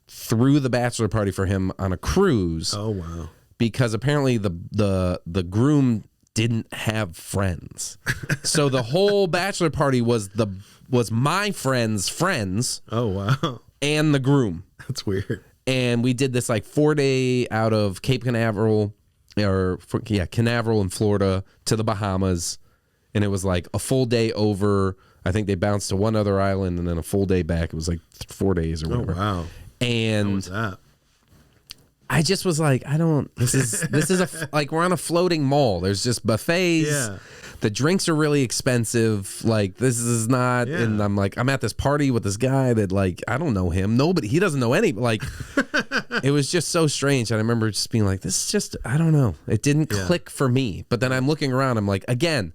threw the bachelor party for him on a cruise. Oh, wow. Because apparently the groom didn't have friends. So the whole bachelor party was my friends' friends. Oh, wow. And the groom. That's weird. And we did this like 4-day out of Cape Canaveral Canaveral in Florida to the Bahamas. And it was like a full day over. I think they bounced to one other island and then a full day back. It was like 4 days or whatever. Oh, wow. And how was that? I just was like, this is like we're on a floating mall. There's just buffets. Yeah. The drinks are really expensive. Like this is not, and I'm like, I'm at this party with this guy that like, I don't know him. He doesn't know any, like, it was just so strange. And I remember just being like, this is just, I don't know. It didn't click for me. But then I'm looking around, I'm like, again,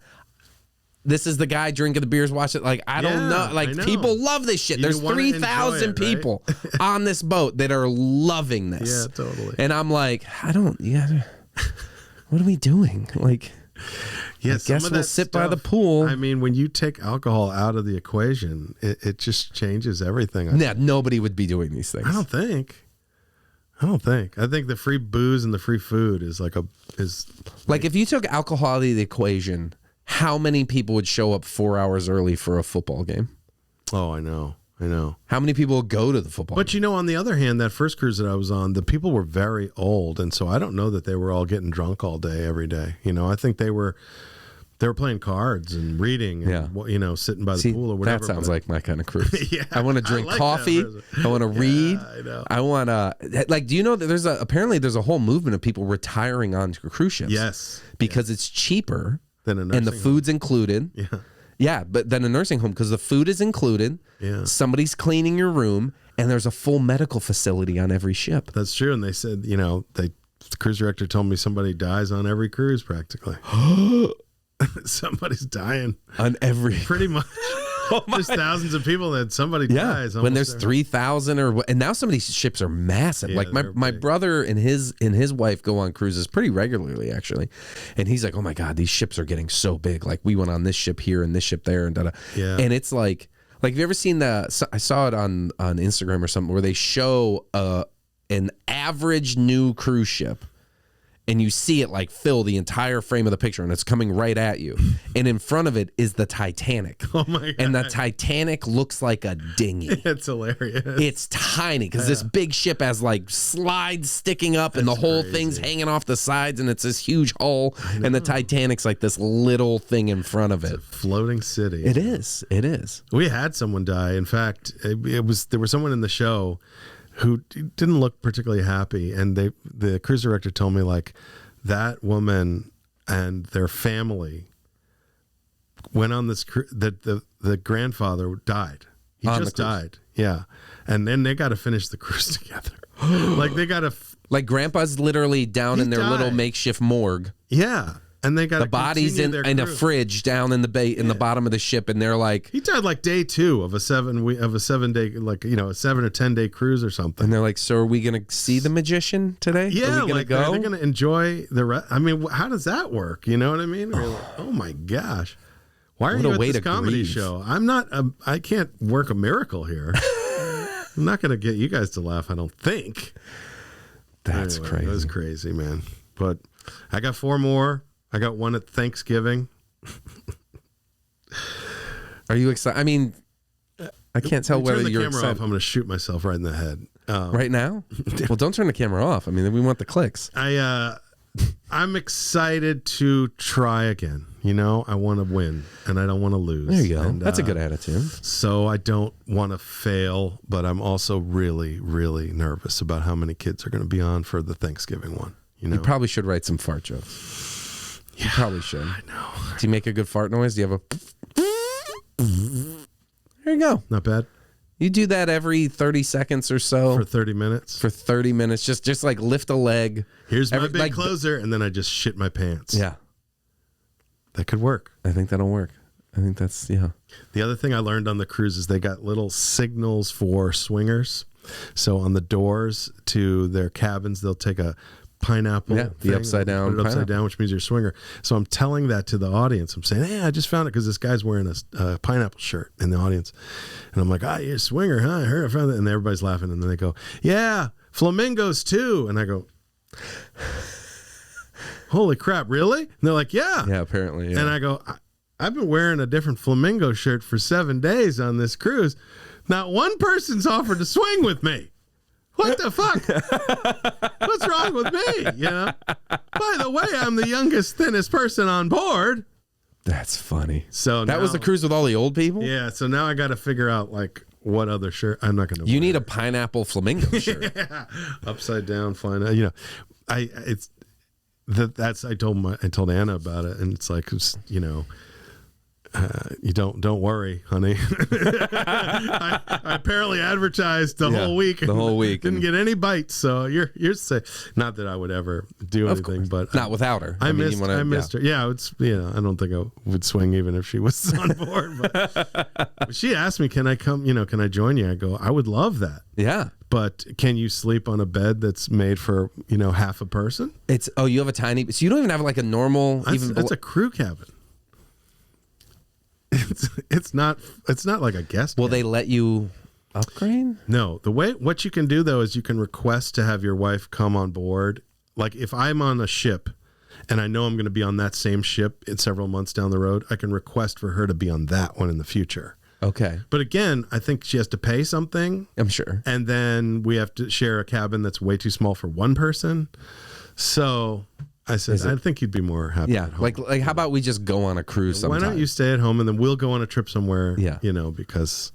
this is the guy drinking the beers, watch it. Like, I don't know. Like, people love this shit. There's 3,000 people on this boat that are loving this. Yeah, totally. And I'm like, what are we doing? Like, I guess we'll sit by the pool. I mean, when you take alcohol out of the equation, it just changes everything. Nobody would be doing these things. I don't think. I think the free booze and the free food is like if you took alcohol out of the equation, how many people would show up 4 hours early for a football game? Oh, I know. How many people would go to the football game? But you know, on the other hand, that first cruise that I was on, the people were very old, and so I don't know that they were all getting drunk all day, every day. You know, I think they were playing cards and reading and, sitting by the pool or whatever. That sounds like my kind of cruise. I want to drink coffee. I want to read. I know. I want to, do you know that apparently there's a whole movement of people retiring onto cruise ships? Yes. Because it's cheaper. Than a nursing and the food's home. Included. Yeah. Yeah, but then a nursing home because the food is included. Yeah. Somebody's cleaning your room, and there's a full medical facility on every ship. That's true. And they said, the cruise director told me somebody dies on every cruise practically. Somebody's dying on every. Pretty much. There's thousands of people that somebody dies. When there's 3,000 and now some of these ships are massive. Like my brother and his wife go on cruises pretty regularly, actually. And he's like, oh my God, these ships are getting so big. Like we went on this ship here and this ship there and da-da. Yeah. And it's like have you ever seen I saw it on Instagram or something where they show an average new cruise ship. And you see it like fill the entire frame of the picture, and it's coming right at you. And in front of it is the Titanic. Oh my God. And the Titanic looks like a dinghy. It's hilarious. It's tiny because this big ship has like slides sticking up, and the whole thing's hanging off the sides, and it's this huge hull. And the Titanic's like this little thing in front of it. It's a floating city. It is. It is. We had someone die. In fact, there was someone in the show who didn't look particularly happy, and the cruise director told me like that woman and their family went on this the grandfather died. He just died. Yeah. And then they got to finish the cruise together. Like they got to like grandpa's literally down in their little makeshift morgue. Yeah. And they got the bodies in a fridge down in the bottom of the ship, and they're like, he died like day 2 of a 7 day, like, you know, a 7 or 10 day cruise or something. And they're like, so are we gonna see the magician today? Yeah, are we gonna go? Are they gonna enjoy the I mean, how does that work? You know what I mean? Like, oh my gosh, why are you at this comedy show? I can't work a miracle here. I'm not gonna get you guys to laugh, I don't think. That's crazy. That was crazy, man. But I got 4 more. I got one at Thanksgiving. Are you excited? I mean, I can't tell whether you're excited. Off, I'm going to shoot myself right in the head. Right now? Well, don't turn the camera off. I mean, we want the clicks. I'm excited to try again. You know, I want to win, and I don't want to lose. There you go. And, that's a good attitude. So I don't want to fail, but I'm also really, really nervous about how many kids are going to be on for the Thanksgiving one. You probably should write some fart jokes. You probably should. I know. Do you make a good fart noise? Do you have a... There you go. Not bad. You do that every 30 seconds or so. For 30 minutes? For 30 minutes. Just like lift a leg. Here's my big closer, and then I just shit my pants. Yeah. That could work. I think that'll work. I think that's, yeah. The other thing I learned on the cruise is they got little signals for swingers. So on the doors to their cabins, they'll take a pineapple, the upside down, put it upside down, which means you're a swinger. So I'm telling that to the audience. I'm saying, hey, I just found it because this guy's wearing a pineapple shirt in the audience, and I'm like, you're a swinger, huh? I heard I found it, and everybody's laughing, and then they go, yeah, flamingos too, and I go, holy crap, really? And they're like, yeah, apparently, yeah. And I go, I've been wearing a different flamingo shirt for 7 days on this cruise. Not one person's offered to swing with me. What the fuck? What's wrong with me? You know. By the way, I'm the youngest, thinnest person on board. That's funny. So that was the cruise with all the old people. Yeah. So now I got to figure out like what other shirt. I'm not going to. You need a pineapple flamingo shirt. Yeah. Upside down, flying. You know, I told Anna about it, and it's like, you know. You don't worry, honey. I apparently advertised the whole week. The whole week. Didn't get any bites, so you're safe. Not that I would ever do anything, but not without her. I missed her. Yeah, I don't think I would swing even if she was on board. But she asked me, "Can I come? Can I join you?" I go, "I would love that." Yeah. But can you sleep on a bed that's made for half a person? You have a tiny. So you don't even have like a normal. That's a crew cabin. It's not like a guest. Will they let you upgrade? No. What you can do though is you can request to have your wife come on board. Like if I'm on a ship and I know I'm going to be on that same ship in several months down the road, I can request for her to be on that one in the future. Okay. But again, I think she has to pay something. I'm sure. And then we have to share a cabin that's way too small for one person. So I said, I think you'd be more happy. Yeah, at home. Like how about we just go on a cruise sometime? Why don't you stay at home and then we'll go on a trip somewhere? Yeah, because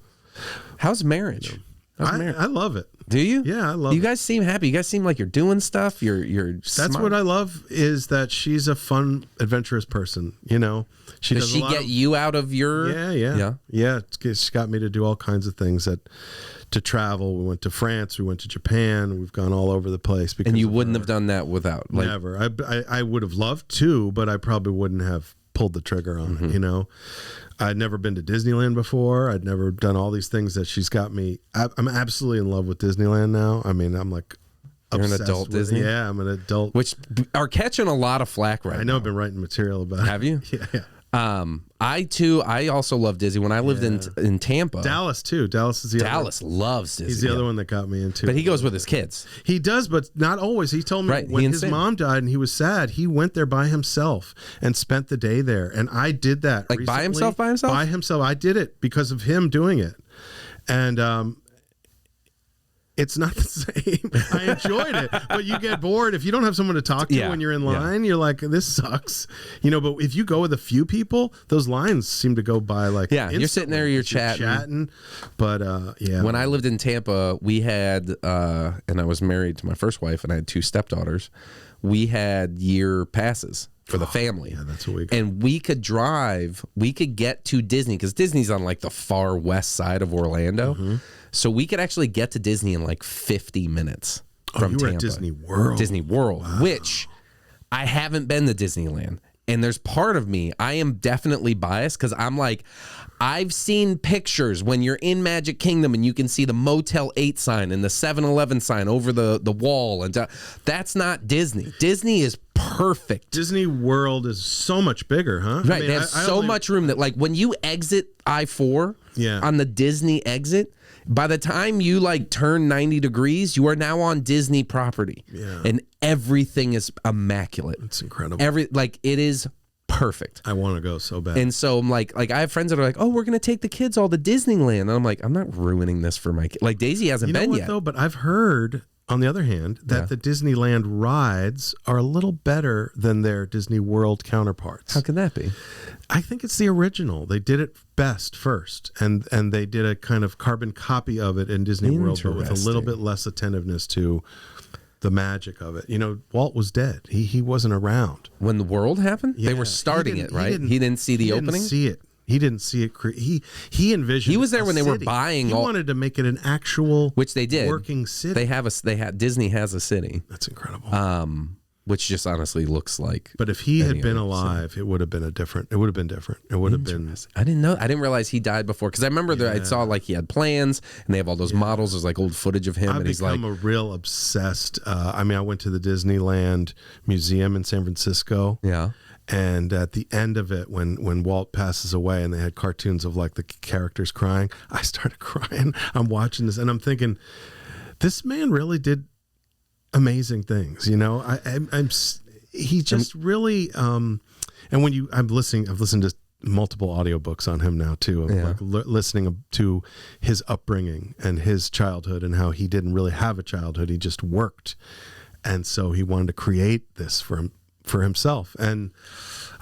how's marriage? I love it. Do you? Yeah, I love it. You guys seem happy. You guys seem like you're doing stuff. You're That's smart. what I love is that she's a fun, adventurous person. Does she get you out of your? Yeah. It's got me to do all kinds of things to travel. We went to France. We went to Japan. We've gone all over the place. And you wouldn't have done that without? Never. I would have loved to, but I probably wouldn't have pulled the trigger on it, you know. I'd never been to Disneyland before. I'd never done all these things that she's got me. I'm absolutely in love with Disneyland now. I mean, I'm like You're an adult Disney? Yeah, I'm an adult. Which are catching a lot of flack right now. I know I've been writing material about it. Have you? Yeah. I also love Disney. When I lived in Tampa. Dallas, too. Dallas is the Dallas loves Disney. He's the other one that got me into. But he goes with his kids. He does, but not always. He told me when his mom died and he was sad, he went there by himself and spent the day there. And I did that Like recently. by himself? By himself. I did it because of him doing it. And it's not the same. I enjoyed it, but you get bored if you don't have someone to talk to when you're in line. You're like, this sucks, you know. But if you go with a few people, those lines seem to go by like You're sitting there, you're chatting. But when I lived in Tampa, we had and I was married to my first wife, and I had 2 stepdaughters. We had year passes for the family. Yeah, that's what we got. And we could drive. We could get to Disney because Disney's on like the far west side of Orlando. So we could actually get to Disney in like 50 minutes from you were Tampa. At Disney World. Disney World, which I haven't been to Disneyland. And there's part of me, I am definitely biased because I'm like, I've seen pictures when you're in Magic Kingdom and you can see the Motel 8 sign and the 7-Eleven sign over the wall. And that's not Disney. Disney is perfect. Disney World is so much bigger, huh? Right. I mean, they have so much room that like when you exit I-4 on the Disney exit, by the time you like turn 90 degrees, you are now on Disney property. Yeah. And everything is immaculate. It's incredible. It is perfect. I want to go so bad. And so I'm like I have friends that are like, oh, we're going to take the kids all to Disneyland. And I'm like, I'm not ruining this for my kid. Like Daisy hasn't been yet. Though, but I've heard, on the other hand, that the Disneyland rides are a little better than their Disney World counterparts. How can that be? I think it's the original. They did it best first, and they did a kind of carbon copy of it in Disney World, but with a little bit less attentiveness to the magic of it. You know, Walt was dead. He wasn't around when the world happened. They were starting it, right? He didn't see the opening. See it. He didn't see it. He envisioned. He was there when they were buying. He wanted to make it an actual, which they did, working city. Disney has a city. That's incredible. Which just honestly looks like. But if he had been alive, it would have been different. It would have been different. It would have been. I didn't know. I didn't realize he died before because I remember that I saw like he had plans and they have all those models. There's like old footage of him, and he's like. I've become a real obsessed. I mean, I went to the Disneyland Museum in San Francisco. Yeah. And at the end of it, when Walt passes away and they had cartoons of like the characters crying, I started crying. I'm watching this and I'm thinking, this man really did amazing things. You know, he just really, and when I've listened to multiple audiobooks on him now too, like listening to his upbringing and his childhood and how he didn't really have a childhood. He just worked. And so he wanted to create this for himself. And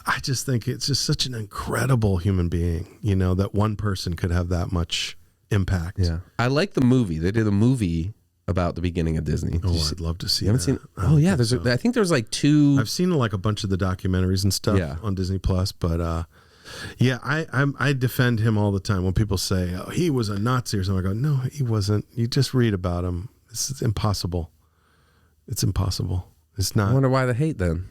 I just think it's just such an incredible human being, you know, that one person could have that much impact. Yeah. I like the movie. They did a movie about the beginning of Disney. I'd love to see. You haven't seen? Oh yeah, I think there's like 2. I've seen like a bunch of the documentaries and stuff on Disney Plus, but I defend him all the time when people say, "Oh, he was a Nazi" or something. I go, "No, he wasn't. You just read about him. This is impossible. It's impossible. It's not." I wonder why the hate then.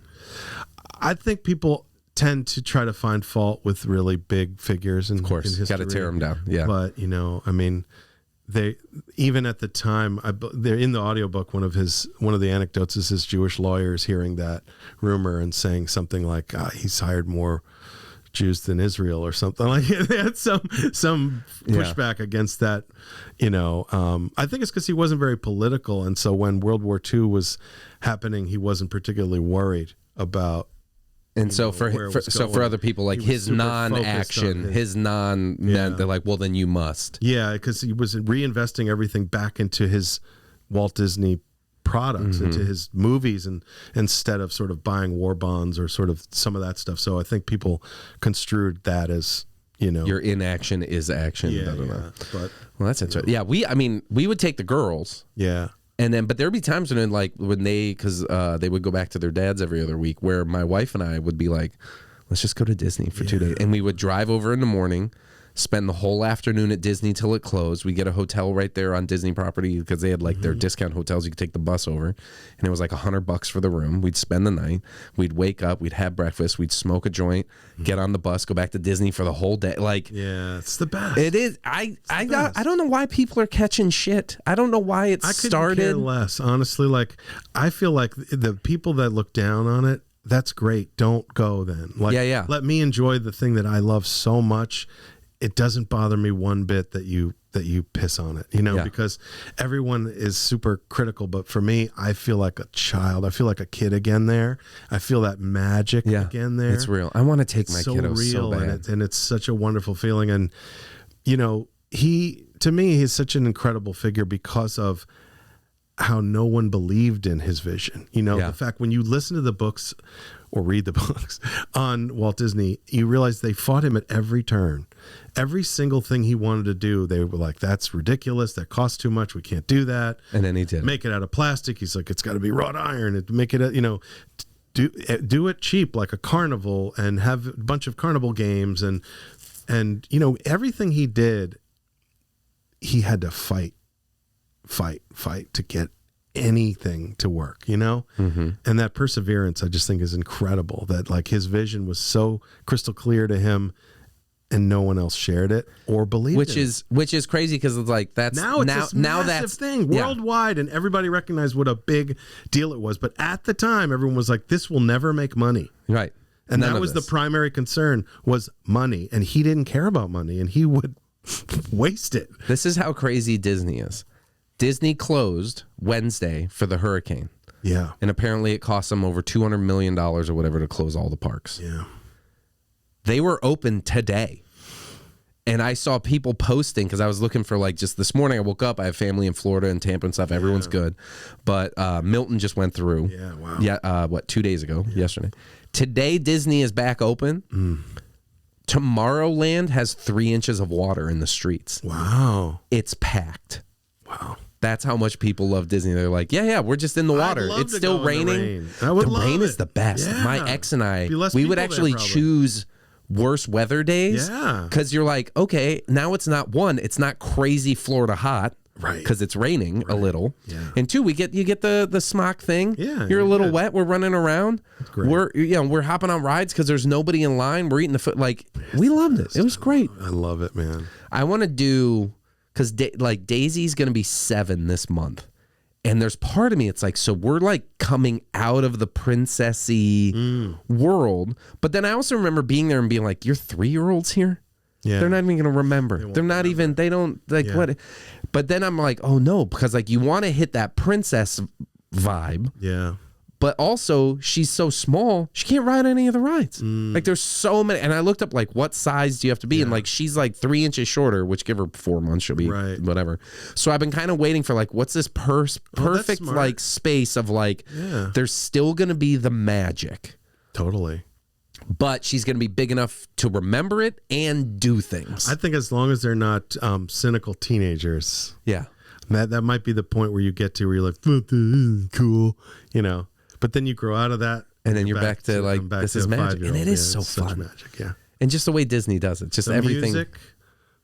I think people tend to try to find fault with really big figures in history. Got to tear them down. Yeah, but you know, I mean. They even at the time, they're in the audiobook. One of the anecdotes is his Jewish lawyers hearing that rumor and saying something like he's hired more Jews than Israel or something like that. They had some pushback against that. You know, I think it's because he wasn't very political, and so when World War II was happening, he wasn't particularly worried about. And so for other people, like his non-action, they're like, well, then you must. Yeah, because he was reinvesting everything back into his Walt Disney products, into his movies, and instead of sort of buying war bonds or sort of some of that stuff. So I think people construed that as, you know, your inaction is action. Yeah, but well, that's interesting. Yeah, we would take the girls. Yeah. And then, but there'd be times when they would go back to their dads every other week, where my wife and I would be like, let's just go to Disney for 2 days. And we would drive over in the morning, spend the whole afternoon at Disney till it closed. We get a hotel right there on Disney property because they had like their discount hotels. You could take the bus over, and it was like $100 for the room. We'd spend the night. We'd wake up. We'd have breakfast. We'd smoke a joint. Get on the bus. Go back to Disney for the whole day. Like, yeah, it's the best. It is. I don't know why people are catching shit. I don't know why it started. I couldn't care less, honestly. Like, I feel like the people that look down on it, that's great. Don't go then. Like, yeah. Let me enjoy the thing that I love so much. It doesn't bother me one bit that you piss on it, because everyone is super critical. But for me, I feel like a child. I feel like a kid again there. I feel that magic again there. It's real. I want to take my kiddos so bad. And it's such a wonderful feeling. And, to me, he's such an incredible figure because of how no one believed in his vision. The fact when you listen to the books or read the books on Walt Disney, you realize they fought him at every turn. Every single thing he wanted to do, they were like, that's ridiculous. That costs too much. We can't do that. And then he did. Make it out of plastic. He's like, it's got to be wrought iron. Make it, do it cheap like a carnival and have a bunch of carnival games. And everything he did, he had to fight to get anything to work, and that perseverance I just think is incredible, that like his vision was so crystal clear to him and no one else shared it or believed it. Which is crazy because it's like that's now that's thing worldwide and everybody recognized what a big deal it was, but at the time everyone was like, this will never make money, right? And that was the primary concern, was money, and he didn't care about money and he would waste it. This is how crazy Disney is. Disney closed Wednesday for the hurricane. Yeah. And apparently it cost them over $200 million or whatever to close all the parks. Yeah. They were open today. And I saw people posting, because I was looking for, like, just this morning I woke up, I have family in Florida and Tampa and stuff. Everyone's good. But Milton just went through. Yeah, wow. Yeah, 2 days ago, yesterday. Today Disney is back open. Tomorrowland has 3 inches of water in the streets. Wow. It's packed. Wow. That's how much people love Disney. They're like, yeah, we're just in the water. It's still raining. The rain is the best. Yeah. My ex and I, we would actually choose worse weather days. Yeah. Because you're like, okay, now it's not crazy Florida hot. Right. Because it's raining a little. Yeah. And 2, you get the smock thing. Yeah. You're a little wet. We're running around. That's great. We're hopping on rides because there's nobody in line. We're eating the food. Like, we loved it. It was great. I love it, man. I want to do, because Daisy's going to be 7 this month. And there's part of me, it's like, so we're like coming out of the princessy world. But then I also remember being there and being like, you're 3-year-olds here? Yeah. They're not even going to remember. They're not even, they don't, like, what? But then I'm like, oh no, because like you want to hit that princess vibe. Yeah. But also, she's so small, she can't ride any of the rides. Like, there's so many. And I looked up, like, what size do you have to be? And, like, she's, like, 3 inches shorter, which give her 4 months, she'll be whatever. So I've been kind of waiting for, like, what's this perfect, like, space of, like, there's still going to be the magic. Totally. But she's going to be big enough to remember it and do things. I think as long as they're not cynical teenagers. Yeah. That might be the point where you get to where you're like, this is cool, But then you grow out of that, and then you're back to like, this is magic, and it is so fun. Magic, yeah. And just the way Disney does it, just the everything, music,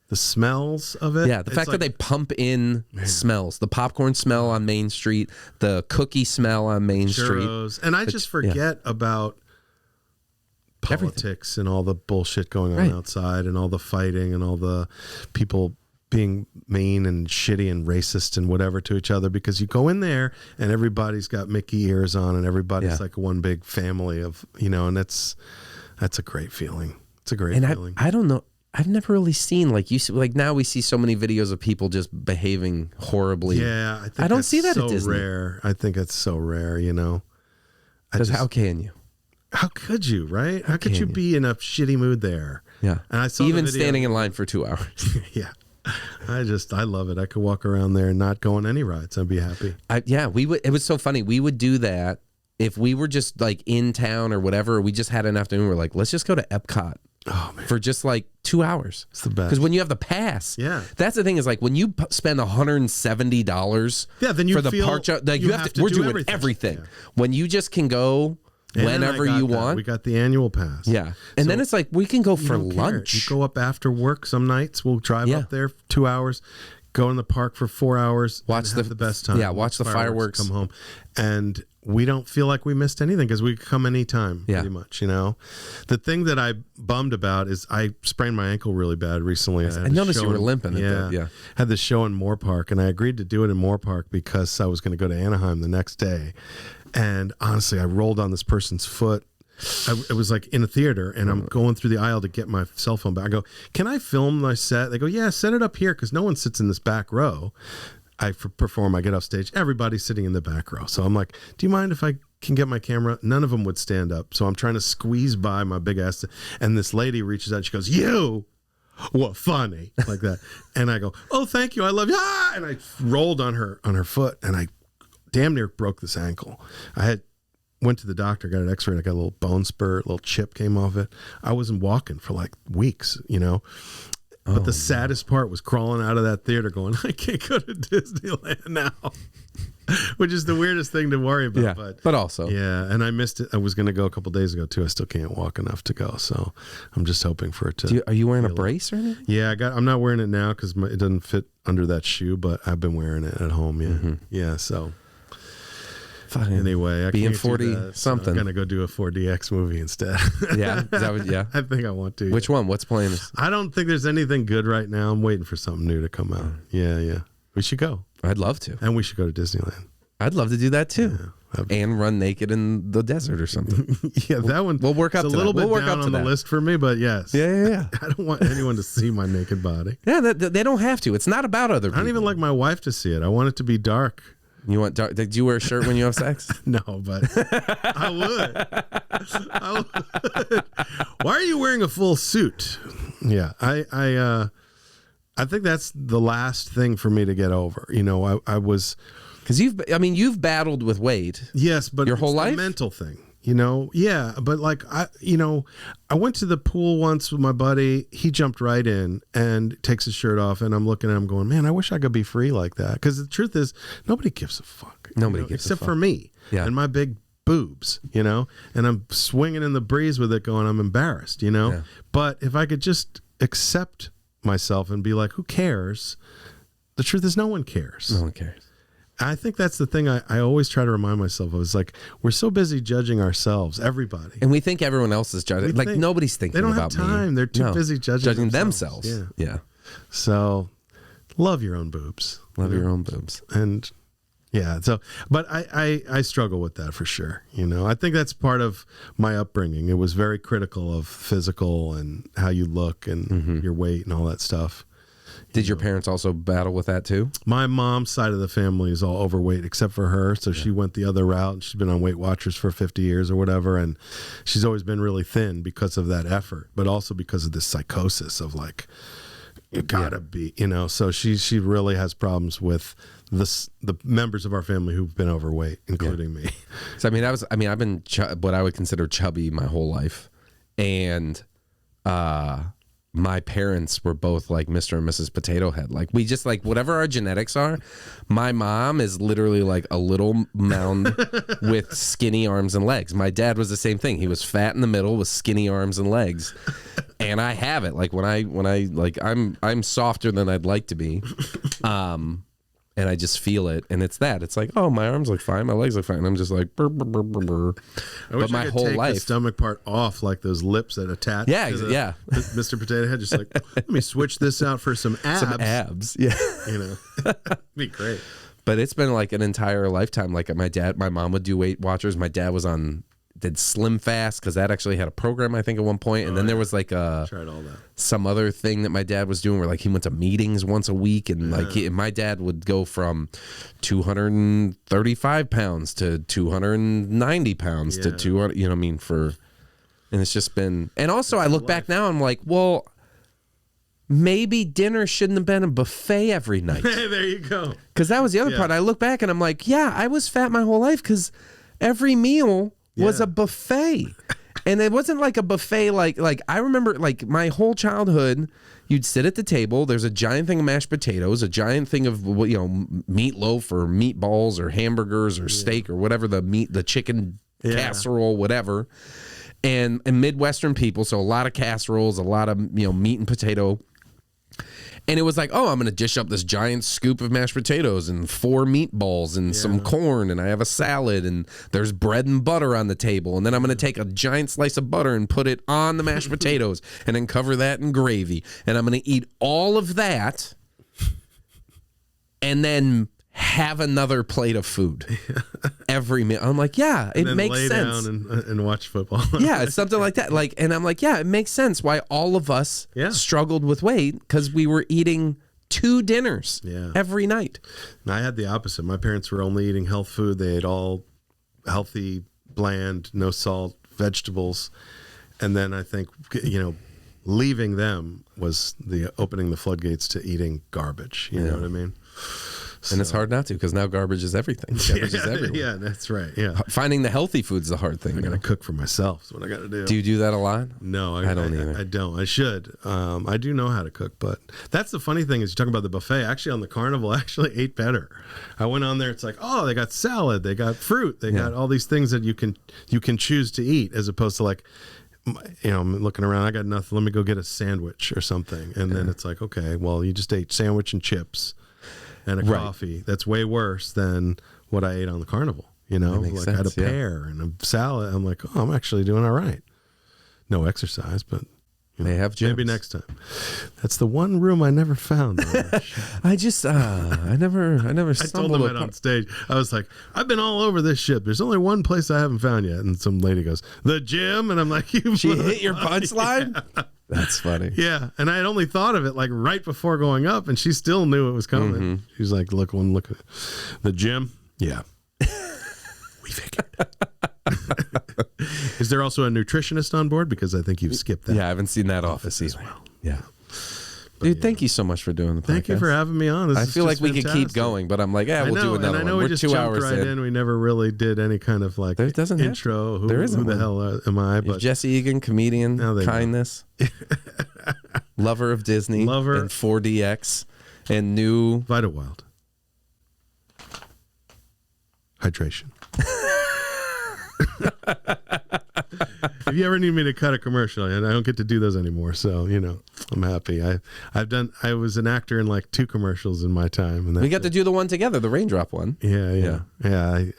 the smells of it. Yeah, the fact that they pump in smells, the popcorn smell on Main Street, the cookie smell on Main Street, and I just forget about politics and all the bullshit going on outside, and all the fighting, and all the people being mean and shitty and racist and whatever to each other, because you go in there and everybody's got Mickey ears on and everybody's like one big family of, and that's a great feeling. It's a great feeling. I don't know. I've never really seen, like, you see, like, now we see so many videos of people just behaving horribly. Yeah. I don't see that so at Disney. Rare. I think it's so rare, Because how can you? How could you, right? How could you be in a shitty mood there? Yeah. And I saw even standing in line for 2 hours. Yeah. I love it. I could walk around there and not go on any rides. I'd be happy. It was so funny. We would do that if we were just like in town or whatever. We just had an afternoon. We're like, let's just go to Epcot. Oh, man. For just like 2 hours. It's the best. Because when you have the pass, that's the thing, is like when you spend $170 then you for the feel park, like we're doing everything. Yeah. When you just can go whenever you want. We got the annual pass. Yeah. And so then it's like, we can go for lunch. You go up after work some nights. We'll drive up there 2 hours, go in the park for 4 hours, watch the best time. Yeah, watch the fireworks. Come home. And we don't feel like we missed anything because we come anytime, pretty much, The thing that I bummed about is I sprained my ankle really bad recently. I noticed you were limping. Had this show in Moore Park, and I agreed to do it in Moore Park because I was going to go to Anaheim the next day. And honestly, I rolled on this person's foot. It was like in a theater, and I'm going through the aisle to get my cell phone back. I go, can I film my set? They go, yeah, set it up here because no one sits in this back row. I perform, I get off stage, everybody's sitting in the back row. So I'm like, do you mind if I can get my camera? None of them would stand up. So I'm trying to squeeze by my big ass. And this lady reaches out and she goes, you, what funny, like that. And I go, oh, thank you. I love you. Ah! And I rolled on her foot, and I damn near broke this ankle. Went to the doctor, got an x-ray, I got a little bone spur, a little chip came off it. I wasn't walking for like weeks, But the saddest part was crawling out of that theater going, I can't go to Disneyland now. Which is the weirdest thing to worry about. Yeah, but also. Yeah, and I missed it. I was going to go a couple days ago, too. I still can't walk enough to go. So I'm just hoping for it to... Are you wearing a brace or anything? Yeah, I'm not wearing it now because it doesn't fit under that shoe, but I've been wearing it at home, yeah. Mm-hmm. Yeah, so... Anyway, I being can't 40 do that, something. So I'm gonna go do a 4DX movie instead. Yeah, is that what, yeah. I think I want to. Which one? What's playing? I don't think there's anything good right now. I'm waiting for something new to come out. Yeah. We should go. I'd love to. And we should go to Disneyland. I'd love to do that too. Yeah, and run naked in the desert or something. Yeah, that one. We'll work up to a little that. bit We'll work down up to on that. the list for me, but yes. Yeah. I don't want anyone to see my naked body. Yeah, they don't have to. It's not about other people. I don't even like my wife to see it. I want it to be dark. You want dark? Did you wear a shirt when you have sex? No, but I would. Why are you wearing a full suit? Yeah, I think that's the last thing for me to get over. I was because you've battled with weight. Yes, but your whole life, mental thing. Yeah, but like I went to the pool once with my buddy. He jumped right in and takes his shirt off, and I'm looking at him going, man, I wish I could be free like that. Because the truth is, nobody gives a fuck. Nobody gives except a fuck. for me and my big boobs, and I'm swinging in the breeze with it going, I'm embarrassed, Yeah. But if I could just accept myself and be like, who cares? The truth is, no one cares. No one cares. I think that's the thing I always try to remind myself of. Is like, we're so busy judging ourselves, everybody. And we think everyone else is judging. Like, nobody's thinking about me. They don't have time. They're too busy judging themselves. Yeah. So, love your own boobs. Love your own boobs. And, yeah. So, but I struggle with that for sure. I think that's part of my upbringing. It was very critical of physical and how you look and your weight and all that stuff. Did your parents also battle with that too? My mom's side of the family is all overweight except for her. So she went the other route. She's been on Weight Watchers for 50 years or whatever. And she's always been really thin because of that effort, but also because of this psychosis of like, you gotta be, so she really has problems with the members of our family who've been overweight, including me. So, I've been what I would consider chubby my whole life. And, my parents were both like Mr. and Mrs. Potato Head. Like, we just like whatever our genetics are. My mom is literally like a little mound with skinny arms and legs. My dad was the same thing. He was fat in the middle with skinny arms and legs. And I have it. Like when I like I'm softer than I'd like to be. And I just feel it, and it's that. It's like, oh, my arms look fine, my legs look fine. And I'm just like, burr, burr, burr, burr, burr. But my whole life, the stomach part off, like those lips that attach. Yeah, to the Mr. Potato Head. Just like, let me switch this out for some abs. Some abs, yeah. Be great. But it's been like an entire lifetime. Like my mom would do Weight Watchers. My dad did Slim Fast because that actually had a program, I think, at one point. And then there was like tried all that. Some other thing that my dad was doing where like he went to meetings once a week, and and my dad would go from 235 pounds to 290 pounds to 200, and it's just been, and also I look back now, I'm like, well, maybe dinner shouldn't have been a buffet every night. There you go. Because that was the other part. I look back and I'm like, yeah, I was fat my whole life because every meal was a buffet. And it wasn't like a buffet like I remember like my whole childhood, you'd sit at the table, there's a giant thing of mashed potatoes, a giant thing of meatloaf or meatballs or hamburgers or steak or whatever the chicken casserole, whatever. And Midwestern people, so a lot of casseroles, a lot of meat and potato. And it was like, oh, I'm going to dish up this giant scoop of mashed potatoes and 4 meatballs and some corn, and I have a salad, and there's bread and butter on the table. And then I'm going to take a giant slice of butter and put it on the mashed potatoes and then cover that in gravy. And I'm going to eat all of that and then have another plate of food every meal. I'm like, yeah, it makes sense. Lay down and watch football. Yeah, it's something like that. And I'm like, yeah, it makes sense why all of us struggled with weight, because we were eating 2 dinners every night. And I had the opposite. My parents were only eating health food. They ate all healthy, bland, no salt, vegetables. And then I think, leaving them was opening the floodgates to eating garbage. You know what I mean? And it's hard not to, because now garbage is everything. Garbage is everywhere. Yeah, that's right. Yeah, finding the healthy food's the hard thing. I got to cook for myself. Is what I got to do. Do you do that a lot? No, I don't either. I don't. I should. I do know how to cook, but that's the funny thing is you talk about the buffet. Actually, on the carnival, I actually ate better. I went on there. It's like, oh, they got salad, they got fruit, they got all these things that you can choose to eat, as opposed to like, I'm looking around, I got nothing. Let me go get a sandwich or something, and then it's like, okay, well, you just ate sandwich and chips and a coffee. That's way worse than what I ate on the carnival. Like I had a pear and a salad. I'm like, oh, I'm actually doing all right. No exercise, but they have gyms. Maybe next time. That's the one room I never found. I never I told them it on stage. I was like, I've been all over this ship. There's only one place I haven't found yet. And some lady goes, the gym. And I'm like, she hit your punchline? Yeah. That's funny. Yeah. And I had only thought of it like right before going up, and she still knew it was coming. Mm-hmm. She's like, look at it. The gym? Yeah. We figured. Is there also a nutritionist on board? Because I think you've skipped that. Yeah, I haven't seen that office either. Well. Yeah. Dude, thank you so much for doing the podcast. Thank you for having me on. I feel like we could keep going, but I'm like, we'll do another one. I know We're we just 2 jumped hours right in. We never really did any kind of like intro. Who the hell am I? But Jesse Egan, comedian, kindness, lover of Disney, and 4DX, and new Vita Wild. Hydration. If you ever need me to cut a commercial, and I don't get to do those anymore, so I'm happy. I was an actor in like 2 commercials in my time, and we got to do the one together, the raindrop one. Yeah. I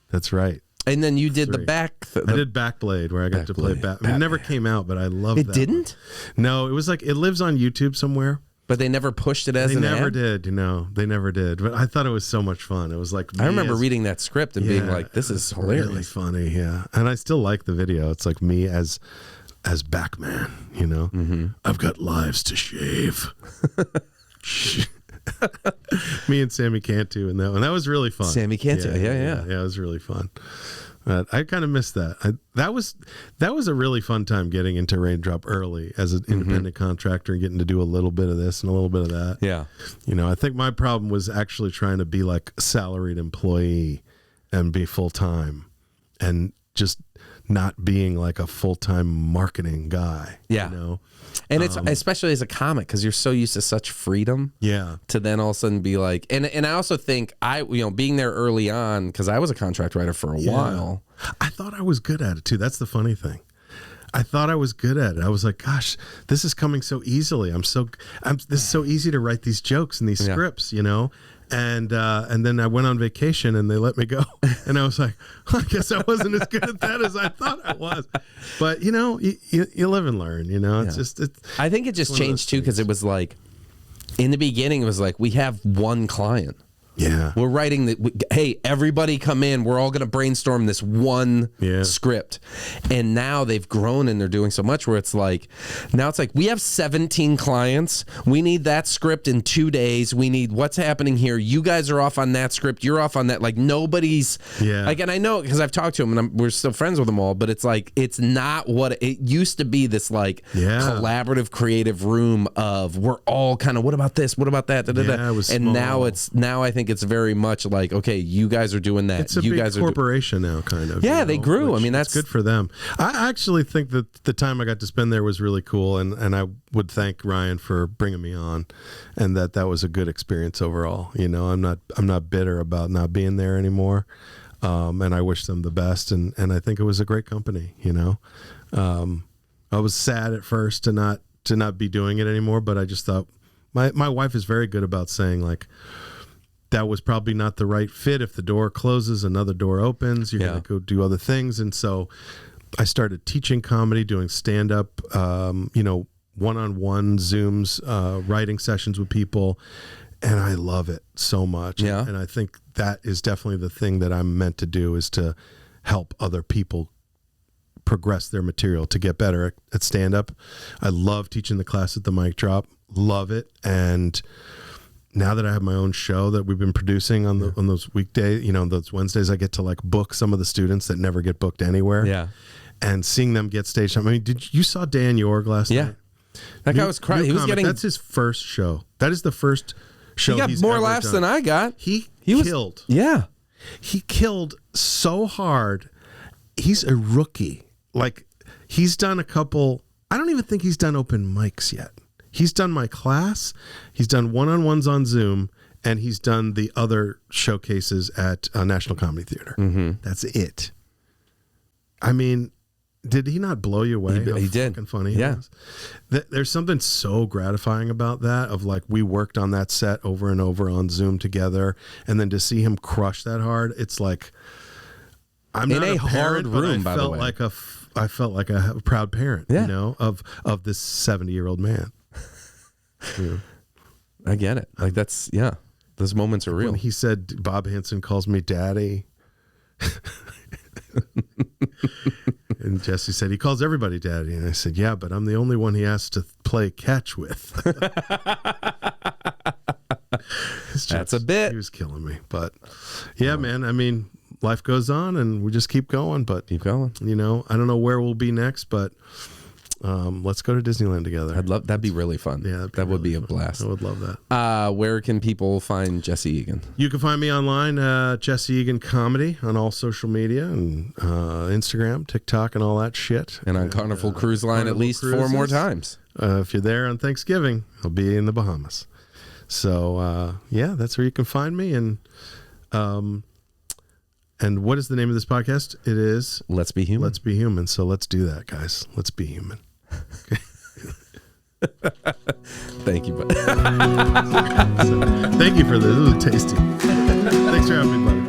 that's right. And then you did the back. I did Backblade, where I got to play Batman. It never came out, but I loved that. It didn't? No, it was like it lives on YouTube somewhere. But they never pushed it as an ad? They never did, They never did. But I thought it was so much fun. It was like I remember reading that script and being like, this is hilarious. Really funny, yeah. And I still like the video. It's like me as Batman, Mm-hmm. I've got lives to shave. Me and Sammy Cantu in that one. That was really fun. Sammy Cantu, yeah. Yeah, it was really fun. I kind of missed that. That was a really fun time getting into Raindrop early as an independent contractor and getting to do a little bit of this and a little bit of that. Yeah. I think my problem was actually trying to be like a salaried employee and be full time and just not being like a full-time marketing guy. Yeah. And it's especially as a comic, because you're so used to such freedom. Yeah. To then all of a sudden be like, and I also think being there early on, because I was a contract writer for a while. I thought I was good at it too. That's the funny thing. I thought I was good at it. I was like, gosh, this is coming so easily. This is so easy to write these jokes and these scripts, And then I went on vacation and they let me go. And I was like, I guess I wasn't as good at that as I thought I was. But, you live and learn, I think it just changed too, because it was like, in the beginning, it was like, we have one client. Yeah. We're writing hey, everybody come in. We're all going to brainstorm this one script. And now they've grown and they're doing so much where it's like, now it's like, we have 17 clients. We need that script in 2 days. We need what's happening here. You guys are off on that script. You're off on that. Like nobody's like, and I know because I've talked to them and we're still friends with them all, but it's like, it's not what it used to be, this like collaborative creative room of we're all kind of, what about this? What about that? It was and small. now I think it's very much like, okay, you guys are doing that. It's a you big guys corporation now, kind of. Yeah, they grew. I mean, that's good for them. I actually think that the time I got to spend there was really cool, and I would thank Ryan for bringing me on, and that was a good experience overall. I'm not bitter about not being there anymore. and I wish them the best. And I think it was a great company. You know, I was sad at first to not be doing it anymore, but I just thought my wife is very good about saying like, that was probably not the right fit. If the door closes, another door opens. You're going to go do other things. And so I started teaching comedy, doing stand-up, one-on-one Zooms, writing sessions with people. And I love it so much. Yeah. And I think that is definitely the thing that I'm meant to do, is to help other people progress their material to get better at stand-up. I love teaching the class at the Mic Drop. Love it. And now that I have my own show that we've been producing on those weekdays, those Wednesdays, I get to like book some of the students that never get booked anywhere. Yeah. And seeing them get stage time. I mean, you saw Dan Yorg last night? That guy was crying. He was getting. That's his first show. That is the first show. He got more laughs than I got. He killed. Yeah. He killed so hard. He's a rookie. Like, he's done a couple. I don't even think he's done open mics yet. He's done my class, he's done one-on-ones on Zoom, and he's done the other showcases at National Comedy Theater. Mm-hmm. That's it. I mean, did he not blow you away? He did. Fucking funny. Yeah. There's something so gratifying about that, of like, we worked on that set over and over on Zoom together, and then to see him crush that hard, it's like, I'm not a hard room, by the way. I felt like a proud parent, of this 70-year-old man. Yeah. I get it. Like, that's, those moments are real. When he said Bob Hansen calls me daddy, and Jesse said he calls everybody daddy, and I said, yeah, but I'm the only one he has to play catch with. That's a bit. He was killing me, but man, I mean, life goes on and we just keep going, but keep going. I don't know where we'll be next, but let's go to Disneyland together. That'd be really fun. Yeah, that would be a blast. I would love that. Where can people find Jesse Egan? You can find me online, Jesse Egan Comedy, on all social media, and Instagram, TikTok, and all that shit. And on Carnival Cruise Line at least Cruises. 4 more times. If you're there on Thanksgiving, I'll be in the Bahamas. So that's where you can find me. And what is the name of this podcast? It is Let's Be Human. Let's Be Human. So let's do that, guys. Let's be human. Okay. Thank you, buddy. Thank you for this. It was tasty. Thanks for having me, buddy.